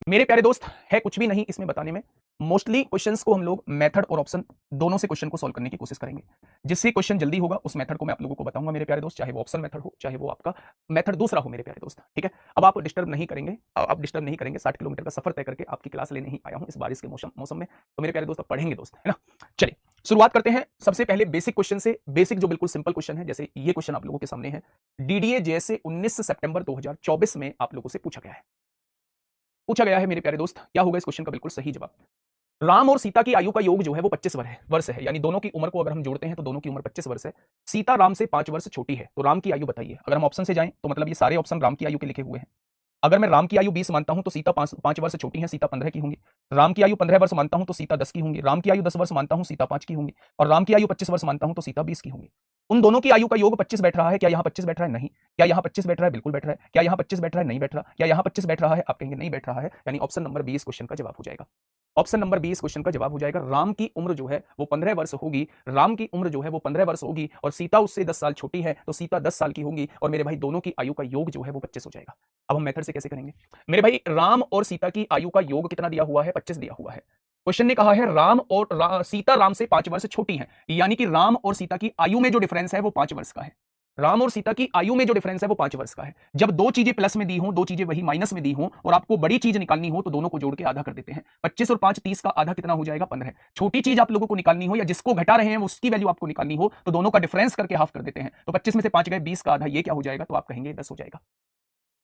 मेरे प्यारे दोस्त, है कुछ भी नहीं इसमें बताने में। मोस्टली क्वेश्चंस को हम लोग मेथड और ऑप्शन दोनों से क्वेश्चन को सॉल्व करने की कोशिश करेंगे। जिससे क्वेश्चन जल्दी होगा उस मेथड को मैं आप लोगों को बताऊंगा मेरे प्यारे दोस्त, चाहे वो ऑप्शन मेथड हो चाहे वो आपका मेथड दूसरा हो मेरे प्यारे दोस्त। ठीक है, अब आप डिस्टर्ब नहीं करेंगे, आप डिस्टर्ब नहीं करेंगे। 60 किलोमीटर का सफर तय करके आपकी क्लास लेने ही आया हूं इस बारिश के मौसम में। तो मेरे प्यारे दोस्त अब पढ़ेंगे दोस्त, है ना। चलिए शुरुआत करते हैं सबसे पहले बेसिक क्वेश्चन से। बेसिक जो बिल्कुल सिंपल क्वेश्चन है, जैसे ये क्वेश्चन आप लोगों के सामने है। डीडीए जैसे 19 सितंबर 2024 में आप लोगों से पूछा गया है मेरे प्यारे दोस्त। क्या होगा इस क्वेश्चन का बिल्कुल सही जवाब? राम और सीता की आयु का योग जो है वो 25 वर्ष है, यानी दोनों की उम्र को अगर हम जोड़ते हैं तो दोनों की उम्र 25 वर्ष है। सीता राम से 5 वर्ष छोटी है, तो राम की आयु बताइए। अगर हम ऑप्शन से जाएं तो मतलब ये सारे ऑप्शन राम की आयु के लिखे हुए हैं। अगर मैं राम की आयु 20 मानता हूं तो सीता 5 वर्ष छोटी है, सीता 15 की होंगी। राम की आयु 15 वर्ष मानता हूं तो सीता 10 की होंगी। राम की आयु 10 वर्ष मानता हूं सीता 5 की होंगी। और राम की आयु 25 वर्ष मानता हूं तो सीता 20 की होंगी। उन दोनों की आयु का योग 25 बैठ रहा है। क्या यहाँ 25 बैठ रहा है? नहीं। क्या यहाँ 25 बैठ रहा है? बिल्कुल बैठ रहा है। क्या यहाँ 25 बैठ रहा है? नहीं बैठ रहा। क्या यहाँ 25 बैठ रहा है? आप कहेंगे नहीं बैठ रहा है, यानी ऑप्शन नंबर 20 क्वेश्चन का जवाब हो जाएगा। ऑप्शन नंबर 20 क्वेश्चन का जवाब हो जाएगा। राम की उम्र जो है वो 15 वर्ष होगी। राम की उम्र जो है वो 15 वर्ष होगी और सीता उससे 10 साल छोटी है, तो सीता 10 साल की होगी। और मेरे भाई दोनों की आयु का योग जो है वो 25 हो जाएगा। अब हम मेथड से कैसे करेंगे मेरे भाई? राम और सीता की आयु का योग कितना दिया हुआ है? 25 दिया हुआ है। क्वेश्चन ने कहा है राम और सीता राम से 5 वर्ष छोटी है, यानी कि राम और सीता की आयु में जो डिफरेंस है वो 5 वर्ष का है। राम और सीता की आयु में जो डिफरेंस है वो 5 वर्ष का है। जब दो चीजें प्लस में दी हो, दो चीजें वही माइनस में दी हो और आपको बड़ी चीज निकालनी हो तो दोनों को जोड़ के आधा कर देते हैं। 25 और 5 30 का आधा कितना हो जाएगा? 15। छोटी चीज आप लोगों को निकालनी हो या जिसको घटा रहे हैं उसकी वैल्यू आपको निकालनी हो तो दोनों का डिफरेंस करके हाफ कर देते हैं। तो 25 में से 5 गए, 20 का आधा, ये क्या हो जाएगा? तो आप कहेंगे 10 हो जाएगा।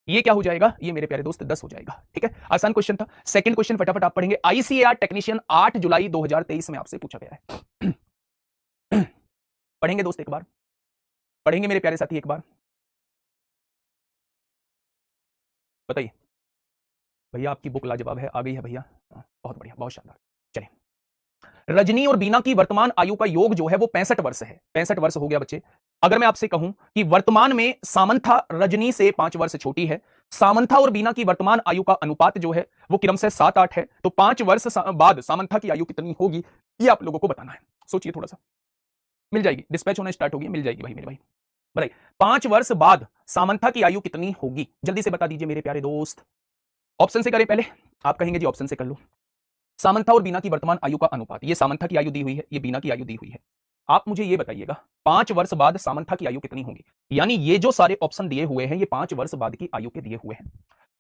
ये क्या हो जाएगा? ये मेरे प्यारे दोस्त 10 हो जाएगा। ठीक है, आसान क्वेश्चन था। सेकंड क्वेश्चन फटाफट आप पढ़ेंगे। आईसीएआर टेक्नीशियन 8 जुलाई 2023 में आपसे पूछा गया है। पढ़ेंगे दोस्त एक बार, पढ़ेंगे मेरे प्यारे साथी एक बार, बताइए। भैया आपकी बुक लाजवाब है, आ गई है भैया। बहुत बढ़िया, बहुत शानदार। चलिए, रजनी और बीना की वर्तमान आयु का योग जो है वो 65 वर्ष है। 65 वर्ष हो गया बच्चे। अगर मैं आपसे कहूं कि वर्तमान में सामंथा रजनी से 5 वर्ष छोटी है, सामंथा और बीना की वर्तमान आयु का अनुपात जो है वो क्रमशः 7-8 है, तो 5 वर्ष बाद सामंथा की आयु कितनी होगी ये आप लोगों को बताना है। सोचिए थोड़ा सा। मिल जाएगी, डिस्पैच होना स्टार्ट होगी, मिल जाएगी भाई मेरे भाई। बताइए 5 वर्ष बाद सामंथा की आयु कितनी होगी? जल्दी से बता दीजिए मेरे प्यारे दोस्त। ऑप्शन से करें पहले? आप कहेंगे जी ऑप्शन से कर लो। सामंथा और बीना की वर्तमान आयु का अनुपात, ये सामंथा की आयु दी हुई है, ये बीना की आयु दी हुई है। आप मुझे ये बताइएगा 5 वर्ष बाद सामंथा की आयु कितनी होगी? यानी ये जो सारे ऑप्शन दिए हुए हैं ये 5 वर्ष बाद की आयु के दिए हुए हैं।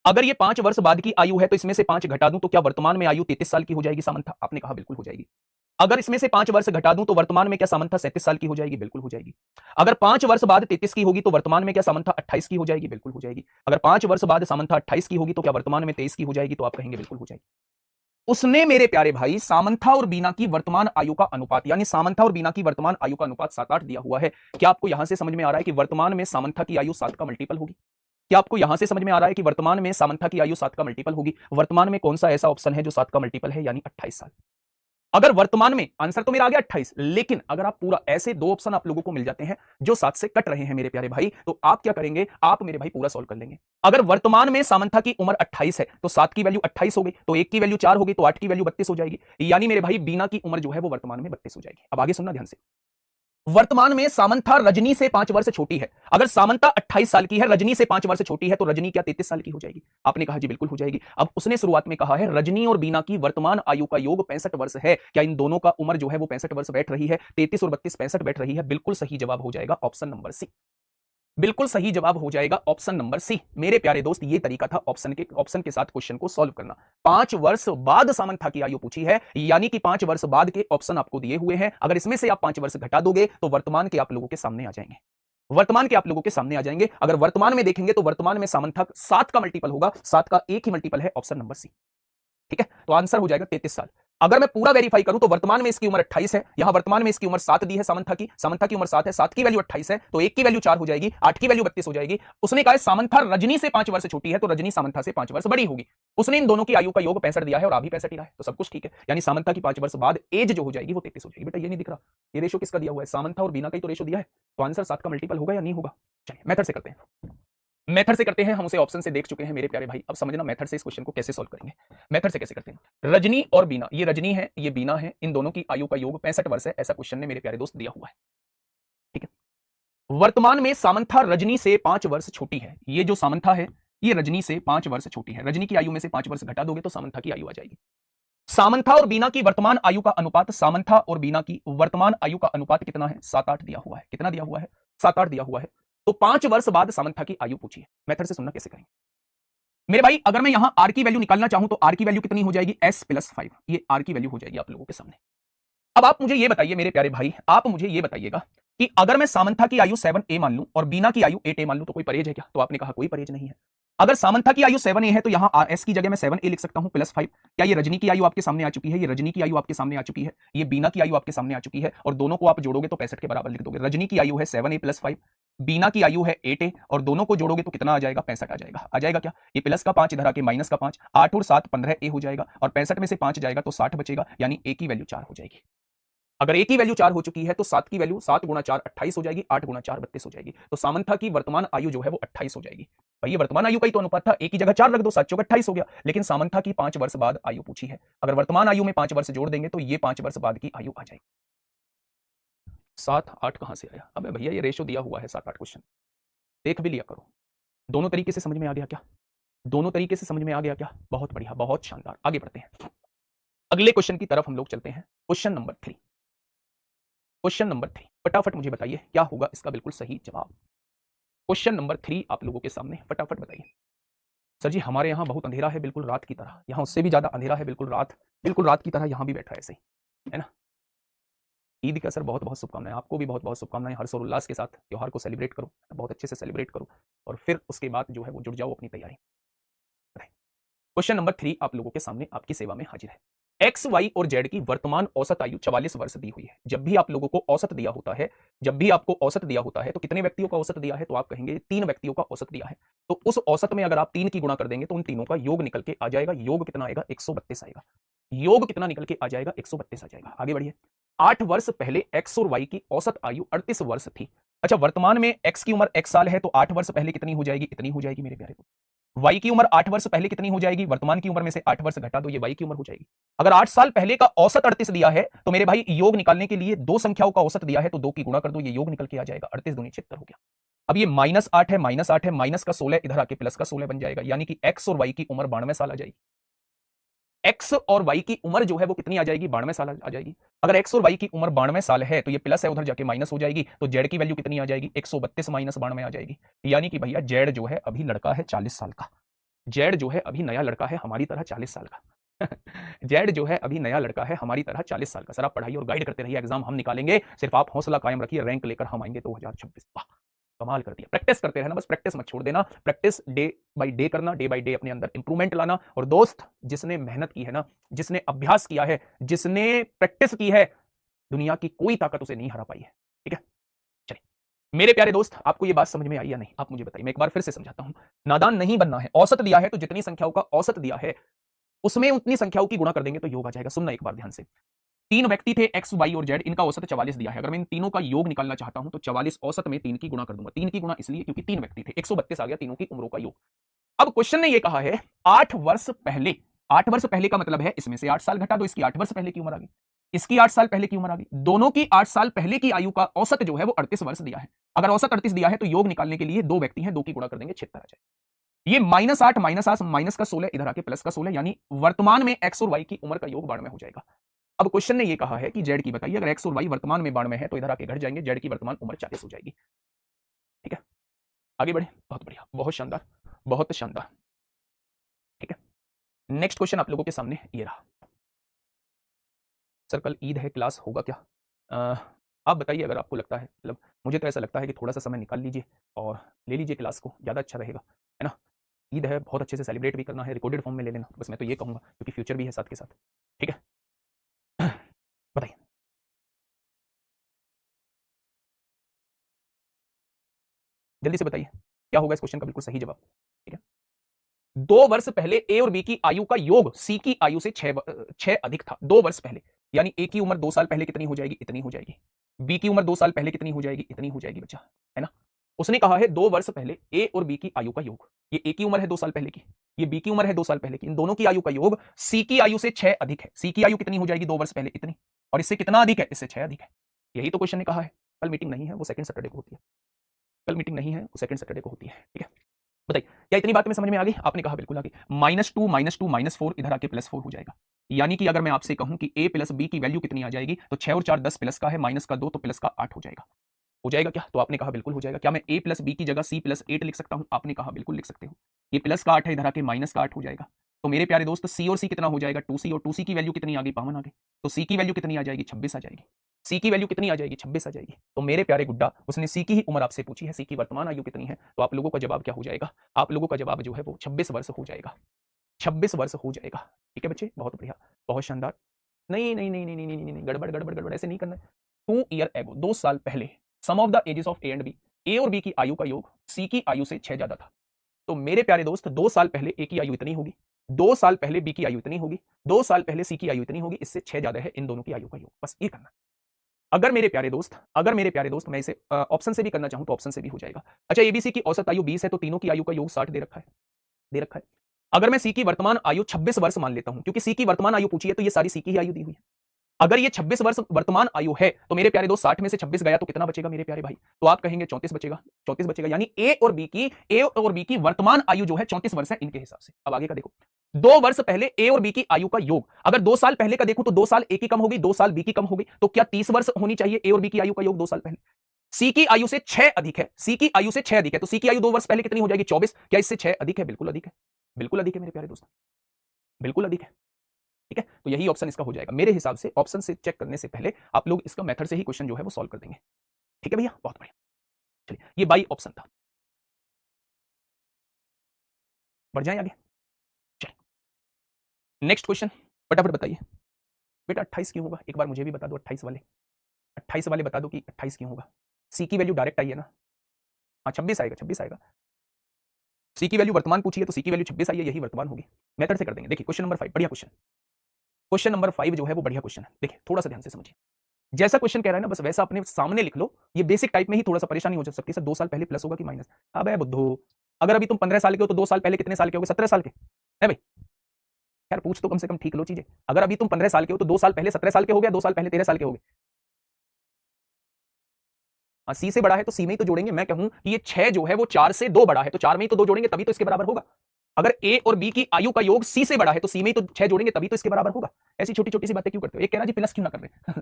अगर ये 5 वर्ष बाद की आयु है तो इसमें से 5 घटा दूं तो क्या वर्तमान में आयु 33 साल की हो जाएगी सामंथा? आपने कहा बिल्कुल हो जाएगी। अगर इसमें से 5 वर्ष घटा दूं तो वर्तमान में क्या सामंथा 37 साल की हो जाएगी? बिल्कुल हो जाएगी। अगर 5 वर्ष बाद 33 की होगी तो वर्तमान में क्या सामंथा 28 की हो जाएगी? बिल्कुल हो जाएगी। अगर 5 वर्ष बाद सामंथा 28 की होगी तो क्या वर्तमान में 23 की हो जाएगी? तो आप कहेंगे बिल्कुल हो जाएगी। उसने मेरे प्यारे भाई सामंथा और बीना की वर्तमान आयु का अनुपात, यानी सामंथा और बीना की वर्तमान आयु का अनुपात 7-8 दिया हुआ है। क्या आपको यहां से समझ में आ रहा है कि वर्तमान में सामंथा की आयु 7 का मल्टीपल होगी? क्या आपको यहां से समझ में आ रहा है कि वर्तमान में सामंथा की आयु 7 का मल्टीपल होगी? वर्तमान में कौन सा ऐसा ऑप्शन है जो 7 का मल्टीपल है, यानी 28 साल? अगर वर्तमान में, आंसर तो मेरा आ गया 28, लेकिन अगर आप पूरा ऐसे दो ऑप्शन आप लोगों को मिल जाते हैं जो 7 से कट रहे हैं मेरे प्यारे भाई, तो आप क्या करेंगे? आप मेरे भाई पूरा सॉल्व कर लेंगे। अगर वर्तमान में सामंथा की उम्र 28 है तो 7 की वैल्यू 28 हो गई, तो 1 की वैल्यू 4 होगी, तो 8 की वैल्यू 32 हो जाएगी। यानी मेरे भाई बीना की उम्र जो है वो वर्तमान में 32 हो जाएगी। अब आगे सुनना ध्यान से। वर्तमान में सामंथा रजनी से 5 वर्ष छोटी है। अगर सामंथा 28 साल की है, रजनी से 5 वर्ष छोटी है, तो रजनी क्या 33 साल की हो जाएगी? आपने कहा जी बिल्कुल हो जाएगी। अब उसने शुरुआत में कहा है रजनी और बीना की वर्तमान आयु का योग 65 वर्ष है। क्या इन दोनों का उम्र जो है वो 65 वर्ष बैठ रही है? 33 और 32 65 बैठ रही है। बिल्कुल सही जवाब हो जाएगा ऑप्शन नंबर सी। बिल्कुल सही जवाब हो जाएगा ऑप्शन नंबर सी। मेरे प्यारे दोस्त, ये तरीका था ऑप्शन के साथ क्वेश्चन को सॉल्व करना। 5 वर्ष बाद सामंथा की आयु पूछी है, यानी कि 5 वर्ष बाद के ऑप्शन आपको दिए हुए हैं। अगर इसमें से आप 5 वर्ष घटा दोगे तो वर्तमान के आप लोगों के सामने आ जाएंगे। वर्तमान के आप लोगों के सामने आ जाएंगे। अगर वर्तमान में देखेंगे तो वर्तमान में सामंथा 7 का मल्टीपल होगा, 7 का एक ही मल्टीपल है, ऑप्शन नंबर सी। ठीक है, तो आंसर हो जाएगा 33 साल। अगर मैं पूरा वेरीफाई करूं तो वर्तमान में इसकी उम्र 28 है, यहां वर्तमान में इसकी उम्र 7 दी है सामंथा की उम्र 7 है, 7 की वैल्यू 28 है, तो 1 की वैल्यू 4 हो जाएगी, 8 की वैल्यू 32 हो जाएगी। उसने कहा सामंथा रजनी से 5 वर्ष छोटी है, तो रजनी सामंथा से 5 वर्ष बड़ी होगी। उसने इन दोनों की आयु का योग 65 दिया है और अभी 65 ही रहा है, तो सब कुछ ठीक है। यानी सामंथा की 5 वर्ष बाद एज जो हो जाएगी वो 33 हो जाएगी। बेटा ये नहीं दिख रहा, ये रेशो किसका दिया हुआ है? सामंथा और बीना का ही तो रेशो दिया है, तो आंसर 7 का मल्टीपल होगा या नहीं होगा? चलिए मेथड से करते हैं। मेथड से करते हैं, हम उसे ऑप्शन से देख चुके हैं मेरे प्यारे भाई। अब समझना मेथड से इस क्वेश्चन को कैसे सॉल्व करेंगे। मेथड से कैसे करते हैं? रजनी और बीना, ये रजनी है ये बीना है, इन दोनों की आयु का योग 65 वर्ष है, ऐसा क्वेश्चन ने मेरे प्यारे दोस्त दिया हुआ है। ठीक है, वर्तमान में सामंथा रजनी से 5 वर्ष छोटी है। ये जो सामंथा है ये रजनी से 5 वर्ष छोटी है। रजनी की आयु में से 5 वर्ष घटा दोगे तो सामंथा की आयु आ जाएगी। सामंथा और बीना की वर्तमान आयु का अनुपात, सामंथा और बीना की वर्तमान आयु का अनुपात कितना है? 7-8 दिया हुआ है। कितना दिया हुआ है? 7-8 दिया हुआ है। तो 5 वर्ष बाद सामंथा की आयु पूछिए। मेथड से सुनना कैसे करेंगे मेरे भाई। अगर मैं यहां आर की वैल्यू निकालना चाहूं तो आर की वैल्यू कितनी हो जाएगी? s+5। ये आर की वैल्यू हो जाएगी आप लोगों के सामने। अब आप मुझे ये बताइए मेरे प्यारे भाई, आप मुझे ये बताइएगा कि अगर मैं सामंथा की आयु 7a मान लूं और बीना की आयु 8a मान लूं तो कोई परहेज है क्या? तो आपने कहा कोई परहेज नहीं है। अगर सामंथा की आयु 7a है तो यहां s की जगह मैं 7a लिख सकता हूं +5। क्या ये रजनी की आयु आपके सामने आ चुकी है? ये रजनी की आयु आपके सामने आ चुकी है, ये बीना की आयु आपके सामने आ चुकी है, और दोनों को आप जोड़ोगे तो 65 के बराबर लिख दोगे। रजनी की आयु है 7a + 5, बीना की आयु है 8a, और दोनों को जोड़ोगे तो कितना आ जाएगा? 65 आ जाएगा। आ जाएगा क्या? ये प्लस का 5 इधर आके माइनस का 5, 8 और 7 15a हो जाएगा, और 65 में से 5 जाएगा तो 60 बचेगा, यानी a की वैल्यू 4 हो जाएगी। अगर a की वैल्यू 4 हो चुकी है तो 7 की वैल्यू 7 गुणा 4 28 हो जाएगी, 8 गुणा 4 32 हो जाएगी। तो सामंथा की वर्तमान आयु जो है वो 28 हो जाएगी। भाई ये वर्तमान आयु का ही तो अनुपात था, a की जगह 4 रख दो, 7 चौक 28 हो गया। लेकिन सामंथा की 5 वर्ष बाद आयु पूछी है। अगर वर्तमान आयु में 5 वर्ष जोड़ देंगे तो ये 5 वर्ष बाद की आयु आ जाएगी। 7-8 कहां से आया? अबे भैया ये रेशो दिया हुआ है 7-8 क्वेश्चन, देख भी लिया करो। दोनों तरीके से समझ में आ गया क्या? दोनों तरीके से समझ में आ गया क्या? बहुत बढ़िया, बहुत शानदार। आगे बढ़ते हैं, अगले क्वेश्चन की तरफ हम लोग चलते हैं। Question number 3। क्वेश्चन नंबर 3 फटाफट मुझे बताइए क्या होगा इसका बिल्कुल सही जवाब। क्वेश्चन नंबर 3 आप लोगों के सामने, फटाफट बताइए। सर जी हमारे यहाँ बहुत अंधेरा है, बिल्कुल रात की तरह। यहाँ उससे भी ज्यादा अंधेरा है, बिल्कुल रात की तरह यहाँ भी बैठा है ऐसे ही, है ना। ईद का सर बहुत बहुत शुभकामनाएं, आपको भी बहुत बहुत शुभकामनाएं। हर्ष और उल्लास के साथ त्योहार को सेलिब्रेट करो, बहुत अच्छे से सेलिब्रेट करो, और फिर उसके बाद जो है वो जुट जाओ अपनी तैयारी। क्वेश्चन नंबर 3 आप लोगों के सामने आपकी सेवा में हाजिर है। एक्स, वाई और जेड की वर्तमान औसत आयु 44 वर्ष दी हुई है। जब भी आप लोगों को औसत दिया होता है, जब भी आपको औसत दिया होता है तो कितने व्यक्तियों का औसत दिया है? तो आप कहेंगे 3 व्यक्तियों का औसत दिया है। तो उस औसत में अगर आप 3 की गुणा कर देंगे तो उन तीनों का योग निकल के आ जाएगा। योग कितना आएगा? 132 आएगा। योग कितना निकल के आ जाएगा? 132 आ जाएगा। आगे बढ़िए। 8 वर्ष पहले एक्स और वाई की औसत आयु 38 वर्ष थी। अच्छा, वर्तमान में एक्स की उम्र x साल है तो 8 वर्ष पहले कितनी हो जाएगी? इतनी हो जाएगी मेरे प्यारे को। वाई की उम्र 8 वर्ष पहले कितनी हो जाएगी? वर्तमान की उम्र में से 8 वर्ष घटा दो, ये वाई की उम्र हो जाएगी। अगर 8 साल पहले का औसत 38 दिया है तो मेरे भाई योग निकालने के लिए 2 संख्याओं का औसत दिया है तो 2 की गुणा कर दो, ये योग निकल के आ जाएगा। 38 दूनी 76 हो गया। अब ये -8 है, -8 है, माइनस का 16 इधर आके प्लस का 16 बन जाएगा, यानी कि एक्स और वाई की उम्र 92 साल आ जाएगी। एक्स और वाई की उम्र जो है वो कितनी आ जाएगी? 92 साल आ जाएगी। अगर एक्स और वाई की उम्र 92 साल है तो ये प्लस है, उधर जाके माइनस हो जाएगी, तो जेड की वैल्यू कितनी आ जाएगी? 132 माइनस 92 आ जाएगी। यानी कि भैया जेड जो है अभी लड़का है 40 साल का। जेड जो है अभी नया लड़का है हमारी तरह 40 साल का। जेड जो है अभी नया लड़का है हमारी तरह 40 साल का। सर आप पढ़ाई और गाइड करते रहिए, एग्जाम हम निकालेंगे, सिर्फ आप हौसला कायम रखिए, रैंक लेकर हम आएंगे 2026। वाह, कमाल कर दिया। प्रैक्टिस करते रहना, बस प्रैक्टिस मत छोड़ देना। प्रैक्टिस डे बाय डे करना, डे बाय डे अपने अंदर इंप्रूवमेंट लाना। और दोस्त, जिसने मेहनत की है ना, जिसने अभ्यास किया है, जिसने प्रैक्टिस की है, दुनिया की कोई ताकत उसे नहीं हरा पाई है। ठीक है, चलिए मेरे प्यारे दोस्त, आपको ये बात समझ में आई या नहीं? आप मुझे बताइए, मैं एक बार फिर से समझाता हूं। नादान नहीं बनना है। औसत दिया है तो जितनी संख्याओं का औसत दिया है उसमें उतनी संख्याओं की गुणा कर देंगे तो योग आ जाएगा। सुनना एक बार ध्यान से। 3 व्यक्ति थे एक्स, वाई और जेड, इनका औसत 44 दिया है। अगर मैं इन तीनों का योग निकालना चाहता हूं तो 44 औसत में 3 की गुणा कर दूंगा। 3 की गुणा इसलिए क्योंकि 3 व्यक्ति थे, 132 आ गया तीनों की उम्रों का योग। अब क्वेश्चन ने यह कहा है 8 वर्ष पहले, 8 वर्ष पहले का मतलब है इसमें से 8 साल घटा दो, इसकी 8 वर्ष पहले की उम्र आ गई, इसकी 8 साल पहले की उम्र आ गई। दोनों की 8 साल पहले की आयु का औसत जो है वो 38 वर्ष दिया है। अगर औसत 38 दिया है तो योग निकालने के लिए 2 व्यक्ति हैं, 2 की गुणा कर देंगे 76 आ जाए। ये -8 -8 माइनस का 16 इधर आके प्लस का 16, यानी वर्तमान में एक्स और वाई की उम्र का योग 92 हो जाएगा। अब क्वेश्चन ने ये कहा है कि जेड की बताइए। अगर एक्स और वाई वर्तमान में 92 है तो इधर आके घट जाएंगे, जेड की वर्तमान उम्र 40 हो जाएगी। ठीक है, आगे बढ़े। बहुत बढ़िया, बहुत शानदार, बहुत शानदार। ठीक है, नेक्स्ट क्वेश्चन आप लोगों के सामने ये रहा। सर कल ईद है, क्लास होगा क्या? आप बताइए अगर आपको लगता है, मतलब मुझे तो ऐसा लगता है कि थोड़ा सा समय निकाल लीजिए और ले लीजिए क्लास को, ज़्यादा अच्छा रहेगा, है ना। ईद है, बहुत अच्छे से सेलिब्रेट भी करना है, रिकॉर्डेड फॉर्म में ले लेना, बस मैं तो ये कहूँगा, क्योंकि फ्यूचर भी है साथ के साथ। ठीक है, बताइए। जल्दी से बताइए क्या होगा इस क्वेश्चन का बिल्कुल सही जवाब। ठीक है, 2 वर्ष पहले ए और बी की आयु का योग सी की आयु से 6 अधिक था। 2 वर्ष पहले, यानी ए की उम्र 2 साल पहले कितनी हो जाएगी? इतनी हो जाएगी। बी की उम्र 2 साल पहले कितनी हो जाएगी? इतनी हो जाएगी बच्चा, है ना। उसने कहा है 2 वर्ष पहले ए और बी की आयु का योग। ये ए की उम्र है 2 साल पहले की, ये बी की उम्र है 2 साल पहले की, इन दोनों की आयु का योग सी की आयु से 6 अधिक है। सी की आयु कितनी हो जाएगी? 2 वर्ष पहले इतनी, और इससे कितना अधिक है? इससे 6 अधिक है। यही तो क्वेश्चन ने कहा है। कल मीटिंग नहीं है, वो सेकंड सैटरडे को होती है। कल मीटिंग नहीं है, वो सेकंड सैटरडे को होती है। ठीक है, बताइए क्या इतनी बात में समझ में आ गई? आपने कहा बिल्कुल आ गई। -2 -4 इधर आके +4 हो जाएगा। यानी कि अगर मैं आपसे कहूं कि a प्लस बी की वैल्यू कितनी आ जाएगी, तो 6 और 4 10 प्लस का है, माइनस का 2 तो प्लस का 8 हो जाएगा। हो जाएगा क्या? तो आपने कहा बिल्कुल हो जाएगा। क्या मैं a प्लस बी की जगह c प्लस 8 लिख सकता हूं? आपने कहा बिल्कुल लिख सकते हो। ये प्लस का 8 है, इधर आके माइनस का 8 हो जाएगा। तो मेरे प्यारे दोस्त c और c कितना हो जाएगा? 2c, और 2c की वैल्यू कितनी आ गई? 52 आ गई। तो c की वैल्यू कितनी आ जाएगी? 26 आ जाएगी। c की वैल्यू कितनी आ जाएगी? 26 आ जाएगी। तो मेरे प्यारे गुड्डा, उसने c की ही उम्र आपसे पूछी है, c की वर्तमान आयु कितनी है? तो आप लोगों का जवाब क्या हो जाएगा? आप लोगों का जवाब जो है वो 26 वर्ष हो जाएगा। 26 वर्ष हो जाएगा। ठीक है बच्चे, बहुत बढ़िया, बहुत शानदार। नहीं नहीं नहीं नहीं नहीं नहीं नहीं, गड़बड़ गड़बड़ गड़बड़, ऐसे नहीं करना है। 2 ईयर एगो, 2 साल पहले, sum of the ages of A and B, A और बी की आयु का योग सी की आयु से 6 ज्यादा था। तो मेरे प्यारे दोस्त, 2 साल पहले ए की आयु इतनी होगी, 2 साल पहले बी की आयु इतनी होगी, 2 साल पहले सी की आयु इतनी होगी, इससे 6 ज्यादा है इन दोनों की आयु का योग। बस ये करना। अगर मेरे प्यारे दोस्त मैं इसे ऑप्शन से भी करना चाहूं तो ऑप्शन से भी हो जाएगा। अच्छा, एबीसी की औसत आयु 20 है, तो तीनों की आयु का योग 60 दे रखा है, दे रखा है। अगर मैं सी की वर्तमान आयु 26 वर्ष मान लेता हूं, क्योंकि सी की वर्तमान आयु पूछी है, तो ये सारी सी की ही आयु दी हुई है। अगर ये 26 वर्ष वर्तमान आयु है, तो मेरे प्यारे दोस्त 60 में से 26 गया तो कितना बचेगा मेरे प्यारे भाई? तो आप कहेंगे 34 बचेगा। 34 बचेगा, यानी ए और बी की वर्तमान आयु जो है 34 वर्ष है इनके हिसाब से। अब आगे का देखो, 2 वर्ष पहले ए और बी की आयु का योग, अगर 2 साल पहले का देखूं तो 2 साल ए की कम होगी, 2 साल बी की कम होगी, तो क्या 30 वर्ष होनी चाहिए ए और बी की आयु का योग 2 साल पहले? सी की आयु से 6 अधिक है, सी की आयु से 6 अधिक है, तो सी की आयु 2 वर्ष पहले कितनी हो जाएगी? 24। क्या इससे 6 अधिक है? बिल्कुल अधिक है, बिल्कुल अधिक है मेरे प्यारे दोस्त, बिल्कुल अधिक है। ठीक है, तो यही ऑप्शन इसका हो जाएगा मेरे हिसाब से। ऑप्शन से चेक करने से पहले आप लोग इसका मेथड से ही क्वेश्चन जो है वो सॉल्व कर देंगे। ठीक है भैया, बहुत बढ़िया। चलिए, ये बाई ऑप्शन था। बढ़ जाए आगे। चलिए नेक्स्ट क्वेश्चन, फटाफट बताइए। बेटा 28 क्यों होगा? एक बार मुझे भी बता दो, 28 वाले, 28 वाले बता दो कि 28 क्यों होगा? सी की वैल्यू डायरेक्ट आई है ना? हाँ 26 आएगा, 26 आएगा। सी की वैल्यू वर्तमान पूछी है, तो सी की वैल्यू 26 आई है, यही वर्तमान होगी। मेथड से कर देंगे। देखिए क्वेश्चन नंबर 5, बढ़िया क्वेश्चन। क्वेश्चन नंबर 5 जो है वो बढ़िया क्वेश्चन है। देखिए थोड़ा सा ध्यान से समझिए। जैसा क्वेश्चन कह रहा है ना, बस वैसा अपने सामने लिख लो। ये बेसिक टाइप में ही थोड़ा सा परेशानी हो सकती है सर, 2 साल पहले प्लस होगा कि माइनस? अबे बुद्धू, अगर अभी तुम 15 साल के हो तो 2 साल पहले कितने साल के होगे? 17 साल के है भाई? यार पूछ तो कम से कम ठीक लो चीजें। अगर अभी तुम 15 साल के हो तो 2 साल पहले 17 साल के हो गया, 2 साल पहले 13 साल के हो गए। हाँ, सी से बड़ा है तो सी में ही तो जोड़ेंगे। मैं कहूं कि ये 6 जो है वो 4 से 2 बड़ा है, तो 4 में ही तो 2 जोड़ेंगे तभी तो इसके बराबर होगा। अगर ए और बी की आयु का योग सी से बड़ा है तो सी में ही तो 6 जोड़ेंगे तभी तो इसके बराबर होगा। ऐसी छोटी छोटी सी बातें क्यों करते हो? एक कह रहा जी प्लस क्यों ना कर रहे?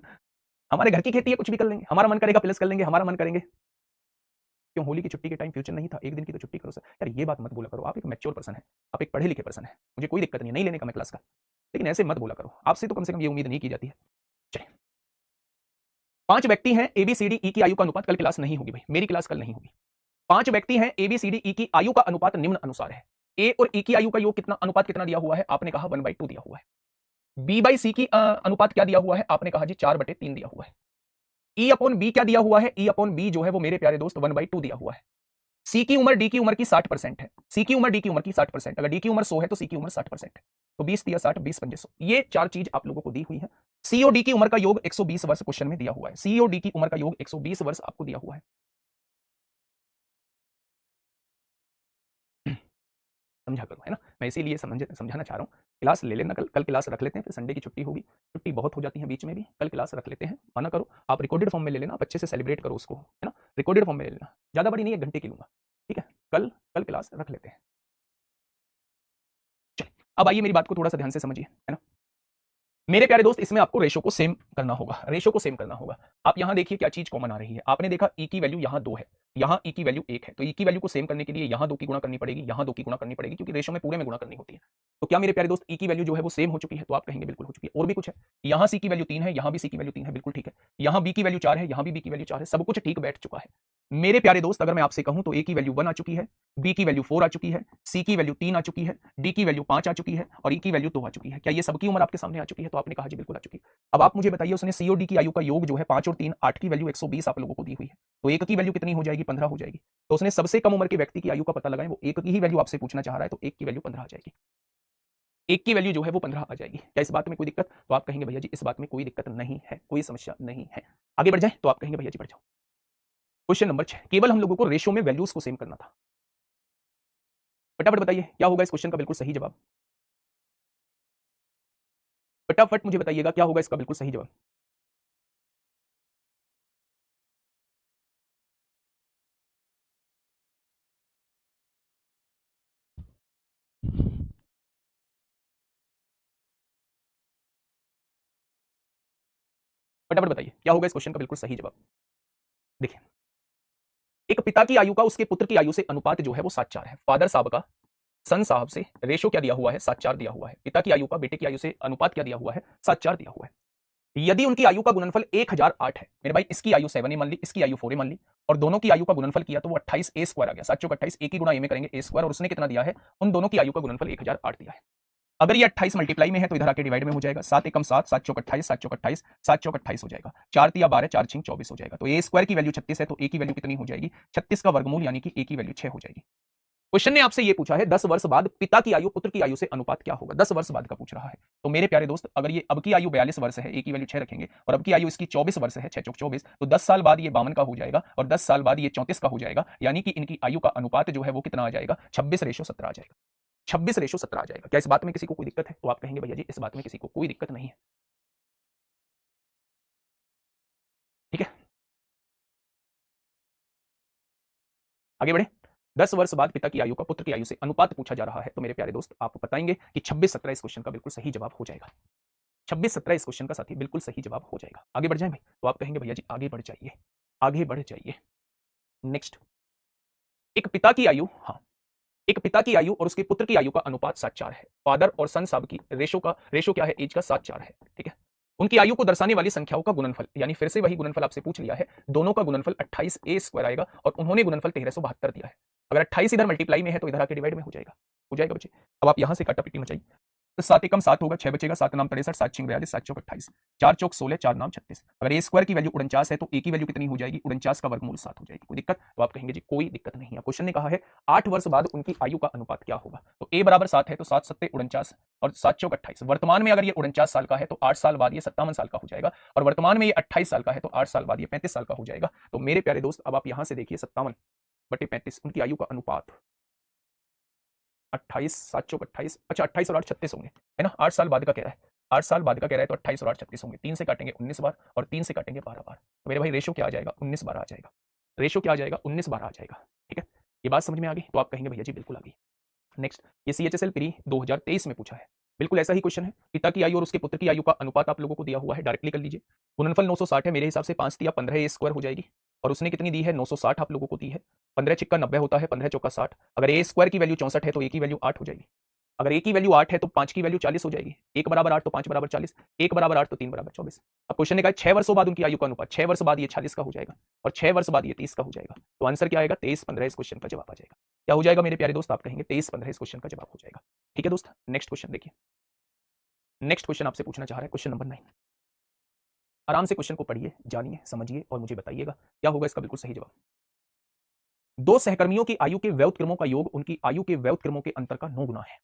हमारे घर की खेती है, कुछ भी कर लेंगे, हमारा मन करेगा प्लस कर लेंगे, हमारा मन करेंगे। क्यों होली की छुट्टी के टाइम फ्यूचर नहीं था? एक दिन की तो छुट्टी करो सर। यार ये बात मत बोला करो, आप एक मैच्योर पर्सन है, आप एक पढ़े लिखे पर्सन है, मुझे कोई दिक्कत नहीं है नहीं लेने का मैं क्लास का, लेकिन ऐसे मत बोला करो। आपसे तो कम से कम ये उम्मीद नहीं की जाती है। चलिए, 5 व्यक्ति हैं, A B C D E की आयु का अनुपात, कल क्लास नहीं होगी भाई, मेरी क्लास कल नहीं होगी। 5 व्यक्ति हैं, A B C D E की आयु का अनुपात निम्न अनुसार है। ए और ई की आयु का योग कितना, अनुपात कितना दिया हुआ है? आपने कहा 1/2 दिया हुआ है। बी बाई सी की अनुपात क्या दिया हुआ है? आपने कहा जी 4/3 दिया हुआ है। ई अपॉन बी क्या दिया हुआ है? ई अपॉन बी जो है वो मेरे प्यारे दोस्त 1/2 दिया हुआ है। सी की उम्र डी की उम्र की 60% है। सी की उम्र डी की उम्र की 60%, अगर डी की उम्र 100 है तो सी की उम्र 60% है। तो 20 दिया 60, 20 पंजे 100, ये 4 चीज आप लोगों को दी हुई है। सी और डी की उम्र का योग 120 वर्ष क्वेश्चन में दिया हुआ है। सी और डी की उम्र का योग 120 वर्ष आपको दिया हुआ है। समझा करो, है ना? मैं इसीलिए समझाना चाह रहा हूँ। क्लास ले लेना, कल कल क्लास रख लेते हैं, फिर संडे की छुट्टी होगी, छुट्टी बहुत हो जाती है बीच में भी, कल क्लास रख लेते हैं, माना करो। आप रिकॉर्डेड फॉर्म में ले लेना, आप अच्छे से सेलिब्रेट करो उसको, है ना? रिकॉर्डेड फॉर्म में ले लेना, ज्यादा बड़ी नहीं, 1 घंटे की लूंगा। ठीक है, कल कल क्लास रख लेते हैं। चलिए, अब आइए मेरी बात को थोड़ा सा ध्यान से समझिए, है ना? मेरे प्यारे दोस्त, इसमें आपको रेशो को सेम करना होगा, रेशो को सेम करना होगा। आप यहां देखिए क्या चीज कॉमन आ रही है। आपने देखा ई की वैल्यू यहां 2 है, यहां ई की वैल्यू 1 है, तो ई की वैल्यू को सेम करने के लिए यहां 2 की गुणा करनी पड़ेगी, यहां 2 की गुणा करनी पड़ेगी, क्योंकि रेशो में पूरे में गुणा करनी होती है। तो क्या मेरे प्यारे दोस्त ई की वैल्यू जो है वो सेम हो चुकी है? तो आप कहेंगे बिल्कुल हो चुकी है। और भी कुछ है? यहां सी की वैल्यू 3 है, यहां भी सी की वैल्यू 3 है, बिल्कुल ठीक है। यहां बी की वैल्यू 4 है, यहां भी बी की वैल्यू 4 है, सब कुछ ठीक बैठ चुका है। मेरे प्यारे दोस्त, अगर मैं आपसे कहूं तो ए की वैल्यू 1 आ चुकी है, बी की वैल्यू 4 आ चुकी है, सी की वैल्यू 3 आ चुकी है, डी की वैल्यू 5 आ चुकी है, और ई की वैल्यू 2 आ चुकी है। क्या ये सबकी उम्र आपके सामने आ चुकी है? तो आपने कहा जी बिल्कुल आ चुकी है। अब आप मुझे बताइए, उसने सी और डी की आयु का योग जो है 5 और 3 8 की वैल्यू 120 आप लोगों को दी हुई है, तो एक की वैल्यू कितनी हो जाएगी? 15 हो जाएगी। तो उसने सबसे कम उम्र के व्यक्ति की आयु का पता लगाएं, वो एक की ही वैल्यू आपसे पूछना चाह रहा है, तो एक की वैल्यू 15 आ जाएगी। एक की वैल्यू जो है वो 15 आ जाएगी। क्या इस बात में कोई दिक्कत? तो आप कहेंगे भैया जी इस बात में कोई दिक्कत नहीं है, कोई समस्या नहीं है। आगे बढ़ जाए तो आप कहेंगे भैया जी बढ़ जाओ। क्वेश्चन नंबर 6, केवल हम लोगों को रेशियो में वैल्यूज को सेम करना था। फटाफट बताइए क्या होगा इस क्वेश्चन का बिल्कुल सही जवाब? फटाफट मुझे बताइएगा क्या होगा इसका बिल्कुल सही जवाब? फटाफट बताइए क्या होगा इस क्वेश्चन का बिल्कुल सही जवाब। देखिए, एक पिता की आयु का उसके पुत्र की आयु से अनुपात जो है वो 7:4 है। फादर साहब का सन साहब से रेशो क्या दिया हुआ है? 7:4 दिया हुआ है। पिता की आयु का बेटे की आयु से अनुपात क्या दिया हुआ है? 7:4 दिया हुआ है। यदि उनकी आयु का गुणनफल 1008 है, मेरे भाई इसकी आयु 7 ए मान ली, इसकी आयु 4 ए मान ली, और दोनों की आयु का गुणनफल किया तो वो 28 ए स्क्वायर आ गया। 7 चौक 28, ए की गुणा ए में करेंगे ए स्क्वायर, और उसने कितना दिया है? उन दोनों की आयु का गुणनफल 1008 दिया है। अगर ये 28 मल्टीप्लाई में है तो इधर आके डिवाइड में हो जाएगा। 7 एकम 7, 7 चौक 28, 7 चौक 28, 7 चौक 28 हो जाएगा। 4 तिया 12, 4 छिंग 24 हो जाएगा। तो ए स्क्वायर की वैल्यू 36 है, तो ए की वैल्यू कितनी हो जाएगी? 36 का वर्गमूल यानी कि ए की वैल्यू 6 हो जाएगी। क्वेश्चन ने आपसे ये पूछा है 10 वर्ष बाद पिता की आयु पुत्र की आयु से अनुपात क्या होगा? 10 वर्ष बाद का पूछ रहा है। तो मेरे प्यारे दोस्त, अगर ये अब की आयु 42 वर्ष है, ए की वैल्यू 6 रखेंगे, और अब की आयु इसकी 24 वर्ष है, 6 चौक 24, तो 10 साल बाद ये 52 का हो जाएगा, और 10 साल बाद ये 34 का हो जाएगा, यानी कि इनकी आयु का अनुपात जो है वो कितना आ जाएगा? 26:17 आ जाएगा। 26:17 आ जाएगा। क्या इस बात में किसी को कोई दिक्कत है? तो आप कहेंगे भैया जी इस बात में किसी को कोई दिक्कत नहीं है। ठीक है, आगे बढ़े। 10 वर्ष बाद पिता की आयु का पुत्र की आयु से अनुपात पूछा जा रहा है, तो मेरे प्यारे दोस्त आप बताएंगे कि 26:17 इस क्वेश्चन का बिल्कुल सही जवाब हो जाएगा। 26:17 इस क्वेश्चन का साथी बिल्कुल सही जवाब हो जाएगा। आगे बढ़ जाएं भाई, तो आप कहेंगे भैया जी आगे बढ़ जाइए, आगे बढ़ जाइए। नेक्स्ट, एक पिता की आयु, हाँ, एक पिता की आयु और उसके पुत्र की आयु का अनुपात 7:4 है। फादर और सन साहब की रेशो क्या है? एज का 7:4 है। ठीक है, उनकी आयु को दर्शाने वाली संख्याओं का गुणनफल, यानी फिर से वही गुणनफल आपसे पूछ लिया है, दोनों का गुणनफल 28 ए स्क्वायर आएगा, और उन्होंने गुणनफल 1372 दिया है। अगर 28 इधर मल्टीप्लाई में है तो इधर आके डिवाइड में हो जाएगा बच्चे। अब आप यहां से काटापीटी मचाइए, तो 7 एकम 7 होगा, 6 बचेगा, 7 नाम 63, 7 छिंग 42, 7 चौक 28, 4 चौक 16, 4 नाम 36। अगर ए स्क्वायर की वैल्यू 49 है तो ए की वैल्यू कितनी हो जाएगी? 49 का वर्गमूल 7 हो जाएगी। कोई दिक्कत? तो आप कहेंगे जी कोई दिक्कत नहीं है। क्वेश्चन ने कहा है 8 वर्ष बाद उनकी आयु का अनुपात क्या होगा? तो ए बराबर 7 है, तो 7 सत्ते 49 और 7 चौक 28। वर्तमान में अगर ये 49 साल का है तो 8 साल बाद ये 57 साल का हो जाएगा, और वर्तमान में ये 28 साल का है तो 8 साल बाद ये 35 साल का हो जाएगा। तो मेरे प्यारे दोस्त अब आप यहां से देखिए 57/35 उनकी आयु का अनुपात 28, 7 चौक 28, अच्छा 28 और 8 36 होंगे, है ना? 8 साल बाद का कह रहा है, 8 साल बाद का कह रहा है, तो 28 और 8 36 होंगे। 3 से काटेंगे 19 बार, और 3 से काटेंगे 12 बार, तो मेरे भाई रेशो क्या आ जाएगा? 19/12 आ जाएगा। रेशो क्या आ जाएगा? 19/12 आ जाएगा। ठीक है, ये बात समझ में आ गई? तो आप कहेंगे भैया जी बिल्कुल आ गई। नेक्स्ट, ये सीएचएसएल प्री 2023 में पूछा है, बिल्कुल ऐसा ही क्वेश्चन है। पिता की आयु और उसके पुत्र की आयु का अनुपात आप लोगों को दिया हुआ है, डायरेक्टली कर लीजिए। गुणनफल 960 है, मेरे हिसाब से 5 तिया 15 ए स्क्वायर हो जाएगी, और उसने कितनी दी है? 960 आप लोगों को दी है। 15 छिक्का 90 होता है, 15 चौका 60। अगर ए स्क्वायर की वैल्यू 64 है तो ए की वैल्यू 8 हो जाएगी। अगर ए की वैल्यू 8 है तो 5 की वैल्यू 40 हो जाएगी। 1 बराबर 8 तो 5 बराबर 40, 1 बराबर 8 तो 3 बराबर 24। अब क्वेश्चन ने कहा 6 वर्षों बाद उनकी आयु का अनुपात, 6 वर्ष बाद ये 40 का हो जाएगा, और 6 वर्ष बाद ये 30 का हो जाएगा। तो आंसर क्या आएगा? 23/15 इस क्वेश्चन का जवाब आ जाएगा। क्या हो जाएगा मेरे प्यारे दोस्त? आप कहेंगे 23/15 इस क्वेश्चन का जवाब हो जाएगा। ठीक है दोस्त, नेक्स्ट क्वेश्चन देखिए। नेक्स्ट क्वेश्चन आपसे पूछना चाह रहा है क्वेश्चन नंबर 9। आराम से क्वेश्चन को पढ़िए, जानिए, समझिए और मुझे बताइएगा क्या होगा इसका बिल्कुल सही जवाब। दो सहकर्मियों की आयु के व्युत्क्रमों का योग उनकी आयु के व्युत्क्रमों के अंतर का 9 गुना है।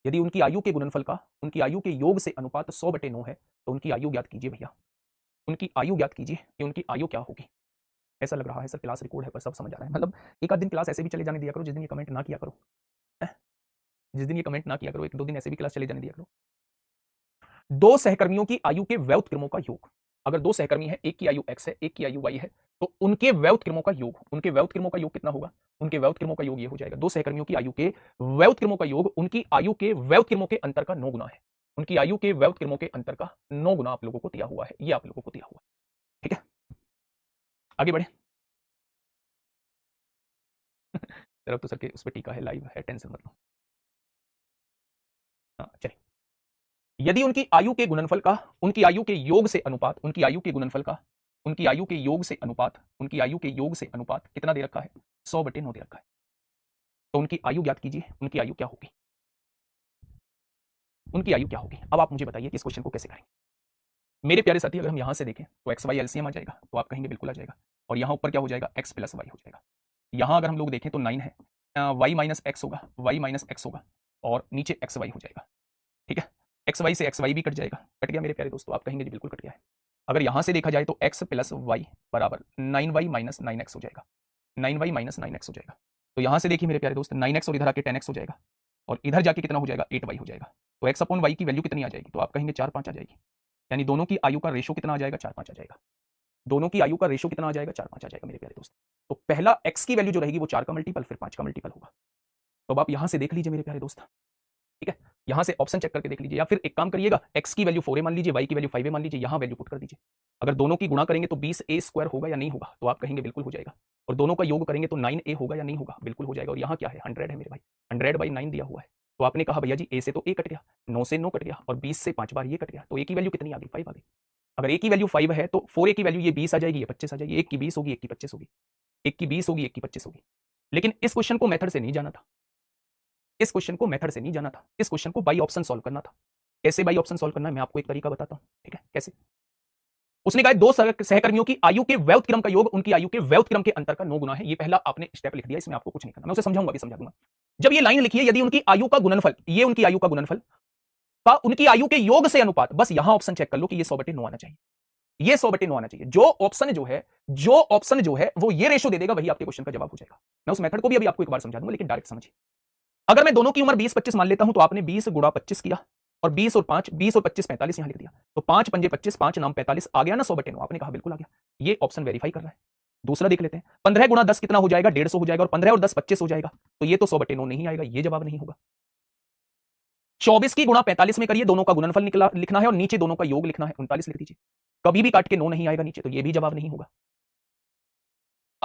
यदि उनकी आयु के गुणनफल का उनकी आयु के योग से अनुपात 100/9 है तो उनकी आयु ज्ञात कीजिए भैया। उनकी आयु ज्ञात कीजिए कि उनकी आयु क्या होगी। ऐसा लग रहा है सर क्लास रिकॉर्ड है पर सब समझ आ रहा है, मतलब एक आध दिन क्लास ऐसे भी चले जाने दिया करो जिस दिन ये कमेंट ना किया करो। जिस दिन ये कमेंट ना किया करो, 1-2 दिन ऐसे भी क्लास चले जाने दिया करो। दो सहकर्मियों की आयु के व्युत्क्रमों का योग, अगर दो सहकर्मी है, एक की आयु x है, एक की आयु y है, तो उनके व्युत्क्रमों का योग, उनके व्युत्क्रमों का योग कितना होगा? उनके व्युत्क्रमों का योग ये हो जाएगा, दो सहकर्मियों की आयु के व्युत्क्रमों का योग उनकी आयु के व्युत्क्रमों के अंतर का 9 गुना है। उनकी आयु के व्युत्क्रमों के अंतर का 9 गुना आप लोगों को दिया हुआ है, ये आप लोगों को दिया हुआ है। ठीक है, आगे बढ़े। तरफ तो सर के उस पर टीका है, लाइव है, टेंशन मत लो। हाँ चलिए, यदि उनकी आयु के गुणनफल का उनकी आयु के योग से अनुपात, उनकी आयु के गुणनफल का उनकी आयु के योग से अनुपात, उनकी आयु के योग से अनुपात कितना दे रखा है? 100/9 दे रखा है। तो उनकी आयु ज्ञात कीजिए, उनकी आयु क्या होगी? उनकी आयु क्या होगी? अब आप मुझे बताइए कि इस क्वेश्चन को कैसे करेंगे। मेरे प्यारे साथी, अगर हम यहां से देखें तो एक्स वाई एलसीएम आ जाएगा, तो आप कहेंगे बिल्कुल आ जाएगा, और यहां ऊपर क्या हो जाएगा? एक्स प्लस वाई हो जाएगा। यहां अगर हम लोग देखें तो 9 है, वाई माइनस एक्स होगा, वाई माइनस एक्स होगा, और नीचे एक्स वाई हो जाएगा। ठीक है, एक्स वाई से एक्स वाई भी कट जाएगा, कट गया मेरे प्यारे दोस्तों, आप कहेंगे जी बिल्कुल कट गया है। अगर यहां से देखा जाए तो एक्स प्लस वाई बराबर 9y माइनस 9x हो जाएगा, 9y माइनस 9x हो जाएगा। तो यहां से देखिए मेरे प्यारे दोस्त 9x और इधर आके 10x हो जाएगा, और इधर जाके कितना हो जाएगा? 8y हो जाएगा। तो x अपॉन वाई की वैल्यू कितनी आ जाएगी? तो आप कहेंगे 4-5 आ जाएगी, यानी दोनों की आयु का रेशो कितना आ जाएगा? 4-5 आ जाएगा। दोनों की आयु का रेशो कितना आ जाएगा? 4-5 आ जाएगा मेरे प्यारे दोस्त। तो पहला x की वैल्यू जो रहेगी वो 4 का मल्टीपल, फिर 5 का मल्टीपल होगा। तो अब आप यहां से देख लीजिए मेरे प्यारे दोस्त। ठीक है, यहां से ऑप्शन चेक करके देख लीजिए, या फिर एक काम करिएगा, x की वैल्यू 4a मान लीजिए, y की वैल्यू 5a मान लीजिए, यहां वैल्यू पुट कर दीजिए। अगर दोनों की गुणा करेंगे तो 20a² होगा या नहीं होगा, तो आप कहेंगे बिल्कुल हो जाएगा। और दोनों का योग करेंगे तो 9a होगा या नहीं होगा, बिल्कुल हो जाएगा। और यहाँ क्या है, 100 है मेरे भाई, 100/9 दिया हुआ है। तो आपने कहा भैया जी a से तो a कट गया, 9 से 9 कट गया, और 20 से 5 बार ये कट गया, तो a की वैल्यू कितनी आ गई, 5 आ गई। अगर a की वैल्यू 5 है तो 4a की वैल्यू ये 20 आ जाएगी, ये 25 आ जाएगी। एक की 20 होगी, एक की 25 होगी, एक की 20 होगी, एक की 25 होगी। लेकिन इस क्वेश्चन को मेथड से नहीं जाना था, इस क्वेश्चन को मेथड से नहीं जाना था, इस क्वेश्चन को बाई ऑप्शन सॉल्व करना था। कैसे बाई ऑप्शन सॉल्व करना है, मैं आपको एक तरीका बताता हूं, ठीक है कैसे। उसने कहा दो सहकर्मियों की आयु के व्यवत क्रम का योग उनकी आयु के व्यवत क्रम के अंतर का 9 गुना है। ये पहला आपने स्टेप लिख दिया, इसमें आपको कुछ नहीं करना, मैं उसे समझाऊंगा भी, समझा दूंगा। जब ये लाइन लिखी है, यदि उनकी आयु का गुणनफल, ये उनकी आयु का गुणनफल का उनकी आयु के योग से अनुपात, बस यहां ऑप्शन चेक कर लो कि ये 100/9 आना चाहिए, ये 100/9 आना चाहिए। जो ऑप्शन जो है वो ये रेशो दे देगा, वही आपके क्वेश्चन का जवाब हो जाएगा। मैं उस मेथड को भी अभी आपको एक बार समझा दूंगा, लेकिन डायरेक्ट समझिए। अगर मैं दोनों की उम्र 20-25 मान लेता हूं, तो आपने 20 गुणा 25 किया, और 20 और 5, 20 और 25 45 यहां लिख दिया, तो 5 पंजे 25, 5 नाम 45 आ गया ना 100/9। आपने कहा बिल्कुल आ गया, ये ऑप्शन वेरीफाई कर रहा है। दूसरा देख लेते हैं, 15 गुणा 10 कितना हो जाएगा, 150 हो जाएगा, और 15 और 10 25 हो जाएगा, तो ये तो 100/9 नहीं आएगा, ये जवाब नहीं होगा। 24 की गुणा 45 में करिए, दोनों का गुणनफल लिखना है और नीचे दोनों का योग लिखना है, 39 लिख दीजिए। कभी भी काट के 9 नहीं आएगा नीचे, तो ये भी जवाब नहीं होगा।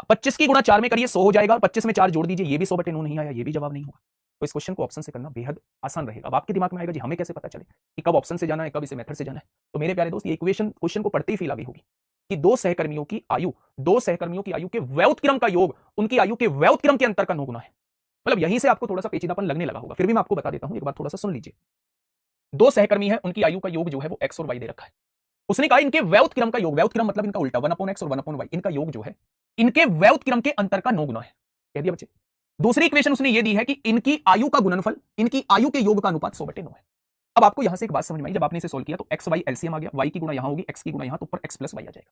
25 की गुणा 4 में करिए, 100 हो जाएगा, और 25 में 4 जोड़ दीजिए, ये भी 100/9 नहीं आया, ये भी जवाब नहीं होगा। तो इस क्वेश्चन को ऑप्शन से करना बेहद आसान रहेगा। अब आपके दिमाग में आएगा जी हमें कैसे पता चले कि कब ऑप्शन से जाना है, कब इसे मेथड से जाना है। तो मेरे प्यारे दोस्त, ये इक्वेशन क्वेश्चन को पढ़ते ही फील आ गई होगी कि दो सहकर्मियों की आयु के व्यवत क्रम का योग उनकी आयु के व्यवत क्रम के अंतर का 9 गुना है। मतलब यहीं से आपको थोड़ा सा पेचीदापन लगने लगा होगा, फिर भी मैं आपको बता देता हूं, एक बार थोड़ा सा सुन लीजिए। दो सहकर्मी है, उनकी आयु का योग जो है वो x और y दे रखा है। उसने कहा इनके व्यवत क्रम का योग, व्यवत क्रम मतलब इनका उल्टा 1/x और 1/y, इनका योग जो है इनके व्यवत क्रम के अंतर का 9 गुना है, कह दिया बच्चे। दूसरी इक्वेशन उसने ये दी है कि इनकी आयु का गुणनफल इनकी आयु के योग का अनुपात 100/9 है। अब आपको यहां से एक बात समझ में आई, जब आपने इसे सोल्व किया तो x y एलसीएम आ गया, y की गुणा यहां होगी, x की गुणा यहां, तो ऊपर x प्लस y आ जाएगा।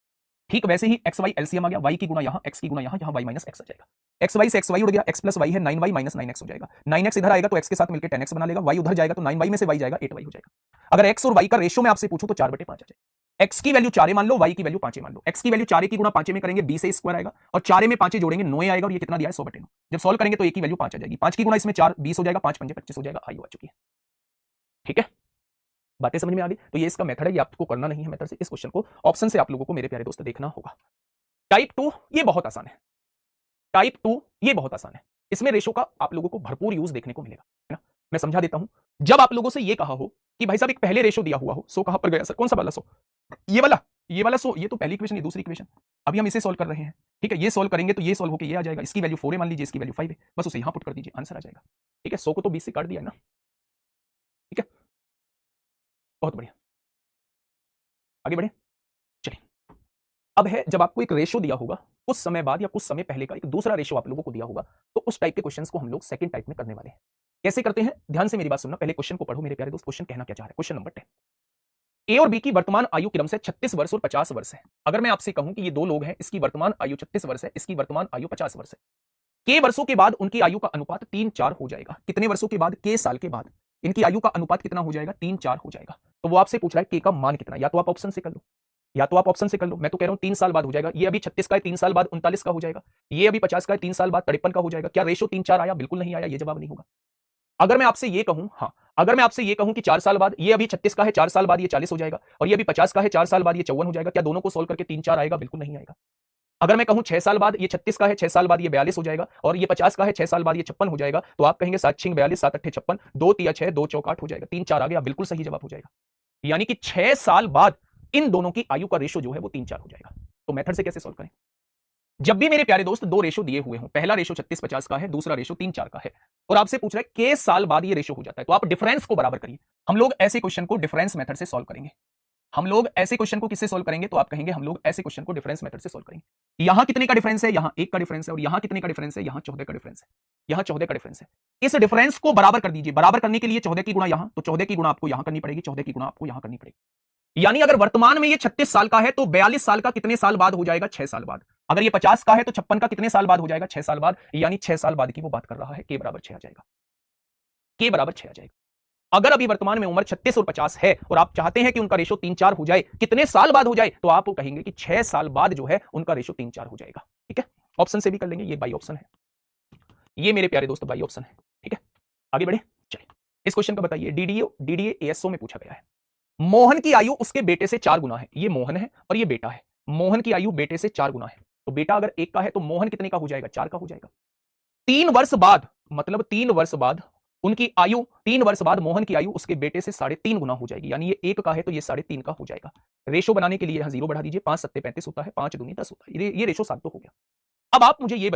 ठीक वैसे ही x y एलसीएम आ गया, y की गुणा यहां, x की गुणा यहां, y माइनस x आ जाएगा। x y से x y उड़ गया, x प्लस y है, 9y माइनस 9x हो जाएगा। 9x इधर आएगा तो x के साथ मिलकर 10x बना लेगा, y उधर जाएगा तो 9y में से y जाएगा, 8y हो जाएगा। अगर x और y का रेशियो मैं आपसे पूछूं तो 4/5 आ जाएगा। x की वैल्यू 4 मान लो, y की वैल्यू 5 मान लो। x की वैल्यू 4 की गुणा 5 में करेंगे, 20 स्क्वायर आएगा, और 4 में 5 जोड़ेंगे 9 आएगा, और ये कितना दिया है 100/9। जब सॉल्व करेंगे तो a की वैल्यू 5 आ जाएगी, 5 की गुणा इसमें 4 20 हो जाएगा, 5 पंजे 25 हो जाएगा, आयु आ चुकी है। ठीक है, बातें समझ में आ गई। तो ये इसका मेथड है, ये आपको करना नहीं है मेथड से, इस क्वेश्चन को ऑप्शन से आप लोगों को मेरे प्यारे दोस्त देखना होगा। टाइप 2 ये बहुत आसान है, टाइप 2 ये बहुत आसान है, इसमें रेशो का आप लोगों को भरपूर यूज देखने को मिलेगा, है ना। मैं समझा देता हूं। जब आप लोगों से ये कहा हो कि भाई साहब एक पहले रेशो दिया हुआ हो, 100 कहां पर गया सर, कौन सा वाला 100, ये वाला, ये वाला 100, ये तो पहली इक्वेशन, ये दूसरी इक्वेशन, अभी हम इसे सॉल्व कर रहे हैं। ठीक है, ये सॉल्व करेंगे तो ये सॉल्व होकर ये आ जाएगा, इसकी वैल्यू 4 मान लीजिए, इसकी वैल्यू 5 है, बस उसे यहां पुट कर दीजिए, आंसर आ जाएगा। ठीक है, 100 को तो 20 से काट दिया है ना। ठीक है, बहुत बढ़िया, आगे बढ़े। चलिए, अब है जब आपको एक रेशो दिया होगा, कुछ समय बाद या कुछ समय पहले का एक दूसरा रेशो आप लोगों को दिया होगा, तो उस टाइप के क्वेश्चंस को हम लोग सेकंड टाइप में करने वाले हैं। कैसे करते हैं, ध्यान से मेरी बात सुनना, पहले क्वेश्चन को पढ़ो मेरे प्यारे दोस्त। क्वेश्चन कहना क्या चाह रहा है, क्वेश्चन नंबर 10। ए और बी की वर्तमान आयु क्रम से 36 वर्ष और 50 वर्ष है। अगर मैं आपसे कहूं कि ये दो लोग हैं, इसकी वर्तमान आयु 36 वर्ष है, इसकी वर्तमान आयु 50 वर्ष है, के वर्षों के बाद उनकी आयु का अनुपात 3-4 हो जाएगा। कितने वर्षों के बाद, के साल के बाद इनकी आयु का अनुपात कितना हो जाएगा, 3-4 हो जाएगा। तो वो आपसे पूछ रहा है के का मान कितना, या तो आप ऑप्शन से कर लो, या तो आप ऑप्शन से कर लो। मैं तो कह रहा हूं 3 साल बाद हो जाएगा। ये अभी 36 का है, 3 साल बाद 39 का हो जाएगा। ये अभी 50 का है, 3 साल बाद 53 का हो जाएगा। क्या रेशो 3-4 आया, बिल्कुल नहीं आया, ये जवाब नहीं होगा। अगर मैं आपसे ये कहूं, हाँ, अगर मैं आपसे ये कहूं कि 4 साल बाद, ये अभी 36 का है, 4 साल बाद ये 40 हो जाएगा, और ये अभी 50 का है, 4 साल बाद ये 54 हो जाएगा, क्या दोनों को सोल्व करके 3-4 आएगा, बिल्कुल नहीं आएगा। अगर मैं कहूं 6 साल बाद ये 36 का है, 6 साल बाद ये 42 हो जाएगा, और ये 50 का है, 6 साल बाद ये 56 हो जाएगा, तो आप कहेंगे 7 6 42, 7 8 56, 2 3 6, 2 चौक 8 हो जाएगा, 3-4 आ गया, बिल्कुल सही जवाब हो जाएगा। यानी कि 6 साल बाद इन दोनों की आयु का रेशो जो है वो 3-4 हो जाएगा। तो मेथड से कैसे सोल्व करें, जब भी मेरे प्यारे दोस्त दो रेशो दिए हुए हों, पहला रेशो 36-50 का है, दूसरा रेशो 3-4 का है, और आपसे पूछ रहा है के साल बाद ये रेशो हो जाता है, तो आप डिफरेंस को बराबर करिए। हम लोग ऐसे क्वेश्चन को डिफरेंस मेथड से सोल्व करेंगे। हम लोग ऐसे क्वेश्चन को किससे सोल्व करेंगे, तो आप कहेंगे हम लोग ऐसे क्वेश्चन को डिफरेंस मेथड से सोल्व करेंगे। यहां कितने का डिफरेंस है, यहां 1 का डिफरेंस है, और यहां कितने का डिफरेंस है, यहां 14 का डिफरेंस है, यहां 14 का डिफरेंस है। इस डिफरेंस को बराबर कर दीजिए। बराबर करने के लिए 14 की गुणा यहां, तो 14 की गुणा आपको यहां करनी पड़ेगी, 14 की गुणा आपको यहां करनी पड़ेगी। यानी अगर वर्तमान में ये 36 साल का है तो 42 साल का कितने साल बाद हो जाएगा, 6 साल बाद। अगर ये 50 का है तो 56 का कितने साल बाद हो जाएगा, 6 साल बाद। यानी 6 साल बाद की वो बात कर रहा है, के बराबर 6 आ जाएगा, के बराबर 6 आ जाएगा। अगर अभी वर्तमान में उम्र 36 और 50 है और आप चाहते हैं कि उनका रेशो 3-4 हो जाए, कितने साल बाद हो जाए, तो आप कहेंगे कि 6 साल बाद जो है उनका रेशो 3-4 हो जाएगा। ठीक है, ऑप्शन से भी कर लेंगे, ये बाई ऑप्शन है, ये मेरे प्यारे दोस्तों बाई ऑप्शन है। ठीक है, आगे बढ़े, चलिए। इस क्वेश्चन का बताइए, डीडीए एएसओ में पूछा गया है। मोहन की आयु उसके बेटे से 4 गुना है। ये मोहन है और ये बेटा है। मोहन की आयु बेटे से 4 गुना है, तो बेटा अगर 1 का है तो मोहन कितने का हो जाएगा? 4 का हो जाएगा। 3 वर्ष बाद, मतलब 3 वर्ष बाद उनकी आयु, 3 वर्ष बाद मोहन की आयु उसके बेटे से 3.5 गुना हो जाएगी। यानी ये 1 का है तो ये 3.5 का हो जाएगा। रेशो बनाने के लिए यहां 0 बढ़ा दीजिए। 5 सत्ते 35 होता है, 5 दूनी 10 होता है। ये रेशो 7 तो हो गया। अब आप मुझे ये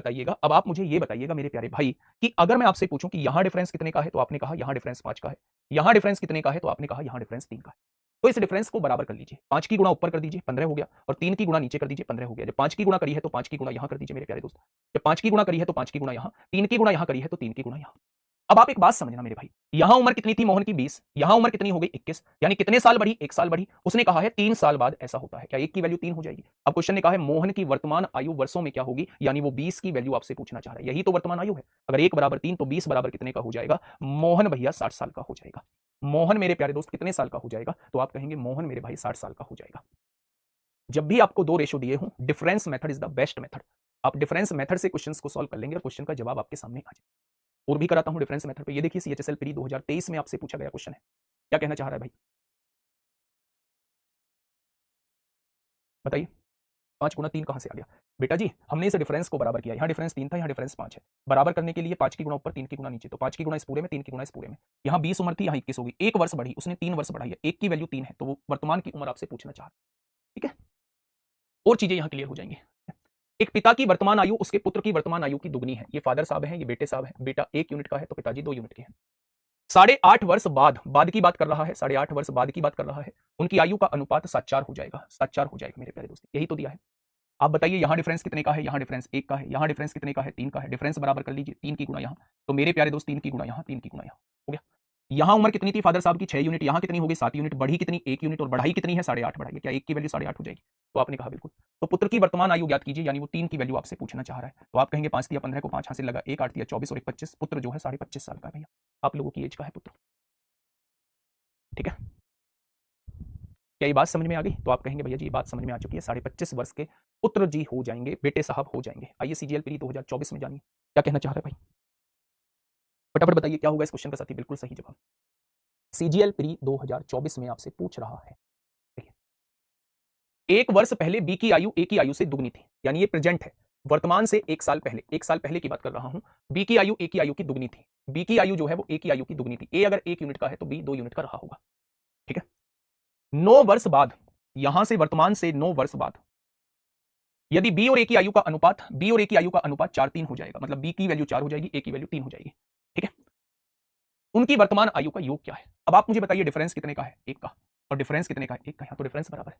बताइएगा मेरे प्यारे भाई, कि अगर मैं आपसे पूछूं कि यहां डिफरेंस कितने का है, तो आपने कहा यहां डिफरेंस 5 का है। यहां डिफरेंस कितने का है, तो आपने कहा यहां डिफरेंस 3 का है। तो इस डिफरेंस को बराबर कर लीजिए। 5 की गुणा ऊपर कर दीजिए, 15 हो गया, और 3 की गुणा नीचे कर दीजिए, 15 हो गया। जब 5 की गुणा करी है तो 5 की गुणा यहां कर दीजिए मेरे प्यारे दोस्त। जब 5 की गुणा करी है तो 5 की गुणा यहां, 3 की गुणा यहां करी है तो 3 की गुणा यहां। अब आप एक बात समझना मेरे भाई, यहां उम्र कितनी थी मोहन की? 20। यहां उम्र कितनी हो गई? 21। यानी कितने साल बढ़ी? 1 साल बढ़ी। उसने कहा है 3 साल बाद ऐसा होता है। क्या 1 की वैल्यू 3 हो जाएगी? अब क्वेश्चन ने कहा है मोहन की वर्तमान आयु वर्षों में क्या होगी, यानी वो 20 की वैल्यू आपसे पूछना चाह रहा है। यही तो वर्तमान आयु है। अगर 1 बराबर 3 तो 20 बराबर कितने का हो जाएगा? मोहन भैया 60 साल का हो जाएगा। मोहन मेरे प्यारे दोस्त कितने साल का हो जाएगा? तो आप कहेंगे मोहन मेरे भाई 60 साल का हो जाएगा। जब भी आपको 2 रेशो दिए हों, difference method is the best method. आप डिफरेंस मेथड से क्वेश्चंस को सॉल्व कर लेंगे और क्वेश्चन का जवाब आपके सामने आ जाएगा। और भी कराता हूं डिफरेंस मेथड पे। ये देखिए सीएचएसएल प्री 2023 में आपसे पूछा गया क्वेश्चन है। क्या कहना चाह रहा है भाई? बताइए। 5 गुना 3 कहां से आ गया? बेटा जी हमने इस डिफरेंस को बराबर किया। यहां डिफरेंस 3 था, यहां डिफरेंस 5 है। बराबर करने के लिए 5 की गुणा ऊपर, 3 की गुणा नीचे। तो 5 की गुणा इस पूरे में, 3 की गुणा इस पूरे में। यहां 20 उम्र थी, यहां 21 होगी। 1 वर्ष बढ़ी, उसने 3 वर्ष बढ़ाई है। 1 की वैल्यू 3 है, तो वो वर्तमान की उम्र आपसे पूछना चाह रहा है। ठीक है, और चीजें यहां क्लियर हो जाएंगी। एक पिता की वर्तमान आयु उसके पुत्र की वर्तमान आयु की दुगनी है। ये फादर साहब है, ये बेटे साहब है। बेटा 1 यूनिट का है तो पिताजी 2 यूनिट के हैं। 8.5 वर्ष बाद की बात कर रहा है। 8.5 वर्ष बाद की बात कर रहा है। उनकी आयु का अनुपात 7:4 हो जाएगा। 7:4 हो जाएगा मेरे प्यारे दोस्त। यही तो दिया है। आप बताइए यहां डिफरेंस कितने का है? यहां डिफरेंस 1 का है। यहां डिफरेंस कितने का है? 3 का है। डिफरेंस बराबर कर लीजिए। 3 की गुणा यहां, तो मेरे प्यारे दोस्त 3 की गुणा यहां, 3 की गुणा यहां हो गया। यहां उम्र कितनी थी फादर साहब की? 6 यूनिट। यहां कितनी हो गई? 7 यूनिट। बढ़ी कितनी? 1 यूनिट। और बढ़ाई कितनी है? 8.5 बढ़ाई। क्या 1 की वैल्यू 8.5 हो जाएगी? तो आपने कहा बिल्कुल। तो पुत्र की वर्तमान आयु ज्ञात कीजिए, यानी वो 3 की वैल्यू आपसे पूछना चाह रहा है। तो आप कहेंगे 5 दिया 15 को 5 हासिल लगा, 1 8 दिया 24 और 1 25। पुत्र जो है 25.5 साल का है भैया। आप लोगों की एज का है पुत्र। ठीक है, क्या ये बात समझ में आ गई? तो आप कहेंगे भैया जी ये बात समझ में आ चुकी है। 25.5 वर्ष के पुत्र जी हो जाएंगे, बेटे साहब हो जाएंगे। आइए सीजीएल प्री 2024 में जानिए क्या कहना चाह रहा है भाई। फटाफट बताइए क्या होगा इस क्वेश्चन का साथी? बिल्कुल सही जवाब। सीजीएल प्री 2024 में आपसे पूछ रहा है। देखिए, 1 वर्ष पहले बी की आयु ए की आयु से दुगनी थी। यानी ये प्रेजेंट है, वर्तमान से 1 साल पहले, 1 साल पहले की बात कर रहा हूं। बी की आयु ए की आयु की दुगनी थी। बी की आयु जो है वो ए की आयु की दुगनी थी। ए अगर 1 यूनिट का है तो बी 2 यूनिट का रहा होगा। ठीक है, 9 वर्ष बाद, यहां से वर्तमान से 9 वर्ष बाद यदि बी और ए की आयु का अनुपात, बी और ए की आयु का अनुपात 4:3 हो जाएगा। मतलब बी की वैल्यू 4 हो जाएगी, ए की वैल्यू 3 हो जाएगी। ठीक है, उनकी वर्तमान आयु का योग क्या है? अब आप मुझे बताइए डिफरेंस कितने का है? 1 का। और डिफरेंस कितने का है? 1 का। यहां तो डिफरेंस बराबर है।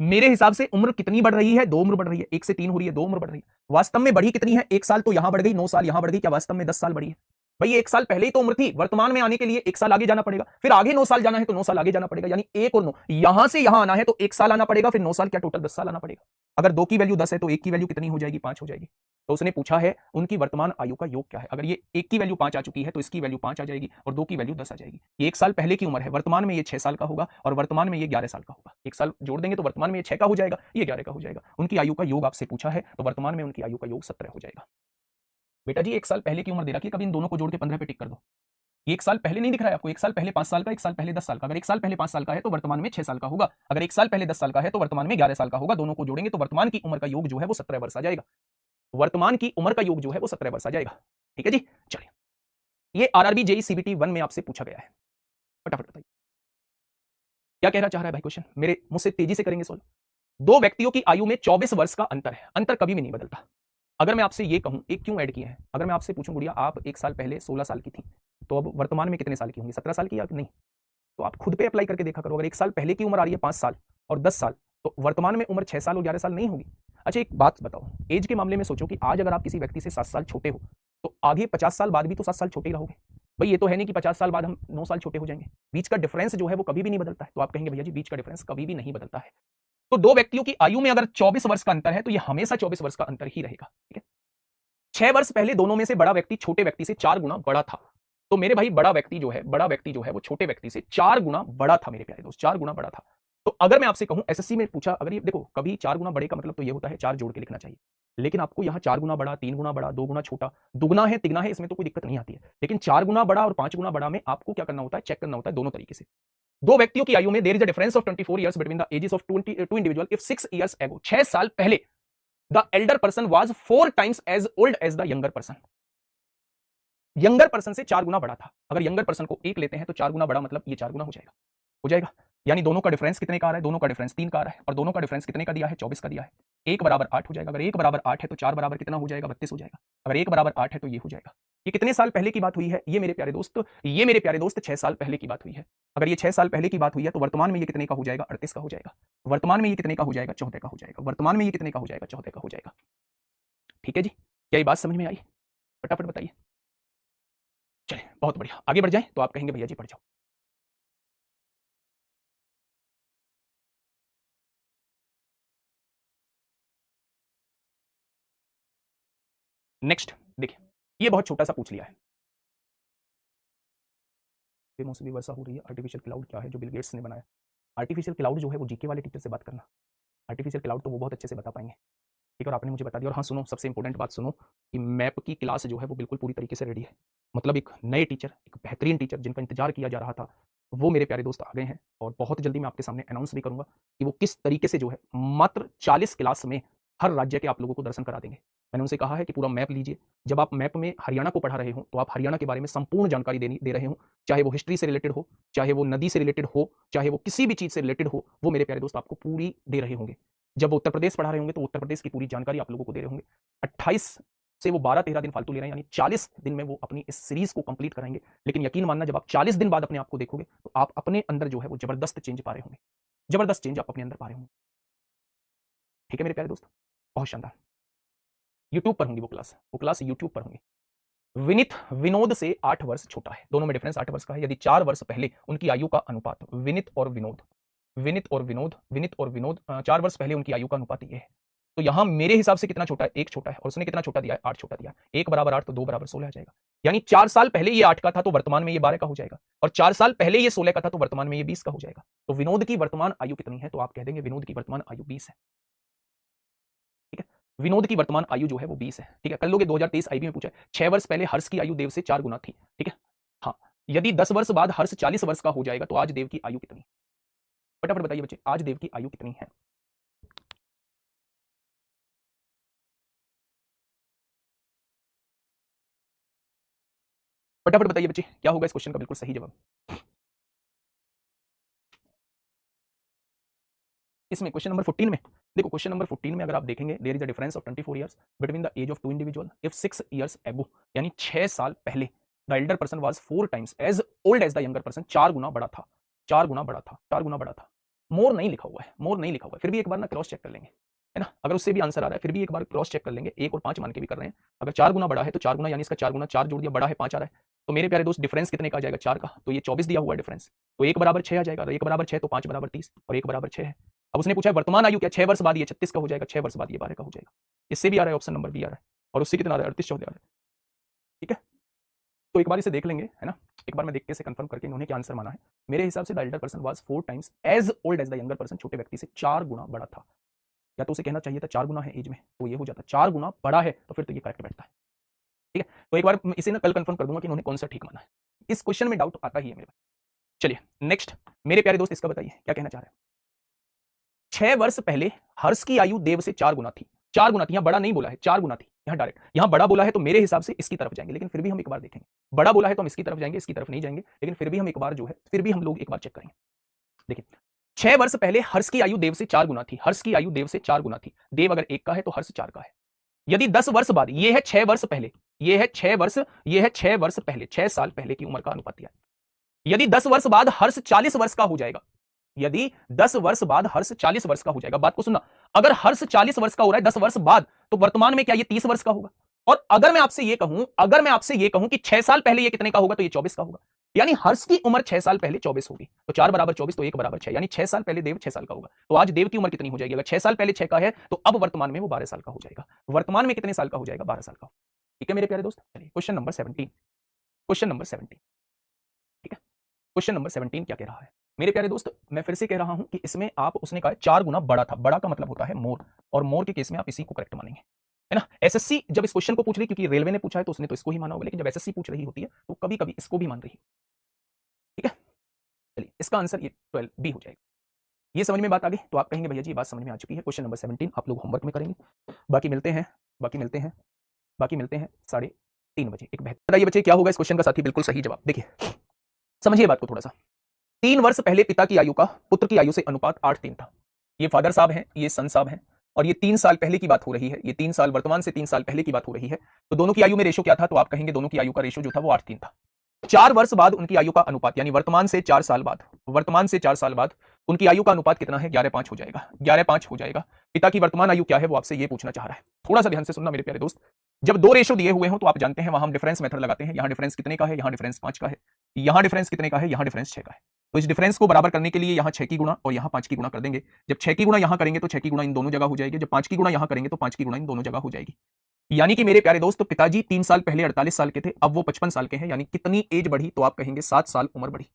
मेरे हिसाब से उम्र कितनी बढ़ रही है? 2 उम्र बढ़ रही है। 1 से 3 हो रही है, 2 उम्र बढ़ रही है। वास्तव में बढ़ी कितनी है? 1 साल तो यहां बढ़ गई, 9 साल यहां बढ़ गई। क्या वास्तव में 10 साल बढ़ी है? भाई 1 साल पहले ही तो उम्र थी। वर्तमान में आने के लिए 1 साल आगे जाना पड़ेगा, फिर आगे 9 साल जाना है तो 9 साल आगे जाना पड़ेगा। यानी 1 और 9, यहां से यहां आना है तो 1 साल आना पड़ेगा, फिर 9 साल, क्या टोटल 10 साल आना पड़ेगा। अगर 2 की वैल्यू 10 है तो 1 की वैल्यू कितनी हो जाएगी? 5 हो जाएगी। तो उसने पूछा है उनकी वर्तमान आयु का योग क्या है। अगर ये 1 की वैल्यू 5 आ चुकी है तो इसकी वैल्यू 5 आ जाएगी और 2 की वैल्यू 10 आ जाएगी। ये 1 साल पहले की उम्र है, वर्तमान में ये 6 साल का होगा और वर्तमान में ये 11 साल का होगा। 1 साल जोड़ देंगे तो वर्तमान में ये 6 का हो जाएगा, ये 11 का हो जाएगा। उनकी आयु का योग आपसे पूछा है तो वर्तमान में उनकी आयु का योग 17 हो जाएगा। बेटा जी 1 साल पहले की उम्र दे रखी है, कभी इन दोनों को जोड़ के 15 पे टिक कर दो। 1 साल पहले नहीं दिख रहा है आपको? 1 साल पहले 5 साल का, 1 साल पहले 10 साल का। अगर 1 साल पहले 5 साल का है तो वर्तमान में 6 साल का होगा। अगर 1 साल पहले 10 साल का है तो वर्तमान में 11 साल का होगा। दोनों को जोड़ेंगे तो वर्तमान की उम्र का योग जो है वो 17 वर्ष आ जाएगा। वर्तमान की उम्र का योग जो है वो 17 वर्ष आ जाएगा। ठीक है जी, चलिए। ये आरआरबी जेई सीबीटी 1 में आपसे पूछा गया है। फटाफट बताइए क्या कहना चाह रहा है भाई क्वेश्चन? मेरे मुझसे तेजी से करेंगे सॉल्व। 2 व्यक्तियों की आयु में 24 वर्ष का अंतर है। अंतर कभी भी नहीं बदलता। अगर मैं आपसे ये कहूं एक क्यों ऐड किए हैं, अगर मैं आपसे पूछूं गुड़िया आप 1 साल पहले 16 साल की थी, तो अब वर्तमान में कितने साल की होंगी? 17 साल की या नहीं? तो आप खुद पे अप्लाई करके देखा करो। अगर 1 साल पहले की उम्र आ रही है 5 साल और 10 साल, तो वर्तमान में उम्र 6 साल और 11 साल नहीं होगी? अच्छा एक बात बताओ, एज के मामले में सोचो कि आज अगर आप किसी व्यक्ति से 7 साल छोटे हो तो आगे 50 साल बाद भी तो 7 साल छोटे ही रहोगे। भाई ये तो है नहीं कि 50 साल बाद हम 9 साल छोटे हो जाएंगे। बीच का डिफरेंस जो है वो कभी भी नहीं बदलता है। तो आप कहेंगे भैया जी बीच का डिफरेंस कभी भी नहीं बदलता है। तो 2 व्यक्तियों की आयु में अगर 24 वर्ष का अंतर है तो ये हमेशा 24 वर्ष का अंतर ही रहेगा। ठीक है, 6 वर्ष पहले दोनों में से बड़ा व्यक्ति छोटे व्यक्ति से 4 गुना बड़ा था। तो मेरे भाई बड़ा व्यक्ति जो है वो छोटे व्यक्ति से 4 गुना बड़ा था मेरे प्यारे दोस्त, 4 गुना बड़ा था। तो अगर मैं आपसे कहूं एसएससी में पूछा, अगर ये देखो कभी 4 गुना बड़े का मतलब तो ये होता है 4 जोड़ के लिखना चाहिए। लेकिन आपको यहाँ 4 गुना बड़ा, 3 गुना बड़ा, 2 गुना छोटा, दुगना है, तिगना है, इसमें तो कोई दिक्कत नहीं आती है। लेकिन 4 गुना बड़ा और 5 गुना बड़ा में आपको क्या करना होता है, चेक करना होता है दोनों तरीके से। दो व्यक्तियों की आयु में there is a difference of 24 years between the ages of two individual if 6 years ago, 6 साल पहले the elder person was 4 times as old as the younger person. Younger person से 4 गुना बड़ा था। अगर यंगर पर्सन को 1 लेते हैं तो 4 गुना बड़ा मतलब ये 4 गुना हो जाएगा, हो जाएगा। यानी दोनों का डिफरेंस कितने का आ रहा है, दोनों का डिफरेंस 3 का आ रहा है, और दोनों का डिफरेंस कितने का दिया है, 24 का दिया है। 1 बराबर 8 हो जाएगा। अगर 1 बराबर 8 है तो 4 बराबर कितना हो जाएगा, 32 हो जाएगा। अगर 1 बराबर 8 है तो ये हो जाएगा। ये कितने साल पहले की बात हुई है, ये मेरे प्यारे दोस्त, ये मेरे प्यारे दोस्त 6 साल पहले की बात हुई है। अगर ये 6 साल पहले की बात हुई है तो वर्तमान में ये कितने का हो जाएगा, 38 का हो जाएगा। वर्तमान में ये कितने का हो जाएगा, 14 का हो जाएगा। वर्तमान में ये कितने का हो जाएगा, 14 का हो जाएगा। ठीक है जी, क्या ये बात समझ में आई? फटाफट बताइए। चलिए बहुत बढ़िया, आगे बढ़ जाएं तो आप कहेंगे भैया जी पढ़ जाओ। नेक्स्ट देखिए, ये बहुत छोटा सा पूछ लिया है। बेमौसमी वर्षा हो रही है, आर्टिफिशियल क्लाउड क्या है जो बिल गेट्स ने बनाया? आर्टिफिशियल क्लाउड जो है वो जीके वाले टीचर से बात करना। आर्टिफिशियल क्लाउड तो वो बहुत अच्छे से बता पाएंगे। ठीक है, और आपने मुझे बता दिया। और हाँ सुनो, सबसे इंपॉर्टेंट बात सुनो कि मैप की क्लास जो है वो बिल्कुल पूरी तरीके से रेडी है। मतलब एक नए टीचर, एक बेहतरीन टीचर जिनका इंतजार किया जा रहा था, वो मेरे प्यारे दोस्त आ गए हैं। और बहुत जल्दी मैं आपके सामने अनाउंस भी करूंगा कि वो किस तरीके से जो है मात्र 40 क्लास में हर राज्य के आप लोगों को दर्शन करा देंगे। मैंने उनसे कहा है कि पूरा मैप लीजिए। जब आप मैप में हरियाणा को पढ़ा रहे हो तो आप हरियाणा के बारे में संपूर्ण जानकारी दे रहे हो, चाहे वो हिस्ट्री से रिलेटेड हो, चाहे वो नदी से रिलेटेड हो, चाहे वो किसी भी चीज से रिलेटेड हो, वो मेरे प्यारे दोस्त आपको पूरी दे रहे होंगे। जब वो उत्तर प्रदेश पढ़ा रहे होंगे तो उत्तर प्रदेश की पूरी जानकारी आप लोगों को दे रहे होंगे। 28 से वो 12-13 दिन फालतू ले रहे हैं, यानी 40 दिन में वो अपनी इस सीरीज को कंप्लीट कराएंगे। लेकिन यकीन मानना, जब आप 40 दिन बाद अपने आप को देखोगे तो आप अपने अंदर जो है वो जबरदस्त चेंज पा रहे होंगे। जबरदस्त चेंज आप अपने अंदर पा रहे होंगे। ठीक है मेरे प्यारे दोस्त, बहुत शानदार। यूट्यूब पर होंगी वो क्लास यूट्यूब पर होंगी। विनित विनोद से 8 वर्ष छोटा है, दोनों में डिफरेंस 8 वर्ष का है। यदि 4 वर्ष पहले उनकी आयु का अनुपात, विनित और विनोद, विनित और विनोद, विनित और विनोद 4 वर्ष पहले उनकी आयु का अनुपात ये है, तो यहां मेरे हिसाब से कितना छोटा है, 1 छोटा है। और उसने कितना छोटा दिया है, 8 छोटा दिया है। 1 बराबर 8 तो 2 बराबर 16 आ जाएगा। यानी 4 साल पहले ये 8 का था तो वर्तमान में ये 12 का हो जाएगा, और 4 साल पहले ये 16 का था तो वर्तमान में ये 20 का हो जाएगा। तो विनोद की वर्तमान आयु कितनी है, तो आप कह देंगे विनोद की वर्तमान आयु 20 है। ठीक है, विनोद की वर्तमान आयु जो है वो 20 है। ठीक है, कर लोगे। 2023 आईबी में पूछा है 6 वर्ष पहले हर्ष की आयु देव से 4 गुना थी। ठीक है, हाँ, यदि 10 वर्ष बाद हर्ष 40 वर्ष का हो जाएगा तो आज देव की आयु कितनी? फटाफट बताइए बच्चे, आज देव की आयु कितनी है? फटाफट बताइए बच्चे, क्या होगा इस क्वेश्चन का बिल्कुल सही जवाब? इसमें क्वेश्चन नंबर 14 में देखो, क्वेश्चन नंबर 14 में अगर आप देखेंगे, there is a difference of 24 years between the age of two individual if 6 years ago, यानी 6 साल पहले the elder person was 4 times as old as the younger person, 4 गुना बड़ा था, 4 गुना बड़ा था, 4 गुना बड़ा था। मोर नहीं लिखा हुआ है, मोर नहीं लिखा हुआ है, फिर भी एक बार ना क्रॉस चेक कर लेंगे, है ना? अगर उससे भी आंसर आ रहा है फिर भी एक बार क्रॉस चेक कर लेंगे। 1 और 5 मान के भी कर रहे हैं। अगर 4 गुना बड़ा है तो 4 गुना, यानी इसका 4 गुना, 4 जोड़ दिया, बड़ा है 5 आ रहा है। तो मेरे प्यारे दोस्त डिफरेंस कितने का आ जाएगा, 4 का, तो ये 24 दिया हुआ है डिफरेंस। तो 1 बराबर 6 आ जाएगा। 1 बराबर 6 तो 5 बराबर 30, और 1 बराबर 6 है। अब उसने पूछा है वर्तमान आयु क्या, 6 वर्ष बाद ये 36 का हो जाएगा, 6 वर्ष बाद ये 12 का हो जाएगा। इससे भी आ रहा है, ऑप्शन नंबर बी आ रहा है। और उससे कितना आ रहा है, 38 14 आ रहा है। ठीक है, तो एक बार इसे देख लेंगे, है ना? एक बार मैं देख के इसे कंफर्म करके इन्होंने क्या आंसर माना है। मेरे हिसाब से the elder person was 4 times as old as the younger person, छोटे व्यक्ति से 4 गुना बड़ा था। या तो उसे कहना चाहिए था 4 गुना है एज में, तो ये हो जाता 4 गुना बड़ा है, तो फिर तो ये करेक्ट बैठता है। ठीक है, तो एक बार इसे ना कल कंफर्म कर दूंगा कि इन्होंने कौन सा ठीक माना है। इस क्वेश्चन में डाउट आता ही है मेरे पास। चलिए नेक्स्ट, मेरे प्यारे दोस्त इसका बताइए क्या कहना चाह रहे हैं। 6 वर्ष पहले हर्ष की आयु देव से 4 गुना थी, 4 गुना थी। यहां बड़ा नहीं बोला है, 4 गुना थी यहां डायरेक्ट। यहां बड़ा बोला है तो मेरे हिसाब से इसकी तरफ जाएंगे, लेकिन फिर भी हम एक बार देखेंगे। बड़ा बोला है तो हम इसकी तरफ जाएंगे, इसकी तरफ नहीं जाएंगे, लेकिन फिर भी हम एक बार जो है, फिर भी हम लोग एक बार चेक करेंगे। देखिए, 6 वर्ष पहले हर्ष की आयु देव से 4 गुना थी, हर्ष की आयु देव से 4 गुना थी। देव अगर 1 का है तो हर्ष 4 का है। यदि 10 वर्ष बाद, ये है 6 वर्ष पहले, ये है 6 वर्ष, ये है 6 वर्ष पहले, 6 साल पहले की उम्र का अनुपात दिया है। यदि 10 वर्ष बाद हर्ष 40 वर्ष का हो जाएगा, यदि 10 वर्ष बाद हर्ष 40 वर्ष का हो जाएगा, बात को सुनना, अगर हर्ष 40 वर्ष का हो रहा है 10 वर्ष बाद, तो वर्तमान में क्या ये 30 वर्ष का होगा? और अगर मैं आपसे ये कहूं, अगर मैं आपसे ये कहूं कि 6 साल पहले ये कितने का होगा, तो ये 24 का होगा। यानी हर्ष की उम्र 6 साल पहले 24 होगी। तो 4 बराबर 24 तो 1 बराबर 6, यानी 6 साल पहले देव 6 साल का होगा। तो आज देव की उम्र कितनी हो जाएगी? अगर 6 साल पहले 6 का है तो अब वर्तमान में वो 12 साल का हो जाएगा। वर्तमान में कितने साल का हो जाएगा? 12 साल का। ठीक है मेरे प्यारे दोस्त, चलिए क्वेश्चन नंबर 17, क्वेश्चन नंबर 17। ठीक है, क्वेश्चन नंबर 17 क्या कह रहा है मेरे प्यारे दोस्त? मैं फिर से कह रहा हूं कि इसमें आप, उसने कहा 4 गुना बड़ा था, बड़ा का मतलब होता है मोर, और मोर के केस में आप इसी को करेक्ट मानेंगे। है ना। एसएससी जब इस क्वेश्चन को पूछ रही, क्योंकि रेलवे ने पूछा है तो उसने तो इसको ही माना होगा, लेकिन जब एसएससी पूछ रही होती है तो कभी कभी इसको भी मान रही है। ठीक है, चलिए इसका आंसर ये 12 बी हो जाएगा। ये समझ में बात आ गई तो आप कहेंगे भैया जी ये बात समझ में आ चुकी है। क्वेश्चन नंबर 17 आप लोग होमवर्क में करेंगे। बाकी मिलते हैं 3:30 बजे एक बेहतर। बताइए बच्चे क्या होगा इस क्वेश्चन का साथी बिल्कुल सही जवाब। देखिए समझिए बात को थोड़ा सा। 3 वर्ष पहले पिता की आयु का पुत्र की आयु से अनुपात 8:3 था। ये फादर साहब हैं, ये सन साहब हैं, और ये 3 साल पहले की बात हो रही है। ये 3 साल वर्तमान से 3 साल पहले की बात हो रही है। तो दोनों की आयु में रेशो क्या था, तो आप कहेंगे दोनों की आयु का रेशो जो था वो 8:3 था। 4 वर्ष बाद उनकी आयु का अनुपात, यानी वर्तमान से 4 साल बाद उनकी आयु का अनुपात कितना है, 11:5 हो जाएगा। 11:5 हो जाएगा। पिता की वर्तमान आयु क्या है वो आपसे ये पूछना चाह रहा है। थोड़ा सा ध्यान से सुनना मेरे प्यारे दोस्त। जब दो रेशो दिए हुए हो तो आप जानते हैं वहां हम डिफरेंस मेथड लगाते हैं। यहां डिफरेंस कितने का है, यहां डिफरेंस 5 का है। यहां डिफरेंस कितने का है, यहां डिफरेंस 6 का है। तो इस डिफरेंस को बराबर करने के लिए यहां 6 की गुणा और यहां 5 की गुणा कर देंगे। जब 6 की गुणा यहां करेंगे तो 6 की गुणा इन दोनों जगह हो जाएगी। जब 5 की गुणा यहां करेंगे तो 5 की गुणा इन दोनों जगह हो जाएगी। यानी कि मेरे प्यारे दोस्त पिताजी 3 साल पहले 48 साल के थे, अब वो 55 साल के हैं। यानी कितनी एज बढ़ी, तो आप कहेंगे 7 साल उम्र बढ़ी।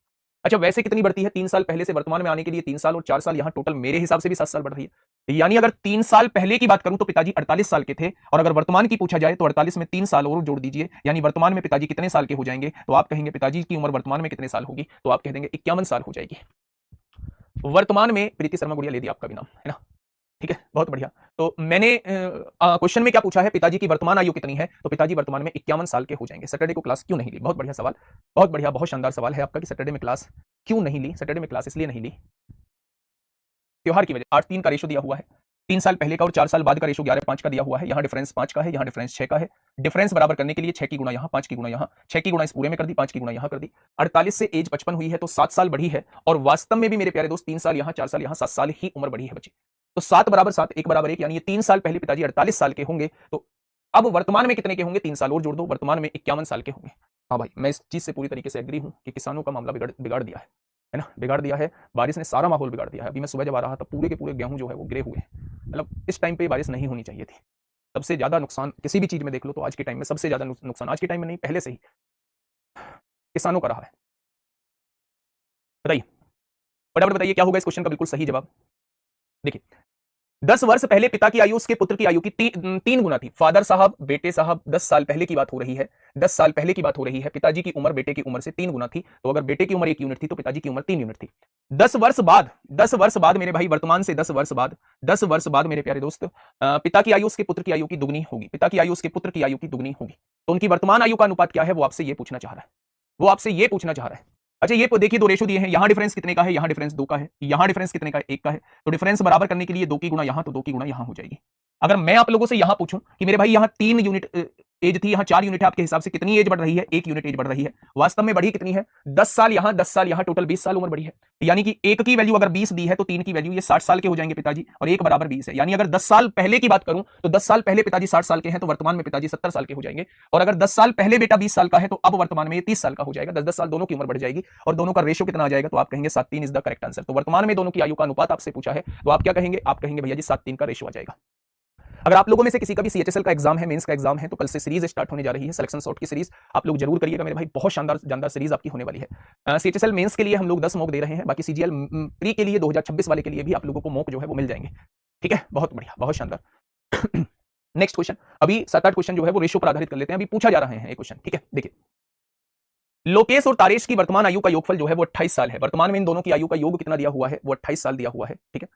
अच्छा वैसे कितनी बढ़ती है, 3 साल पहले से वर्तमान में आने के लिए 3 साल और 4 साल, यहां टोटल मेरे हिसाब से भी 7 साल बढ़ रही है। यानी अगर 3 साल पहले की बात करूं तो पिताजी 48 साल के थे, और अगर वर्तमान की पूछा जाए तो 48 में 3 साल और जोड़ दीजिए, यानी वर्तमान में पिताजी कितने साल के हो जाएंगे, तो आप कहेंगे पिताजी की उम्र वर्तमान में कितने साल होगी, तो आप कह देंगे 51 साल हो जाएगी। वर्तमान में प्रीति शर्मा गुड़िया लेदी आपका भी नाम है ना। ठीक है, बहुत बढ़िया। तो मैंने क्वेश्चन में क्या पूछा है, पिताजी की वर्तमान आयु कितनी है, तो पिताजी वर्तमान में 51 साल के हो जाएंगे। सैटरडे को क्लास क्यों नहीं ली, बहुत बढ़िया सवाल, बहुत बढ़िया, बहुत शानदार सवाल है आपका कि सैटरडे में क्लास क्यों नहीं ली। सैटरडे में क्लास इसलिए नहीं ली, त्योहार की वजह। 8:3 का रेशो दिया हुआ है, 3 साल पहले का और 4 साल बाद का रेशो 11:5 का दिया हुआ है। यहाँ डिफरेंस 5 का है, यहाँ डिफरेंस 6 का है। डिफरेंस बराबर करने के लिए 6 की गुणा यहाँ, 5 की गुणा यहाँ, 6 की गुणा इस पूरे में कर दी, 5 की गुणा यहाँ कर दी। 48 से एज 55 हुई है तो 7 साल बढ़ी है, और वास्तव में भी मेरे प्यारे दोस्त 3 साल यहाँ, 4 साल यहाँ, 7 साल ही उम्र बढ़ी है बच्चे। तो 7 बराबर 7, 1 बराबर 1, यानी ये 3 साल पहले पिताजी 48 साल के होंगे, तो अब वर्तमान में कितने के होंगे, 3 साल और जोड़ दो, वर्तमान में 51 साल के होंगे। हाँ भाई, मैं इस चीज से पूरी तरीके से एग्री हूं कि किसानों का मामला बिगाड़ दिया है ना, बिगाड़ दिया है। बारिश ने सारा माहौल बिगाड़ दिया है। अभी मैं सुबह जब आ रहा था पूरे के पूरे गेहूं जो है वो गिरे हुए हैं। मतलब इस टाइम पे बारिश नहीं होनी चाहिए थी। सबसे ज्यादा नुकसान किसी भी चीज में देख लो तो आज के टाइम में सबसे ज्यादा नुकसान, आज के टाइम में नहीं पहले से ही किसानों का रहा है। बताइए फटाफट बताइए क्या होगा इस क्वेश्चन का बिल्कुल सही जवाब। देखिए 10 वर्ष पहले पिता की आयु उसके पुत्र की आयु की 3 गुना थी। फादर साहब बेटे साहब 10 साल पहले की बात हो रही है, 10 साल पहले की बात हो रही है। पिताजी की उम्र बेटे की उम्र से 3 गुना थी, तो अगर बेटे की उम्र 1 यूनिट थी तो पिताजी की उम्र 3 यूनिट थी। 10 वर्ष बाद मेरे भाई, वर्तमान से 10 वर्ष बाद मेरे प्यारे दोस्त पिता की आयु उसके पुत्र की आयु की दुगनी होगी। पिता की आयु उसके पुत्र की आयु की दुगनी होगी, तो उनकी वर्तमान आयु का अनुपात क्या है वो आपसे ये पूछना चाह रहा है, वो आपसे ये पूछना चाह रहा है। अच्छा ये देखिए दो रेशो दिए हैं, यहां डिफरेंस कितने का है, यहां डिफरेंस 2 का है, यहां डिफरेंस कितने का है, 1 का है। तो डिफरेंस बराबर करने के लिए 2 की गुणा यहां, तो 2 की गुणा यहां हो जाएगी। अगर मैं आप लोगों से यहां पूछूं कि मेरे भाई यहां 3 यूनिट एज थी, यहां 4 यूनिट है, आपके हिसाब से कितनी एज बढ़ रही है, 1 यूनिट एज बढ़ रही है। वास्तव में बढ़ी कितनी है, 10 साल यहां, 10 साल यहां, टोटल 20 साल उम्र बढ़ी है। यानी कि 1 की वैल्यू अगर 20 दी है तो 3 की वैल्यू ये 60 साल के हो जाएंगे पिताजी, और 1 बराबर 20 है। यानी अगर 10 साल पहले की बात करूं तो 10 साल पहले पिताजी 60 साल के हैं, तो वर्तमान में पिताजी 70 साल के हो जाएंगे। और अगर 10 साल पहले बेटा 20 साल का है तो अब वर्तमान में ये 30 साल का हो जाएगा। 10-10 साल दोनों की उम्र बढ़ जाएगी, और दोनों का रेशो कितना आ जाएगा, तो आप कहेंगे 7:3 इज द करेक्ट आंसर। तो वर्तमान में दोनों की आयु का अनुपात आपसे पूछा है, तो आप क्या कहेंगे, आप कहेंगे भैया जी 7:3 का रेशो आ जाएगा। अगर आप लोगों में से किसी का भी सीएचएसएल का एग्जाम है, मेंस का एग्जाम है, तो कल से सीरीज स्टार्ट होने जा रही है, सिलेक्शन सॉर्ट की सीरीज। आप लोग जरूर करिएगा मेरे भाई, बहुत शानदार जानदार सीरीज आपकी होने वाली है। सीएचएसएल मेंस के लिए हम लोग 10 मॉक दे रहे हैं, बाकी सीजीएल प्री के लिए 2026 वाले के लिए भी आप लोगों को मॉक जो है वो मिल जाएंगे। ठीक है, बहुत बढ़िया, बहुत शानदार। नेक्स्ट क्वेश्चन, अभी 7-8 क्वेश्चन जो है वो रेशो पर आधारित कर लेते हैं। अभी पूछा जा रहे हैं एक क्वेश्चन, ठीक है। देखिए लोकेश और तारेश की वर्तमान आयु का योगफल जो है वो 28 साल है। वर्तमान में इन दोनों की आयु का योग कितना दिया हुआ है, वो 28 साल दिया हुआ है। ठीक है,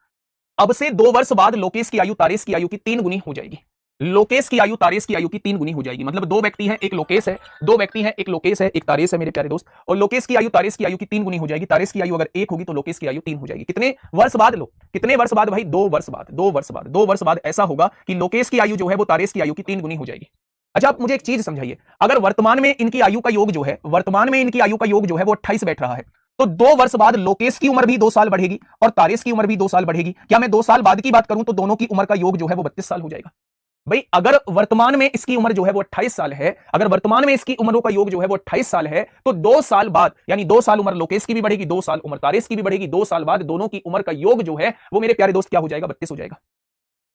अब से 2 वर्ष बाद लोकेश की आयु तारेश की आयु की 3 गुनी हो जाएगी। लोकेश की आयु तारेश की आयु की 3 गुनी हो जाएगी। मतलब 2 व्यक्ति हैं, एक लोकेश है, 2 व्यक्ति हैं, एक लोकेश है, एक तारेश है मेरे प्यारे दोस्त। और लोकेश की आयु तारेश की आयु की 3 गुनी हो जाएगी। तारेश की आयु अगर 1 होगी तो लोकेश की आयु 3 हो जाएगी। कितने वर्ष बाद, लो कितने वर्ष बाद भाई, 2 वर्ष बाद, 2 वर्ष बाद, 2 वर्ष बाद ऐसा होगा कि लोकेश की आयु जो है वो तारेश की आयु की 3 गुनी हो जाएगी। अच्छा आप मुझे एक चीज समझाइए, अगर वर्तमान में इनकी आयु का योग जो है, वर्तमान में इनकी आयु का योग जो है वो 28 बैठ रहा है, तो 2 वर्ष बाद लोकेश की उम्र भी 2 साल बढ़ेगी और तारेश की उम्र भी 2 साल बढ़ेगी। क्या मैं 2 साल बाद की बात करूं तो दोनों की उम्र का योग जो है वो 32 साल हो जाएगा। भाई अगर वर्तमान में इसकी उम्र जो है वो 28 साल है, अगर वर्तमान में इसकी उम्रों का योग जो है वो 28 साल है, तो 2 साल बाद, यानी 2 साल उम्र लोकेश की भी बढ़ेगी, 2 साल उम्र तारेश की भी बढ़ेगी, 2 साल बाद दोनों की उम्र का योग जो है वो मेरे प्यारे दोस्त क्या हो जाएगा, 32 हो जाएगा।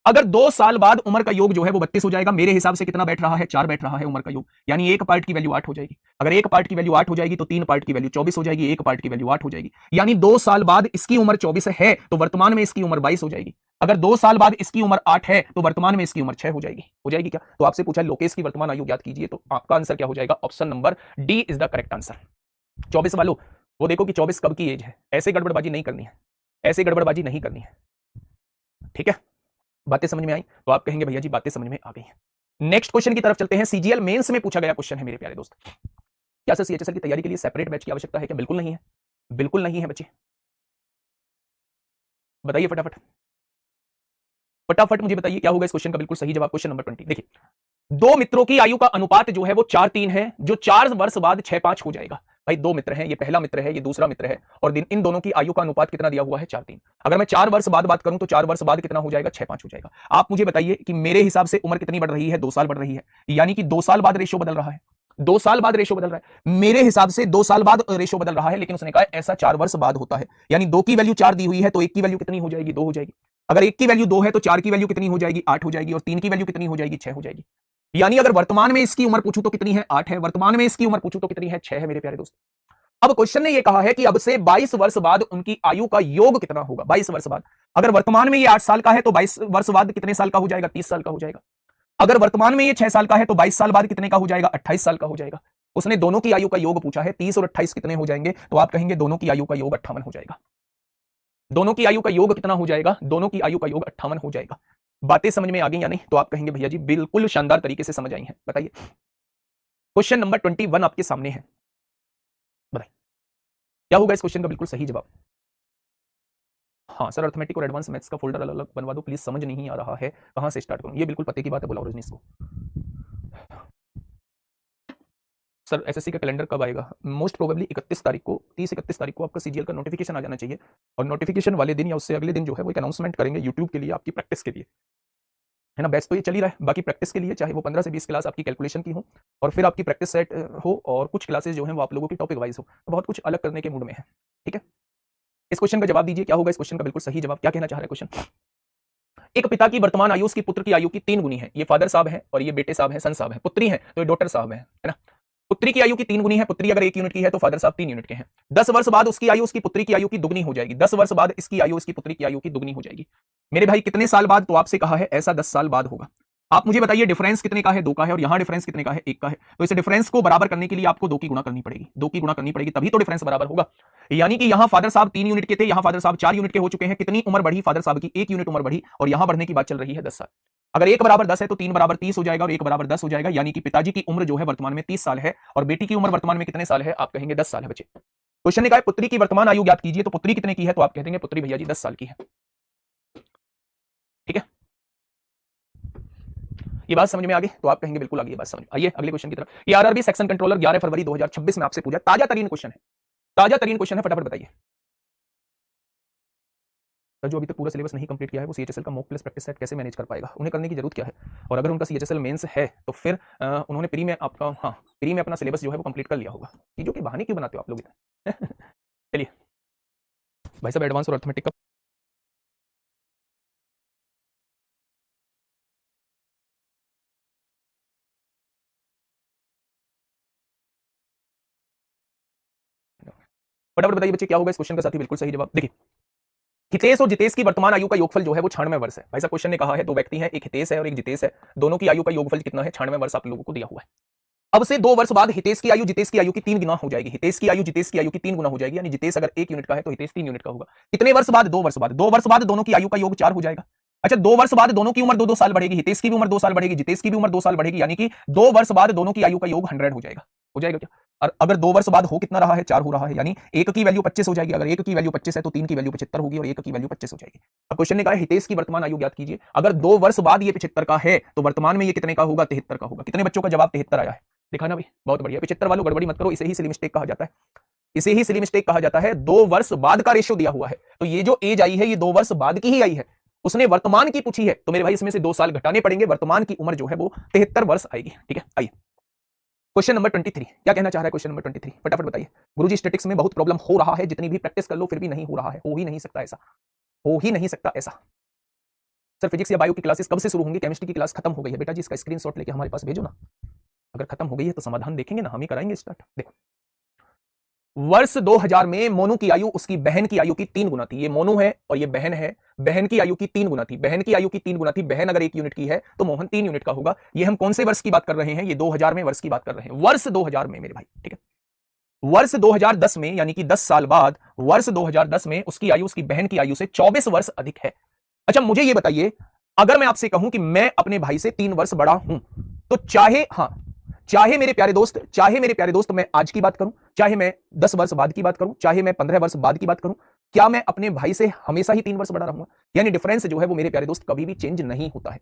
अगर 2 साल बाद उम्र का योग जो है वो 32 हो जाएगा। मेरे हिसाब से कितना बैठ रहा है, 4 बैठ रहा है उम्र का योग, यानी एक पार्ट की वैल्यू 8 हो जाएगी। अगर एक पार्ट की वैल्यू 8 हो जाएगी तो 3 पार्ट की वैल्यू 24 हो जाएगी, एक पार्ट की वैल्यू 8 हो जाएगी, यानी 2 साल बाद इसकी उम्र 24 है तो वर्तमान में इसकी उम्र 22 हो जाएगी। अगर 2 साल बाद इसकी उम्र 8 है तो वर्तमान में इसकी उम्र 6 हो जाएगी। हो जाएगी क्या? तो आपसे पूछा लोकेश की वर्तमान आयु ज्ञात कीजिए, तो आपका आंसर क्या हो जाएगा? Option number D is the correct answer. 24 वालों वो देखो कि 24 कब की एज है, ऐसे गड़बड़बाजी नहीं करनी है, ऐसे गड़बड़बाजी नहीं करनी है, ठीक है? बातें समझ में आई? तो आप कहेंगे भैया जी बातें समझ में आ गई हैं। नेक्स्ट क्वेश्चन की तरफ चलते हैं। सीजीएल मेंस में पूछा गया क्वेश्चन है मेरे प्यारे दोस्त। क्या सर सीएचएसएल की तैयारी के लिए सेपरेट बैच की आवश्यकता है क्या? बिल्कुल नहीं है, बिल्कुल नहीं है बच्चे। बताइए फटाफट, फटाफट मुझे बताइए क्या होगा इस क्वेश्चन का बिल्कुल सही जवाब। क्वेश्चन नंबर 20 देखिए, दो मित्रों की आयु का अनुपात जो है वो 4:3 है, जो 4 वर्ष बाद 6:5 हो जाएगा। भाई दो मित्र हैं, ये पहला मित्र है, ये दूसरा मित्र है, और इन दोनों की आयु का अनुपात कितना दिया हुआ है? 4:3। अगर मैं 4 वर्ष बाद बात करूं तो 4 वर्ष बाद कितना हो जाएगा? 6:5 हो जाएगा। आप मुझे बताइए कि मेरे हिसाब से उम्र कितनी बढ़ रही है? 2 साल बढ़ रही है, यानी कि 2 साल बाद रेशो बदल रहा है। 2 साल बाद रेशो बदल रहा है, मेरे हिसाब से 2 साल बाद रेशो बदल रहा है, लेकिन उसने कहा ऐसा 4 वर्ष बाद होता है, यानी 2 की वैल्यू 4 दी हुई है तो 1 की वैल्यू कितनी हो जाएगी? 2 हो जाएगी। अगर 1 की वैल्यू 2 है तो 4 की वैल्यू कितनी हो जाएगी? 8 हो जाएगी, और 3 की वैल्यू कितनी हो जाएगी? 6 हो जाएगी। यानी अगर वर्तमान में इसकी उम्र पूछूं तो कितनी है? 8 है। वर्तमान में इसकी उम्र पूछूं तो कितनी है? 6 है मेरे प्यारे दोस्त। अब क्वेश्चन ने यह कहा है कि अब से 22 वर्ष बाद उनकी आयु का योग कितना होगा? 22 वर्ष बाद। अगर वर्तमान में ये 8 साल का है तो 22 वर्ष बाद कितने साल का हो जाएगा? 30 साल का हो जाएगा। अगर वर्तमान में ये 6 साल का है तो 22 साल बाद कितने का हो जाएगा? 28 साल का हो जाएगा। उसने दोनों की आयु का योग पूछा है, 30 और 28 कितने हो जाएंगे? तो आप कहेंगे दोनों की आयु का योग 58 हो जाएगा। दोनों की आयु का योग कितना हो जाएगा? दोनों की आयु का योग 58 हो जाएगा। बातें समझ में आ गई या नहीं? तो आप कहेंगे भैया जी बिल्कुल शानदार तरीके से समझ आई हैं। बताइए, क्वेश्चन नंबर 21 आपके सामने है, बताइए क्या होगा इस क्वेश्चन का बिल्कुल सही जवाब? हाँ सर, अर्थमेटिक और एडवांस मैथ्स का फोल्डर अलग अलग बनवा दो प्लीज, समझ नहीं आ रहा है कहां से स्टार्ट करूं। ये बिल्कुल पते की बात है, बोला रजनीश को। सर एसएससी का कैलेंडर कब आएगा? मोस्ट प्रोबेबली 31 तारीख को, 30-31 तारीख को आपका सीजीएल का नोटिफिकेशन आ जाना चाहिए, और नोटिफिकेशन वाले दिन या उससे अगले दिन जो है वो एक अनाउंसमेंट करेंगे यूट्यूब के लिए, आपकी प्रैक्टिस के लिए, है ना। बैच तो ये चल ही रहा है, बाकी प्रैक्टिस के लिए चाहे वो 15 से 20 क्लास आपकी कैलकुलेशन की हो, और फिर आपकी प्रैक्टिस सेट हो, और कुछ क्लासेस जो है वो आप लोगों की टॉपिक वाइज हो, तो बहुत कुछ अलग करने के मूड में है, ठीक है। इस क्वेश्चन का जवाब दीजिए, क्या होगा इस क्वेश्चन का बिल्कुल सही जवाब? क्या कहना चाह रहा है क्वेश्चन? एक पिता की वर्तमान आयु उसकी पुत्र की आयु की 3 गुनी है। ये फादर साहब है और ये बेटे साहब है, सन साहब है। पुत्री है तो ये डॉटर साहब है ना। पुत्री की आयु की 3 गुनी है, पुत्री अगर 1 यूनिट की है तो फादर साहब 3 यूनिट के हैं। 10 वर्ष बाद उसकी आयु उसकी पुत्री की आयु की दुगनी हो जाएगी। 10 वर्ष बाद इसकी आयु इसकी पुत्री की आयु की दुगनी हो जाएगी। मेरे भाई कितने साल बाद? तो आपसे कहा है ऐसा 10 साल बाद होगा। आप मुझे बताइए डिफरेंस कितने का है? 2 का है, और यहां डिफरेंस कितने का है? 1 का है। तो इस डिफरेंस को बराबर करने के लिए आपको 2 की गुणा करनी पड़ेगी, 2 की गुणा करनी पड़ेगी, तभी तो डिफरेंस बराबर होगा। यानी कि यहां फादर साहब 3 यूनिट के थे, यहां फादर साहब 4 यूनिट के हो चुके हैं। कितनी उम्र बढ़ी फादर साहब की? 1 यूनिट उम्र बढ़ी, और यहां बढ़ने की बात चल रही है 10 साल। अगर 1 बराबर 10 है तो 3 बराबर 30 हो जाएगा, और 1 बराबर 10 हो जाएगा, यानी कि पिताजी की उम्र जो है वर्तमान में 30 साल है, और बेटी की उम्र वर्तमान में कितने साल है? आप कहेंगे 10 साल है बच्चे। क्वेश्चन ने कहा पुत्री की वर्तमान आयु ज्ञात कीजिए, तो पुत्री कितने की है? तो आप कह देंगे पुत्री भैया जी 10 साल की है, ठीक है। ये बात समझ में आ गई? तो आप कहेंगे बिल्कुल आ गई बात समझ। आइए अगले क्वेश्चन की तरफ। ये आरआरबी सेक्शन कंट्रोलर 11 फरवरी 2026 में आपसे पूछा, ताजा तरीन क्वेश्चन है, ताजा तरीन क्वेश्चन है, फटाफट बताइए। जो अभी तक पूरा सिलेबस नहीं कंप्लीट किया है वो सीएचएसएल का मॉक प्लस प्रैक्टिस सेट कैसे मैनेज कर पाएगा? उन्हें करने की जरूरत क्या है? और अगर उनका सीएचएसएल मेंस है तो फिर उन्होंने प्री में आपका, हाँ प्री में अपना सिलेबस जो है वो कंप्लीट कर लिया होगा। चीजों के बहाने क्यों बनाते हो आप लोग इतने? चलिए भाई साहब, एडवांस और अर्थमेटिक का फटाफट बताइए बच्चे क्या होगा इस क्वेश्चन का? साथी बिल्कुल सही जवाब। देखिए, हितेश और जितेश की वर्तमान आयु का योगफल जो है वो 96 वर्ष है। भाई साहब क्वेश्चन ने कहा है दो व्यक्ति हैं, एक हितेश है और एक जितेश है, दोनों की आयु का योगफल कितना है? 96 वर्ष आप लोगों को दिया हुआ है। अब से 2 वर्ष बाद हितेश की आयु जितेश की आयु की 3 गुना हो जाएगी। हितेश की आयु जितेश की आयु की 3 गुना हो जाएगी, यानी जितेश अगर 1 यूनिट का है तो हितेश 3 यूनिट का होगा। कितने वर्ष बाद? 2 वर्ष बाद। 2 वर्ष बाद दोनों की आयु का योग 4 हो जाएगा। अच्छा, 2 वर्ष बाद दोनों की उम्र 2-2 साल बढ़ेगी। हितेश की भी उम्र 2 साल बढ़ेगी, जितेश की भी उम्र 2 साल बढ़ेगी, यानी कि 2 वर्ष बाद दोनों की आयु का योग 100 हो जाएगा। हो जाएगा क्या? और अगर 2 वर्ष बाद हो कितना रहा है? 4 हो रहा है, यानी 1 की वैल्यू 25 हो जाएगी। अगर 1 की वैल्यू 25 है तो 3 की वैल्यू 75 होगी, और 1 की वैल्यू 25 हो जाएगी। अब क्वेश्चन ने कहा हितेश की वर्तमान आयु ज्ञात कीजिए। अगर 2 वर्ष बाद ये 75 का है तो वर्तमान में ये कितने का होगा? 73 का होगा। कितने बच्चों का जवाब 73 आया है? देखा ना भाई, बहुत बढ़िया। 75 वालों गड़बड़ी मत करो, इसे ही सिली मिस्टेक कहा जाता है, इसे ही सिली मिस्टेक कहा जाता है। 2 वर्ष बाद का रेशियो दिया हुआ है, तो ये जो एज आई है ये 2 वर्ष बाद की ही आई है। उसने वर्तमान की पूछी है तो मेरे भाई इसमें से 2 साल घटाने पड़ेंगे, वर्तमान की उम्र जो है वो 73 वर्ष आएगी, ठीक है। आइए क्वेश्चन नंबर 23, क्या कहना चाह रहा है क्वेश्चन नंबर 23? फटाफट बताइए। गुरुजी स्टैटिक्स में बहुत प्रॉब्लम हो रहा है, जितनी भी प्रैक्टिस कर लो फिर भी नहीं हो रहा है। हो ही नहीं सकता ऐसा, हो ही नहीं सकता ऐसा। सर फिजिक्स या बायो की क्लासेस कब से शुरू होंगी? केमिस्ट्री की क्लास खत्म हो गई है बेटा जी, इसका स्क्रीनशॉट लेके हमारे पास भेजो ना। अगर खत्म हो गई है तो समाधान देखेंगे ना, हम ही कराएंगे स्टार्ट। देखो, वर्ष 2000 में मोनू की आयु उसकी बहन की आयु की 3 गुना थी। ये मोनू है और ये बहन है, बहन की आयु की 3 गुना थी। बहन की आयु की 3 गुना थी। बहन अगर 1 यूनिट की है तो मोहन 3 यूनिट का होगा। ये हम कौन से वर्ष की बात कर रहे हैं? ये 2000 में वर्ष की बात कर रहे हैं, वर्ष 2000 में मेरे भाई, ठीक है। वर्ष 2010 में, यानी कि 10 साल बाद, वर्ष 2010 में उसकी आयु उसकी बहन की आयु से 24 वर्ष अधिक है। अच्छा मुझे ये बताइए, अगर मैं आपसे कहूं कि मैं अपने भाई से 3 वर्ष बड़ा हूं, तो चाहे मेरे प्यारे दोस्त मैं आज की बात करूं, चाहे मैं 10 वर्ष बाद की बात करूं, चाहे मैं 15 वर्ष बाद की बात करूं, क्या मैं अपने भाई से हमेशा ही 3 वर्ष बड़ा रहूंगा? यानी डिफरेंस जो है वो मेरे प्यारे दोस्त कभी भी चेंज नहीं होता है।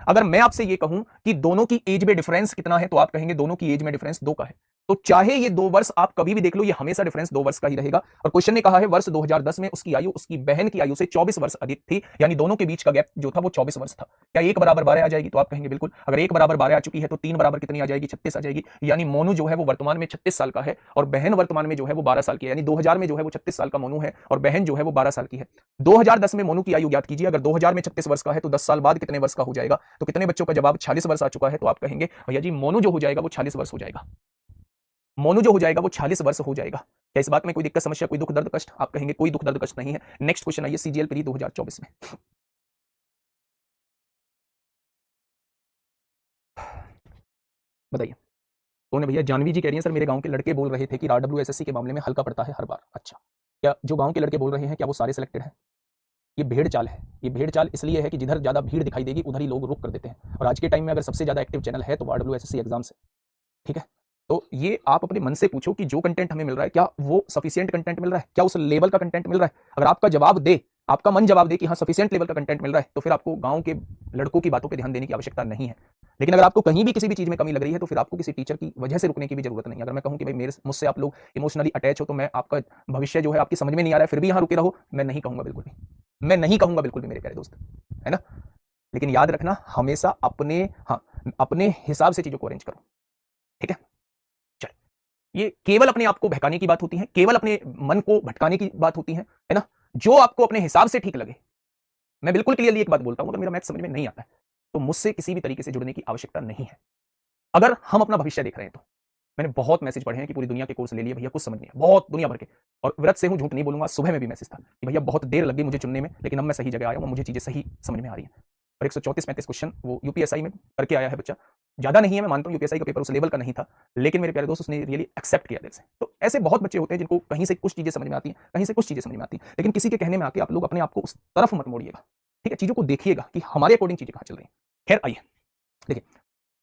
अगर मैं आपसे ये कहूं कि दोनों की एज में डिफरेंस कितना है, तो आप कहेंगे दोनों की एज में डिफरेंस 2 का है। तो चाहे ये 2 वर्ष आप कभी भी देख लो, ये हमेशा डिफरेंस 2 वर्ष का ही रहेगा। और क्वेश्चन ने कहा है वर्ष 2010 में उसकी आयु उसकी बहन की आयु से 24 वर्ष अधिक थी, यानी दोनों के बीच का गैप जो था वो 24 वर्ष था। क्या 1 बराबर 12 आ जाएगी? तो आप कहेंगे बिल्कुल। अगर 1 बराबर 12 आ चुकी है तो 3 बराबर कितनी आ जाएगी? 36 आ जाएगी। यानी मोनू जो है वो वर्तमान में 36 साल का है और बहन वर्तमान में जो है वो 12 साल की है। यानी 2000 में जो है वो 36 साल का मोनू है और बहन जो है वो 12 साल की है। 2010 में मोनू की आयु ज्ञात कीजिए। अगर 2000 में 36 वर्ष का है तो 10 साल बाद कितने वर्ष का हो जाएगा? तो कितने बच्चों का जवाब 46 वर्ष आ चुका है। तो आप कहेंगे भैया जी मोनू जो हो जाएगा वो 46 वर्ष हो जाएगा। मोनू जो हो जाएगा वो 46 वर्ष हो जाएगा। क्या इस बात में कोई दिक्कत, समस्या, कोई दुख दर्द कष्ट? आप कहेंगे कोई दुख दर्द कष्ट नहीं है। नेक्स्ट क्वेश्चन आइए, सीजीएल प्री 2024 में। बताइए कौन है भैया? जानवी जी कह रही हैं सर मेरे गांव के लड़के बोल रहे थे कि RWSSC के मामले में हल्का पड़ता है हर बार। अच्छा, क्या जो गांव के लड़के बोल रहे हैं क्या वो सारे सिलेक्टेड हैं? ये भेड़ चाल है। ये भेड़ चाल इसलिए है कि जिधर ज्यादा भीड़ दिखाई देगी उधर ही लोग रुक कर देते हैं। और आज के टाइम में अगर सबसे ज्यादा एक्टिव चैनल है तो RWSSC एग्जाम से, ठीक है। तो ये आप अपने मन से पूछो कि जो कंटेंट हमें मिल रहा है क्या वो सफिशिएंट कंटेंट मिल रहा है, क्या उस लेवल का कंटेंट मिल रहा है? अगर आपका जवाब दे, आपका मन जवाब दे कि हाँ सफिशिएंट लेवल का कंटेंट मिल रहा है, तो फिर आपको गांव के लड़कों की बातों पे ध्यान देने की आवश्यकता नहीं है। लेकिन अगर आपको कहीं भी किसी भी चीज में कमी लग रही है तो फिर आपको किसी टीचर की वजह से रुकने की भी जरूरत नहीं है। अगर मैं कहूं कि भाई मेरे मुझसे आप लोग इमोशनली अटैच हो तो मैं आपका भविष्य जो है आपकी समझ में नहीं आ रहा है फिर भी यहां रुके रहो, मैं नहीं कहूंगा बिल्कुल भी, मैं नहीं कहूंगा बिल्कुल भी मेरे प्यारे दोस्त, है ना। लेकिन याद रखना हमेशा अपने हिसाब से चीजों को अरेंज करो, ठीक है। ये केवल अपने आप को बहकाने की बात होती है, केवल अपने मन को भटकाने की बात होती है ना। जो आपको अपने हिसाब से ठीक लगे। मैं बिल्कुल क्लियरली एक बात बोलता हूं, अगर मेरा मैथ समझ में नहीं आता है तो मुझसे किसी भी तरीके से जुड़ने की आवश्यकता नहीं है। अगर हम अपना भविष्य देख रहे हैं तो मैंने बहुत मैसेज पढ़े हैं कि पूरी दुनिया के कोर्स ले लिए भैया, कुछ समझ नहीं है, बहुत दुनिया भर के। और व्रत से हूं, झूठ नहीं बोलूंगा, सुबह में भी मैसेज था कि भैया बहुत देर लगी मुझे चुनने में, लेकिन अब मैं सही जगह आया हूं, मुझे चीजें सही समझ में आ रही हैं। और 134-35 क्वेश्चन वो यूपीएसआई में करके आया है बच्चा। ज्यादा नहीं है, मैं मानता हूं यूपीएसआई का पेपर उस लेवल का नहीं था, लेकिन मेरे प्यारे दोस्त उसने रियली एक्सेप्ट किया दिल से। तो ऐसे बहुत बच्चे होते हैं जिनको कहीं से कुछ चीजें समझ में आती हैं, कहीं से कुछ चीजें समझ में आती हैं, लेकिन किसी के कहने में आके आप लोग अपने आप को उस तरफ मत मोड़िएगा, ठीक है। चीजों को देखिएगा कि हमारे अकॉर्डिंग चीजें कहां चल रही हैं। खैर आइए देखिए,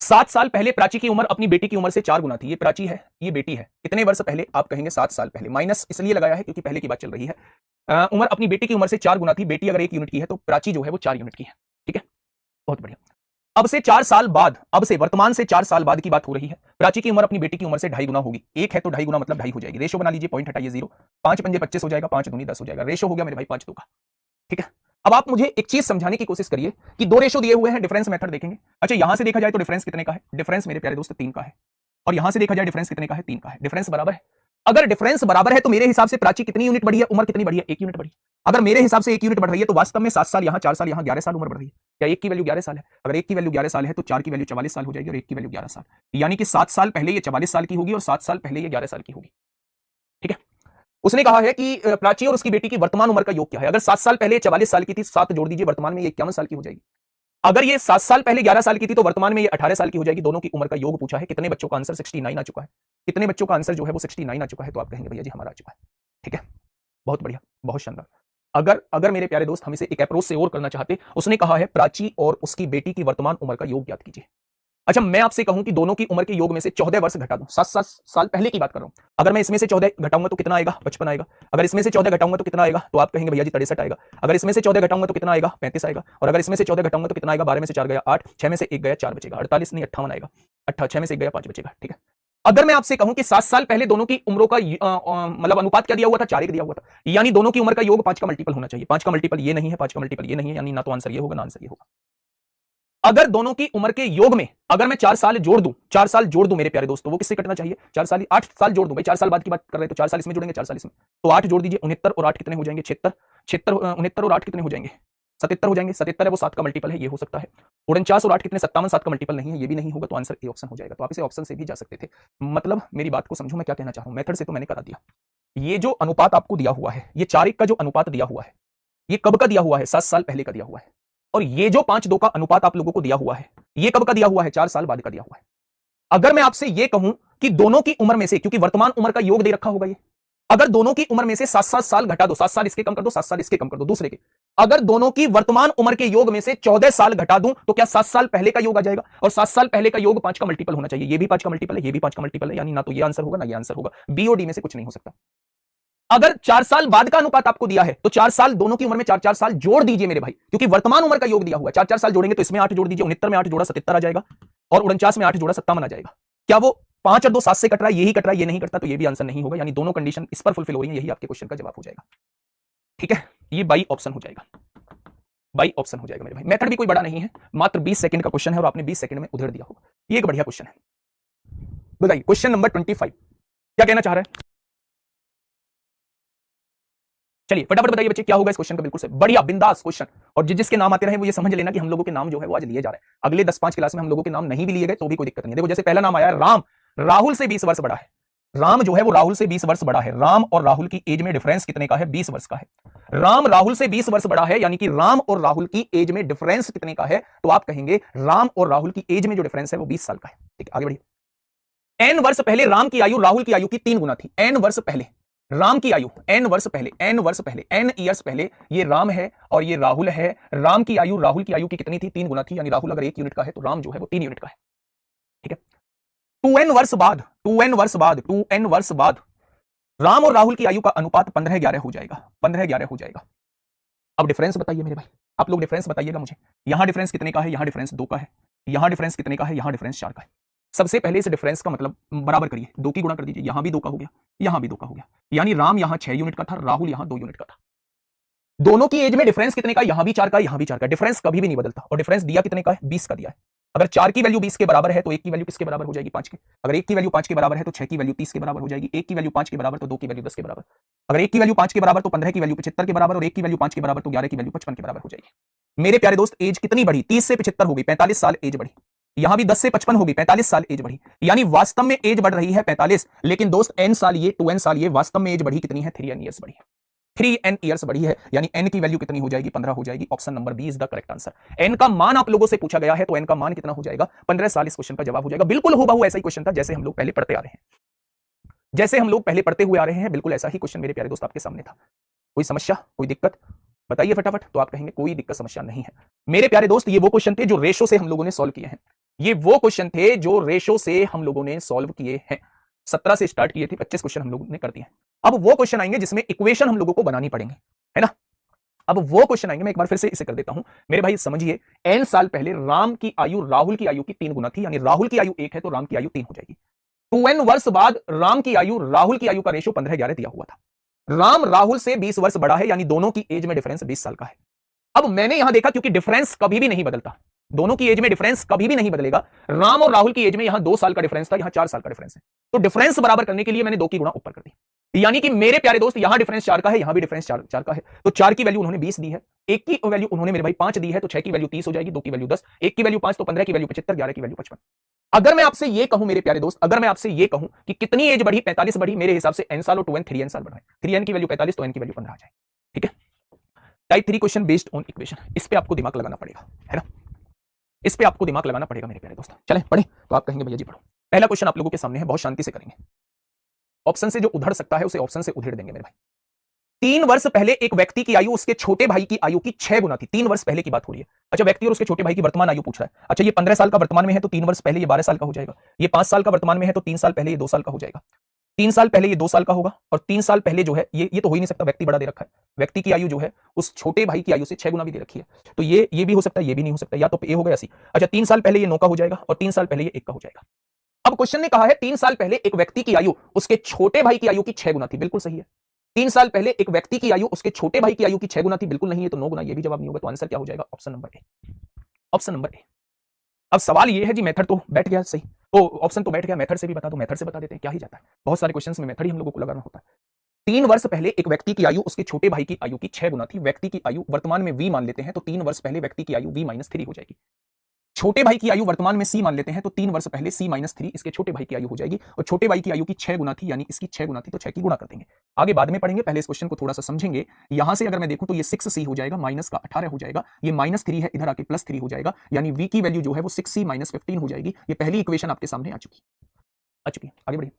7 साल पहले प्राची की उम्र अपनी बेटी की उम्र से 4 गुना थी। ये प्राची है, ये बेटी है। कितने वर्ष पहले? आप कहेंगे 7 साल पहले। माइनस इसलिए लगाया है क्योंकि पहले की बात चल रही है। उम्र अपनी बेटी की उम्र से 4 गुना थी। बेटी अगर 1 यूनिट की है तो प्राची जो है वो 4 यूनिट की है, ठीक है। बहुत बढ़िया। अब से 4 साल बाद, अब से वर्तमान से 4 साल बाद की बात हो रही है। प्राची की उम्र अपनी बेटी की उम्र से 2.5 गुना होगी। 1 है तो 2.5 गुना मतलब 2.5 हो जाएगी। रेशो बना लीजिए, पॉइंट हटाइए 0, 5 पंजे 25 हो जाएगा, 5 दूनी 10 हो जाएगा। रेशो हो गया मेरे भाई 5 2 का, ठीक है। अब आप मुझे एक चीज समझाने की कोशिश करिए कि 2 रेशो दिए हुए हैं, डिफरेंस मेथड देखेंगे। अच्छा यहां से देखा जाए तो डिफरेंस कितने का है? डिफरेंस मेरे प्यारे दोस्त 3 का है। और यहां से देखा जाए डिफरेंस कितने का है? 3 का है। डिफरेंस बराबर है। अगर डिफरेंस बराबर है तो मेरे हिसाब से प्राची कितनी यूनिट बढ़ी है? उम्र कितनी बढ़ी है? 1 यूनिट बढ़ी। अगर मेरे हिसाब से 1 यूनिट बढ़ रही है तो वास्तव में 7 साल यहां, 4 साल यहां, 11 साल उम्र बढ़ रही है। क्या 1 की वैल्यू 11 साल है? अगर 1 की वैल्यू 11 साल है तो 4 की वैल्यू 44 साल हो जाएगी और 1 की वैल्यू 11 साल, यानी कि 7 साल पहले ये 44 साल की होगी और 7 साल पहले ये 11 साल की होगी, ठीक है। उसने कहा है कि प्राची और उसकी बेटी की वर्तमान उम्र का योग क्या है? अगर 7 साल पहले 44 साल की थी, 7 जोड़ दीजिए, वर्तमान में ये 51 साल की हो जाएगी। अगर ये 7 साल पहले 11 साल की थी तो वर्तमान में ये 18 साल की हो जाएगी। दोनों की उम्र का योग पूछा है। कितने बच्चों का आंसर 69 आ चुका है? कितने बच्चों का आंसर जो है वो 69 आ चुका है? तो आप कहेंगे भैया जी हमारा आ चुका है, ठीक है। बहुत बढ़िया, बहुत शानदार। अगर अगर मेरे प्यारे दोस्त हम इसे एक अप्रोच से और करना चाहते, उसने कहा है प्राची और उसकी बेटी की वर्तमान उम्र का योग ज्ञात कीजिए। अच्छा मैं आपसे कहूं कि दोनों की उम्र के योग में से 14 वर्ष घटा दूं, 7 साल पहले की बात कर रहा हूं। अगर मैं इसमें से 14 घटाऊंगा तो कितना आएगा? 55 आएगा। अगर इसमें से 14 घटाऊंगा तो कितना आएगा? तो आप कहेंगे भैया जी 63 आएगा। अगर इसमें से 14 घटाऊंगा तो कितना आएगा? 35 आएगा। और अगर इसमें से 14 घटाऊंगा तो कितना आएगा? 12 में से 4 गया 8, 6 में से 1 गया 4 बचेगा, 48 नहीं 58 आएगा। 6 में से 1 गया 5 बचेगा, ठीक है। अगर मैं आपसे कहूं कि 7 साल पहले दोनों की उम्रों का मतलब अनुपात क्या दिया हुआ था? 4 दिया हुआ था, यानी दोनों की उम्र का योग 5 का मल्टीपल होना चाहिए। 5 का मल्टीपल ये नहीं है, 5 का मल्टीपल ये नहीं है, यानी ना तो आंसर ये होगा ना आंसर ये होगा। अगर दोनों की उम्र के योग में अगर मैं 4 साल जोड़ दूं, 4 साल जोड़ दूं मेरे प्यारे दोस्तों, वो किससे कटना चाहिए? 4 साल 8 साल जोड़ दूं भाई, 4 साल बाद की बात कर रहे हैं तो 4 साल इसमें जोड़ेंगे, 4 साल इसमें, तो 8 जोड़ दीजिए, 69 और 8 कितने हो जाएंगे? 76, 69 और 8 कितने हो जाएंगे? 77 हो जाएंगे, 77 है वो 7 का मल्टीपल है, ये हो सकता है। 49 और 8 कितने, 57, 7 का मल्टीपल नहीं है, ये भी नहीं होगा, तो आंसर ए ऑप्शन हो जाएगा। तो आप इसे ऑप्शन से भी जा सकते थे। मतलब मेरी बात को समझो, मैं क्या कहना चाह रहा हूं, मेथड से तो मैंने करा दिया। ये जो अनुपात आपको दिया हुआ है, ये 4:1 का जो अनुपात दिया हुआ है, ये कब का दिया हुआ है, 7 साल पहले का दिया हुआ है। और ये जो 5:2 का अनुपात आप लोगों को दिया हुआ है, ये कब का दिया हुआ है, 4 साल बाद का दिया हुआ है। अगर मैं आपसे ये कहूं कि दोनों की उम्र में से, क्योंकि वर्तमान उम्र का योग दे रखा होगा ये, अगर दोनों की उम्र में से 7-7 साल घटा दो, 7 साल इसके कम कर दो, 7 साल इसके कम कर दो, दूसरे के, अगर दोनों की वर्तमान उम्र के योग में से 14 साल घटा दूं, तो क्या 7 साल पहले का योग आ जाएगा? और 7 साल पहले का योग 5 का मल्टीपल होना चाहिए। ये भी 5 का मल्टीपल है, ये भी 5 का मल्टीपल है, यानी ना तो ये आंसर होगा ना ये आंसर होगा, बी और डी में से कुछ नहीं हो सकता। अगर 4 साल बाद का अनुपात आपको दिया है, तो 4 साल दोनों की उम्र में 4-4 साल जोड़ दीजिए मेरे भाई, क्योंकि वर्तमान उम्र का योग दिया हुआ है। 4-4 साल जोड़ेंगे तो इसमें 8 जोड़ दीजिए, 69 में 8 जोड़ा 77 आ जाएगा, और 49 में 8 जोड़ा 57 आ जाएगा। क्या वो 5 और 2 7 से कट रहा है, यही कट रहा है, ये नहीं कटता, तो ये भी आंसर नहीं होगा। यानी दोनों कंडीशन इस पर फुलफिल हो रही है, यही आपके क्वेश्चन का जवाब हो जाएगा। ठीक है, ये बाई ऑप्शन हो जाएगा, बाई ऑप्शन हो जाएगा मेरे भाई। मेथड भी कोई बड़ा नहीं है, मात्र 20 सेकंड का क्वेश्चन है और आपने 20 सेकंड में उधेड़ दिया होगा। ये एक बढ़िया क्वेश्चन है। बताइए क्वेश्चन नंबर 25 क्या कहना चाह रहा है। चलिए फटाफट बताइए बच्चे, क्या होगा इस क्वेश्चन का। बिल्कुल से बढ़िया बिंदास क्वेश्चन, और जिसके नाम आते रहे वो ये समझ लेना कि हम लोगों के नाम जो है वो आज लिए जा रहे हैं। अगले 10-5 क्लास में हम लोगों के नाम नहीं भी लिए गए तो भी कोई दिक्कत नहीं है। देखो जैसे पहला नाम आया राम, राहुल से 20 वर्ष बड़ा है। राम जो है वो राहुल से 20 वर्ष बड़ा है। राम और राहुल की एज में डिफरेंस कितने का है, 20 वर्ष का है। राम राहुल से 20 वर्ष बड़ा है, यानी कि राम और राहुल की एज में डिफरेंस कितने का है, तो आप कहेंगे राम और राहुल की एज में जो डिफरेंस है वो 20 साल का है। ठीक है, आगे बढ़िए। एन वर्ष पहले राम की आयु राहुल की आयु की 3 गुना थी। एन वर्ष पहले राम की आयु, एन वर्ष पहले, एन वर्ष पहले, एन ईयर्स पहले, ये राम है और ये राहुल है। राम की आयु राहुल की आयु की कितनी थी, 3 गुना थी, यानी राहुल अगर 1 यूनिट का है तो राम जो है वो 3 यूनिट का है। ठीक है, 2n वर्ष बाद, 2n वर्ष बाद, 2n वर्ष बाद राम और राहुल की आयु का अनुपात 15-11 हो जाएगा, 15-11 हो जाएगा। अब डिफरेंस बताइए मेरे भाई, आप लोग डिफरेंस बताइएगा मुझे। यहां डिफरेंस कितने का है, यहां डिफरेंस 2 का है, यहां डिफरेंस कितने का है, यहां डिफरेंस 4 का है। सबसे पहले इस डिफरेंस का मतलब बराबर करिए, 2 की गुणा कर दीजिए, यहां भी 2 का हो गया, यहां भी 2 का हो गया, यानी राम यहां 6 यूनिट का था, राहुल यहां 2 यूनिट का था। दोनों की एज में डिफरेंस कितने का, यहां भी 4 का, यहां भी 4 का। डिफरेंस कभी भी नहीं बदलता, और डिफरेंस दिया कितने का है, 20 का दिया है। अगर 4 की वैल्यू 20 के बराबर है तो 1 की वैल्यू किसके बराबर हो जाएगी, 5 के। अगर 1 की वैल्यू 5 के बराबर है तो 6 की वैल्यू 30 के बराबर हो जाएगी। 1 की वैल्यू 5 के बराबर तो 2 की वैल्यू 10 के बराबर। अगर 1 की वैल्यू 5 के बराबर तो 15 की वैल्यू 75 के बराबर, और 1 की वैल्यू 5 के बराबर तो 11 की वैल्यू 55 के बराबर हो जाएगी। मेरे प्यारे दोस्त, एज कितनी बढ़ी, 30 से 75 हो गई, 45 साल एज बढ़ी। यहां भी 10 से 55 हो गई, 45 साल एज बढ़ी, यानी वास्तव में एज बढ़ रही है 45। लेकिन दोस्त n साल ये, 2n साल ये, वास्तव में एज बढ़ी कितनी है, 3n ईयर्स बढ़ी है, 3n ईयर्स बढ़ी है, यानी n की वैल्यू कितनी हो जाएगी, 15 हो जाएगी। Option number B is the correct answer. n का मान आप लोगों से पूछा गया है तो n का मान कितना हो जाएगा, 15 साल इस क्वेश्चन का जवाब हो जाएगा। बिल्कुल हूबहू ऐसा ही क्वेश्चन था जैसे हम लोग पहले पढ़ते आ रहे हैं, जैसे हम लोग पहले पढ़ते हुए आ रहे हैं, बिल्कुल ऐसा ही क्वेश्चन मेरे प्यारे दोस्त आपके सामने था। कोई समस्या, कोई दिक्कत बताइए फटाफट, तो आप कहेंगे कोई दिक्कत समस्या नहीं है। मेरे प्यारे दोस्त, ये वो क्वेश्चन थे जो रेशो से हम लोगों ने सॉल्व किए हैं, ये वो क्वेश्चन थे जो रेशो से हम लोगों ने सॉल्व किए हैं। 17 से स्टार्ट किए थे, 25 क्वेश्चन हम लोगों ने कर दिए। अब वो क्वेश्चन आएंगे जिसमें इक्वेशन हम लोगों को बनानी पड़ेंगे, है ना। अब वो क्वेश्चन आएंगे, मैं एक बार फिर से इसे कर देता हूं मेरे भाई, समझिए। n साल पहले राम की आयु राहुल की आयु की 3 गुना थी, यानी राहुल की आयु 1 है तो राम की आयु 3 हो जाएगी। 2n वर्ष बाद राम की आयु राहुल की आयु का रेशो 15-11 दिया हुआ था। राम राहुल से 20 वर्ष बड़ा है, यानी दोनों की एज में डिफरेंस 20 साल का है। अब मैंने यहां देखा, क्योंकि डिफरेंस कभी भी नहीं बदलता, दोनों की एज में डिफरेंस कभी भी नहीं बदलेगा। राम और राहुल की एज में यहां 2 साल का डिफरेंस था, यहां 4 साल का डिफरेंस है, तो डिफरेंस बराबर करने के लिए मैंने 2 की गुणा ऊपर कर दी। यानी कि मेरे प्यारे दोस्त, यहां डिफरेंस 4 का है, यहां भी डिफरेंस 4 का है, तो 4 की वैल्यू उन्होंने 20 दी है, 1 की वैल्यू उन्होंने मेरे भाई 5 दी है, तो 6 की वैल्यू 30 हो जाएगी, 2 की वैल्यू 10, 1 की वैल्यू 5 तो 15 की वैल्यू 75, 11 की वैल्यू 55। अगर मैं आपसे ये कहूं मेरे प्यारे दोस्त, अगर मैं आपसे ये कहूं कि कितनी एज बढ़ी, 45 बढ़ी, मेरे हिसाब से n साल और 2n 3n साल बढ़ रहे हैं। 3n की वैल्यू 45 तो n की वैल्यू 15 आ जाए। ठीक है, type 3 question based on equation, इस पे आपको दिमाग लगाना पड़ेगा, है ना, इस पे आपको दिमाग लगाना पड़ेगा मेरे प्यारे दोस्त। चलें पढ़े, तो आप कहेंगे भैया जी पढ़ो। पहला क्वेश्चन आप लोगों के सामने है, बहुत शांति से करेंगे। ऑप्शन से जो उधड़ सकता है उसे ऑप्शन से उधेड़ देंगे मेरे भाई। 3 वर्ष पहले एक व्यक्ति की आयु उसके छोटे भाई की आयु की 6 गुना थी। 3 वर्ष पहले की बात हो रही है। अच्छा, व्यक्ति और उसके छोटे भाई की वर्तमान आयु पूछ रहा है। अच्छा, ये 15 साल का वर्तमान में है तो 3 वर्ष पहले ये 12 साल का हो जाएगा। ये 5 साल का वर्तमान में है तो 3 साल पहले ये 2 साल का हो जाएगा। 3 साल पहले ये 2 साल का होगा, और 3 साल पहले जो है ये तो हो ही नहीं सकता, व्यक्ति बड़ा दे रखा है। व्यक्ति की आयु जो है उस छोटे भाई की आयु से 6 गुना भी दे रखी है, तो ये भी हो सकता है, ये भी नहीं हो सकता, या तो ए हो गया सी। अच्छा, 3 साल पहले ये 9 का हो जाएगा और 3 साल पहले ये 1 का हो जाएगा। अब क्वेश्चन ने कहा है 3 साल पहले एक व्यक्ति की आयु उसके छोटे भाई की आयु की 6 गुना थी। बिल्कुल सही है। 3 साल पहले एक व्यक्ति की आयु उसके छोटे भाई की आयु की 6 गुना थी। बिल्कुल नहीं है, तो 9 गुना, ये भी जवाब नहीं होगा। तो आंसर क्या हो जाएगा, option number A, option number A. अब सवाल ये है जी, मेथड तो बैठ गया सही, तो ऑप्शन तो बैठ गया, मेथड से भी बता दो, मेथड से बता देते हैं, क्या ही जाता है। बहुत सारे क्वेश्चंस में मेथड ही हम लोगों को लगाना होता है। 3 वर्ष पहले एक व्यक्ति की आयु उसके छोटे भाई की आयु की 6 गुना थी। व्यक्ति की आयु वर्तमान में v मान लेते हैं तो 3 वर्ष पहले व्यक्ति की आयु v-3 हो जाएगी। छोटे भाई की आयु वर्तमान में c मान लेते हैं तो 3 वर्ष पहले c-3 इसके छोटे भाई की आयु हो जाएगी, और छोटे भाई की आयु की 6 गुना थी, यानी इसकी 6 गुना थी तो 6 की गुणा कर देंगे। आगे बाद में पढ़ेंगे, पहले इस क्वेश्चन को थोड़ा सा समझेंगे। यहां से अगर मैं देखूं तो ये 6c हो जाएगा, माइनस का 18 हो जाएगा, ये -3 है, इधर आके +3 हो जाएगा, यानी v की वैल्यू जो है वो 6c - 15 हो जाएगी। ये पहली इक्वेशन आपके सामने आ चुकी है। आगे बढ़िए।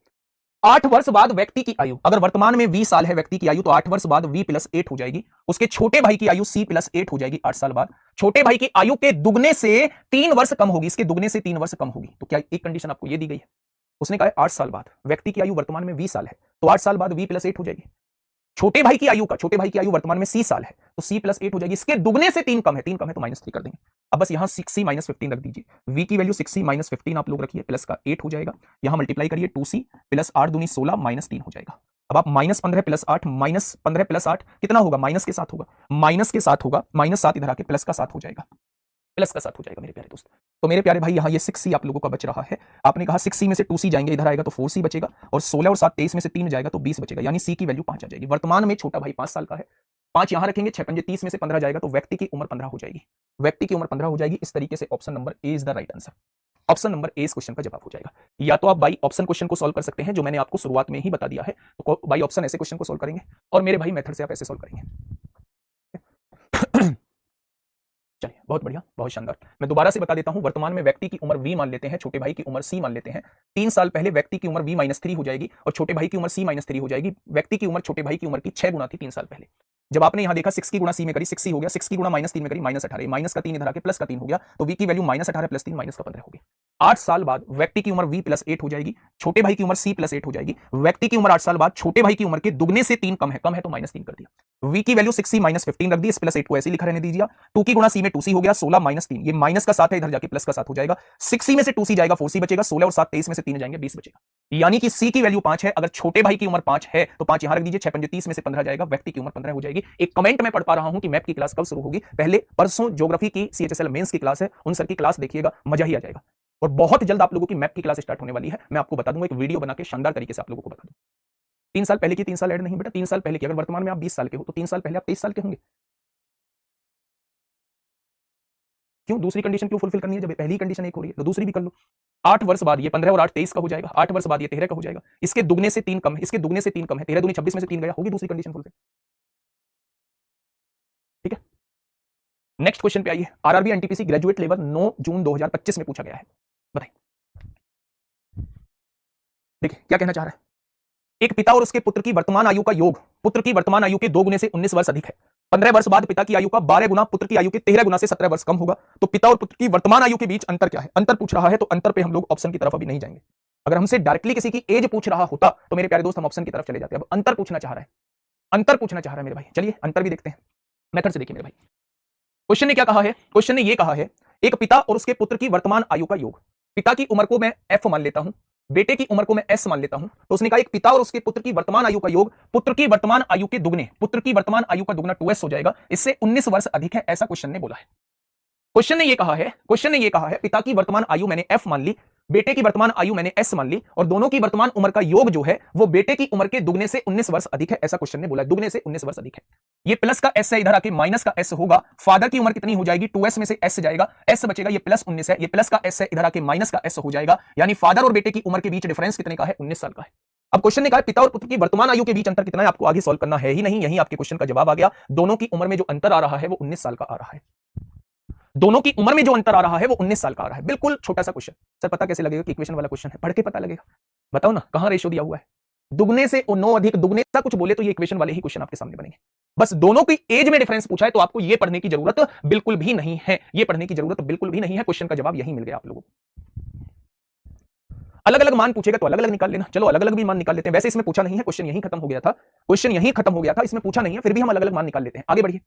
8 वर्ष बाद व्यक्ति की आयु, अगर वर्तमान में 20 साल है व्यक्ति की आयु, तो 8 वर्ष बाद v + 8 हो जाएगी। उसके छोटे भाई की आयु c + 8 हो जाएगी 8 साल बाद। छोटे भाई की आयु के दुगने से 3 वर्ष कम होगी, इसके दुगने से 3 वर्ष कम होगी। तो क्या एक कंडीशन आपको ये दी गई है? उसने कहा है 8 साल बाद, व्यक्ति की आयु वर्तमान में 20 साल है, तो 8 साल बाद v + 8 हो जाएगी। छोटे भाई की आयु वर्तमान में c साल है, तो c + 8 हो जाएगी। इसके दुगने से 3 कम है, 3 कम है तो -3 कर देंगे। अब बस यहां 6c - 15 रख दीजिए। v की वैल्यू 6c - 15 आप लोग रखिए, प्लस का 8 हो जाएगा। यहां मल्टीप्लाई करिए, 2c + 8 दूनी 16 -3 हो जाएगा। अब आप -15 + 8 -15 + 8 कितना होगा? माइनस के साथ होगा, माइनस के साथ होगा, -7 इधर आके प्लस का 7 हो जाएगा, प्लस का 7 हो जाएगा मेरे प्यारे दोस्त। तो मेरे प्यारे भाई यहां ये 6c आप लोगों का बच रहा है। आपने कहा 6c में से 2c जाएंगे, इधर आएगा तो 4c बचेगा, और 16 और 7 23 में से 3 जाएगा तो 20 बचेगा, यानी c की वैल्यू 5 आ जाएगी। वर्तमान में छोटा भाई 5 साल का है, 5 यहां रखेंगे, 6 पंजे 30 में से 15 जाएगा तो व्यक्ति की उम्र 15 हो जाएगी। व्यक्ति की उम्र 15 हो जाएगी। इस तरीके से option number A is the right answer. Option number A इस क्वेश्चन का जवाब हो जाएगा। या तो आप बाई ऑप्शन क्वेश्चन को सॉल्व कर सकते हैं, जो मैंने आपको शुरुआत में ही बता दिया है, तो बाई ऑप्शन ऐसे क्वेश्चन को सॉल्व करेंगे, और मेरे भाई मेथड से आप ऐसे सॉल्व करेंगे। चलिए, बहुत बढ़िया, बहुत शानदार। मैं दोबारा से बता देता हूं, वर्तमान में व्यक्ति की उम्र v मान लेते हैं, छोटे भाई की उम्र c मान लेते हैं। 3 साल पहले व्यक्ति की उम्र v-3 हो जाएगी, और छोटे भाई की उम्र c-3 हो जाएगी। व्यक्ति की उम्र छोटे भाई की उम्र की 6 गुना थी 3 साल पहले। जब आपने यहां देखा 6 की गुणा c में करी, 6c हो गया, 6 की गुणा -3 में करी, -18, माइनस का 3 इधर आके प्लस का 3 हो गया, तो v की वैल्यू -18 + 3 -15 हो गई। 8 साल बाद व्यक्ति की उम्र v + 8 हो जाएगी, छोटे भाई की उम्र c + 8 हो जाएगी। व्यक्ति की उम्र 8 साल बाद छोटे भाई की उम्र के दुगने से 3 कम है, कम है तो -3 कर दिया। v की वैल्यू 6c - 15 रख दी, इस +8 को ऐसे लिखा रहने दीजिए। 2 की गुणा c में 2c हो गया, 16 - 3, ये माइनस का 7 है, इधर जाके प्लस का 7 हो जाएगा। 6c में से 2c जाएगा, 4c बचेगा, 16 और 7 23 में से 3 जाएंगे, 20 बचेगा, यानी कि c की वैल्यू 5 है। अगर छोटे भाई की उम्र 5 है तो 5 यहां रख दीजिए, 6 पंजे 30 में से 15 जाएगा, व्यक्ति की उम्र 15 हो जाएगी। एक कमेंट में पढ़ पा रहा हूं कि मैप की क्लास कब शुरू होगी। पहले परसों ज्योग्राफी की CHSL मेंस की क्लास है, उन सर की क्लास देखिएगा, मजा ही आ जाएगा। और बहुत जल्द आप लोगों की मैप की क्लास स्टार्ट होने वाली है, मैं आपको बता दूंगा, एक वीडियो बना के शानदार तरीके से आप लोगों को बता दूं। 3 साल पहले की 3 साल ऐड नहीं बेटा, 3 साल पहले की। अगर वर्तमान में आप 20 साल के हो तो 3 साल पहले आप 23 साल के होंगे। क्यों? दूसरी कंडीशन क्यों फुलफिल करनी है? जब पहली कंडीशन एक हो रही है तो दूसरी भी कर लो। 8 वर्ष बाद ये 15 और 8 23 का हो जाएगा, 8 वर्ष बाद ये 13 का हो जाएगा। इसके दुगने से 3 कम है, इसके दुगने से 3 कम है, 13 दूनी 26 में से 3 गया, होगी दूसरी कंडीशन फुलफिल। ठीक है, नेक्स्ट क्वेश्चन पे आइए। आरआरबी एनटीपीसी ग्रेजुएट लेवल 9 जून 2025 में पूछा गया है, बताइए। देखिए क्या कहना चाह रहा है। एक पिता और उसके पुत्र की वर्तमान आयु का योग पुत्र की वर्तमान आयु के 2 गुने से 19 वर्ष अधिक है। 15 वर्ष बाद पिता की आयु का 12 गुना पुत्र की आयु के 13 गुना से 17 वर्ष कम होगा। तो पिता और पुत्र की वर्तमान आयु के बीच अंतर क्या है? अंतर पूछ रहा है, तो अंतर पे हम लोग ऑप्शन की तरफ अभी नहीं जाएंगे। अगर हमसे डायरेक्टली किसी की एज पूछ रहा होता तो मेरे प्यारे दोस्त हम ऑप्शन की तरफ चले जाते हैं। अब अंतर पूछना चाह रहा है, अंतर पूछना चाह रहा है मेरे भाई। चलिए अंतर भी देखते हैं, मेथड से देखिए मेरे भाई। क्वेश्चन ने क्या कहा है? क्वेश्चन ने यह कहा है, एक पिता और उसके पुत्र की वर्तमान आयु का योग। पिता की उम्र को मैं f मान लेता हूं, बेटे की उम्र को मैं s मान लेता हूं। तो उसने कहा एक पिता और उसके पुत्र की वर्तमान आयु का योग पुत्र की वर्तमान आयु के दुगने, पुत्र की वर्तमान आयु का दुगना 2s हो जाएगा, इससे 19 वर्ष अधिक है, ऐसा क्वेश्चन ने बोला है। क्वेश्चन ने यह कहा है पिता की वर्तमान आयु मैंने f मान ली, बेटे की वर्तमान आयु मैंने s मान ली, और दोनों की वर्तमान उम्र का योग जो है वो बेटे की उम्र के दुगने से 19 वर्ष अधिक है, ऐसा क्वेश्चन ने बोला है। दुगने से 19 वर्ष अधिक है। ये प्लस का s है, इधर आके माइनस का s होगा। फादर की उम्र कितनी हो जाएगी? 2s में से s जाएगा, s बचेगा, ये प्लस 19 है, ये प्लस का s है, इधर आके माइनस का s हो जाएगा, यानी फादर और बेटे की उम्र के बीच डिफरेंस कितने का है? 19 साल का है। अब क्वेश्चन ने कहा पिता और पुत्र की वर्तमान आयु के बीच अंतर कितना है, आपको आगे सॉल्व करना है ही नहीं, यही आपके क्वेश्चन का जवाब आ गया। दोनों की उम्र में जो अंतर आ रहा है वो 19 साल का आ रहा है। दोनों की उम्र में जो अंतर आ रहा है वो 19 साल का आ रहा है। बिल्कुल छोटा सा क्वेश्चन। सर पता कैसे लगेगा कि इक्वेशन वाला क्वेश्चन है? पढ़ के पता लगेगा। बताओ ना कहां रेशियो दिया हुआ है? दुगने से 9 अधिक, दुगने सा कुछ बोले तो ये इक्वेशन वाले ही क्वेश्चन आपके सामने बनेंगे। बस दोनों की एज में डिफरेंस पूछा है तो आपको ये पढ़ने की जरूरत बिल्कुल भी नहीं है, ये पढ़ने की जरूरत बिल्कुल भी नहीं है। क्वेश्चन का जवाब यही मिल गया आप लोगों को। अलग अलग मान पूछेगा तो अलग अलग निकाल लेना। चलो अलग अलग भी मान निकाल लेते हैं। वैसे इसमें पूछा नहीं है, क्वेश्चन यही खत्म हो गया था, क्वेश्चन यही खत्म हो गया था, इसमें पूछा नहीं है, फिर भी हम अलग अलग मान निकाल लेते हैं। आगे बढ़िए।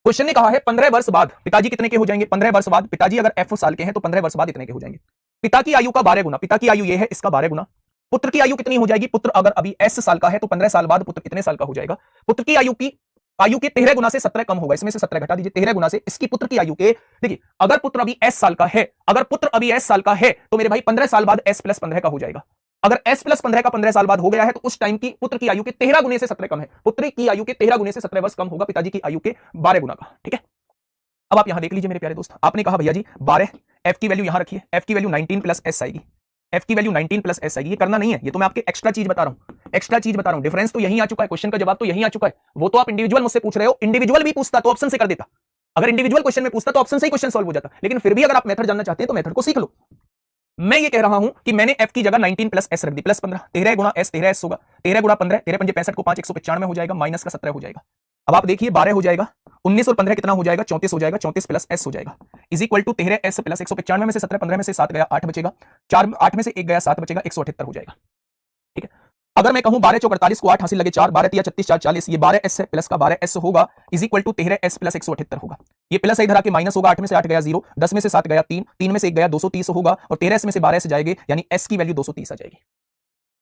क्वेश्चन ने कहा है 15 वर्ष बाद पिताजी कितने के हो जाएंगे? 15 वर्ष बाद पिताजी अगर f साल के हैं तो 15 वर्ष बाद इतने के हो जाएंगे। पिता की आयु का 12 गुना, पिता की आयु ये है, इसका 12 गुना। पुत्र की आयु कितनी हो जाएगी? पुत्र अगर अभी s साल का है तो 15 साल बाद पुत्र कितने साल का हो जाएगा? पुत्र की आयु के 13 गुना से 17 कम होगा, इसमें से 17 घटा दीजिए। 13 गुना से इसकी पुत्र की आयु के, देखिए अगर पुत्र अभी s साल का है, अगर पुत्र अभी s साल का है तो मेरे भाई 15 साल बाद s + 15 का हो जाएगा। अगर s प्लस 15 का 15 साल बाद हो गया है तो उस टाइम की पुत्र की आयु के 13 गुने से 17 कम है, पुत्री की आयु के 13 गुने से 17 वर्ष कम होगा पिताजी की आयु के 12 गुना का। ठीक है, अब आप यहां देख लीजिए मेरे प्यारे दोस्त, आपने कहा भैया जी 12, f की वैल्यू यहां रखिए, f की वैल्यू 19 प्लस s आएगी, f की वैल्यू 19 प्लस s आएगी। ये करना नहीं है, ये तो मैं आपके एक्स्ट्रा चीज बता रहा हूं, एक्स्ट्रा चीज बता रहा हूं। डिफरेंस तो यही आ चुका है, क्वेश्चन का जवाब तो यही आ चुका है। वो तो आप इंडिविजुअल मुझसे पूछ रहे हो, इंडिविजुअल भी पूछता तो ऑप्शन से कर देता, अगर इंडिविजुअल क्वेश्चन में पूछता तो ऑप्शन से ही क्वेश्चन सॉल्व हो जाता। लेकिन फिर भी अगर आप मेथड जानना चाहते हैं तो मेथड को सीख लो। मैं ये कह रहा हूं कि मैंने f की जगह 19 प्लस s रख दी, प्लस 15, 13 गुणा s 13s होगा, 13 गुणा 15, 13 पंजे 65 को 5 195 हो जाएगा, माइनस का 17 हो जाएगा। अब आप देखिए 12 हो जाएगा, 19 और 15 कितना हो जाएगा, 34 हो जाएगा, 34 प्लस s हो जाएगा, is equal to 13s plus 195 में से 17, 15 में से 7 गया 8 बचेगा, 4 8 में से 1 गया 7 बचेगा, 178 हो जाएगा। ठीक है, अगर मैं कहूं 12 चौक 48 को 8 हासिल लगे 4, 12 36 4 40, ये 12s है, प्लस का 12s होगा, is equal to 13s plus 178 होगा। ये प्लस इधर आके माइनस होगा, 8 में से 8 गया 0, 10 में से 7 गया 3, 3 में से 1 गया 230 होगा, और 13s में से 12s जाएंगे, यानी s की वैल्यू 230 आ जाएगी।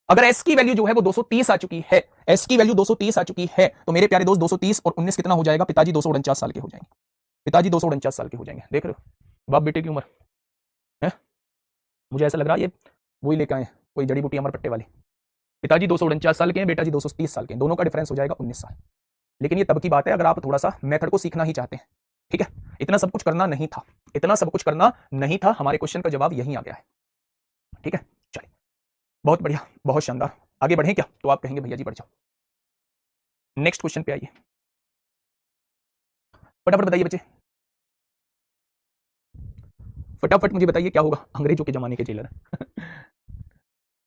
अगर s की वैल्यू जो है वो 230 आ चुकी है, s की वैल्यू 230 आ चुकी है, तो मेरे प्यारे दोस्त 230 और 19 कितना हो जाएगा, पिताजी 249 साल के हो जाएंगे, पिताजी 249 साल के हो जाएंगे। देख रहे हो बाप बेटे की उम्र है, मुझे ऐसा लग रहा है ये वही लेके आए कोई जड़ी बूटी अमर पट्टे वाली। पिताजी 249 साल के हैं, बेटा जी 230 साल के हैं, दोनों का डिफरेंस हो जाएगा 19 साल। लेकिन ये तब की बात है अगर आप थोड़ा सा मेथड को सीखना ही चाहते हैं। ठीक है, इतना सब कुछ करना नहीं था, इतना सब कुछ करना नहीं था, हमारे क्वेश्चन का जवाब यहीं आ गया है। ठीक है, चलिए बहुत बढ़िया, बहुत शानदार। आगे बढ़े क्या, तो आप कहेंगे भैया जी बढ़ जाओ। नेक्स्ट क्वेश्चन पे आइए, फटाफट बताइए बच्चे, फटाफट मुझे बताइए क्या होगा अंग्रेजों के जमाने के जेलर।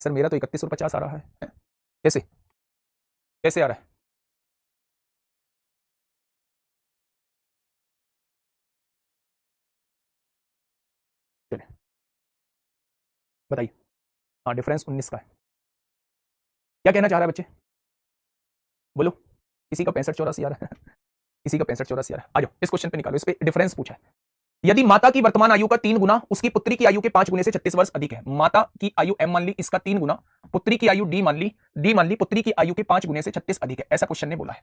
सर मेरा तो 31 और 50 आ रहा है, कैसे कैसे आ रहा है? चलिए बताइए, हाँ डिफरेंस 19 का है। क्या कहना चाह रहा है बच्चे, बोलो। किसी का 65 84 आ रहा है, किसी का 65 84 आ रहा है। आ जाओ इस क्वेश्चन पे निकालो, इस पे डिफरेंस पूछा है। यदि माता की वर्तमान आयु का 3 गुना उसकी पुत्री की आयु के 5 गुने से 36 वर्ष अधिक है, माता की आयु m मान ली, इसका 3 गुना, पुत्री की आयु d मान ली, पुत्री की आयु के 5 गुने से 36 अधिक है, ऐसा क्वेश्चन ने बोला है।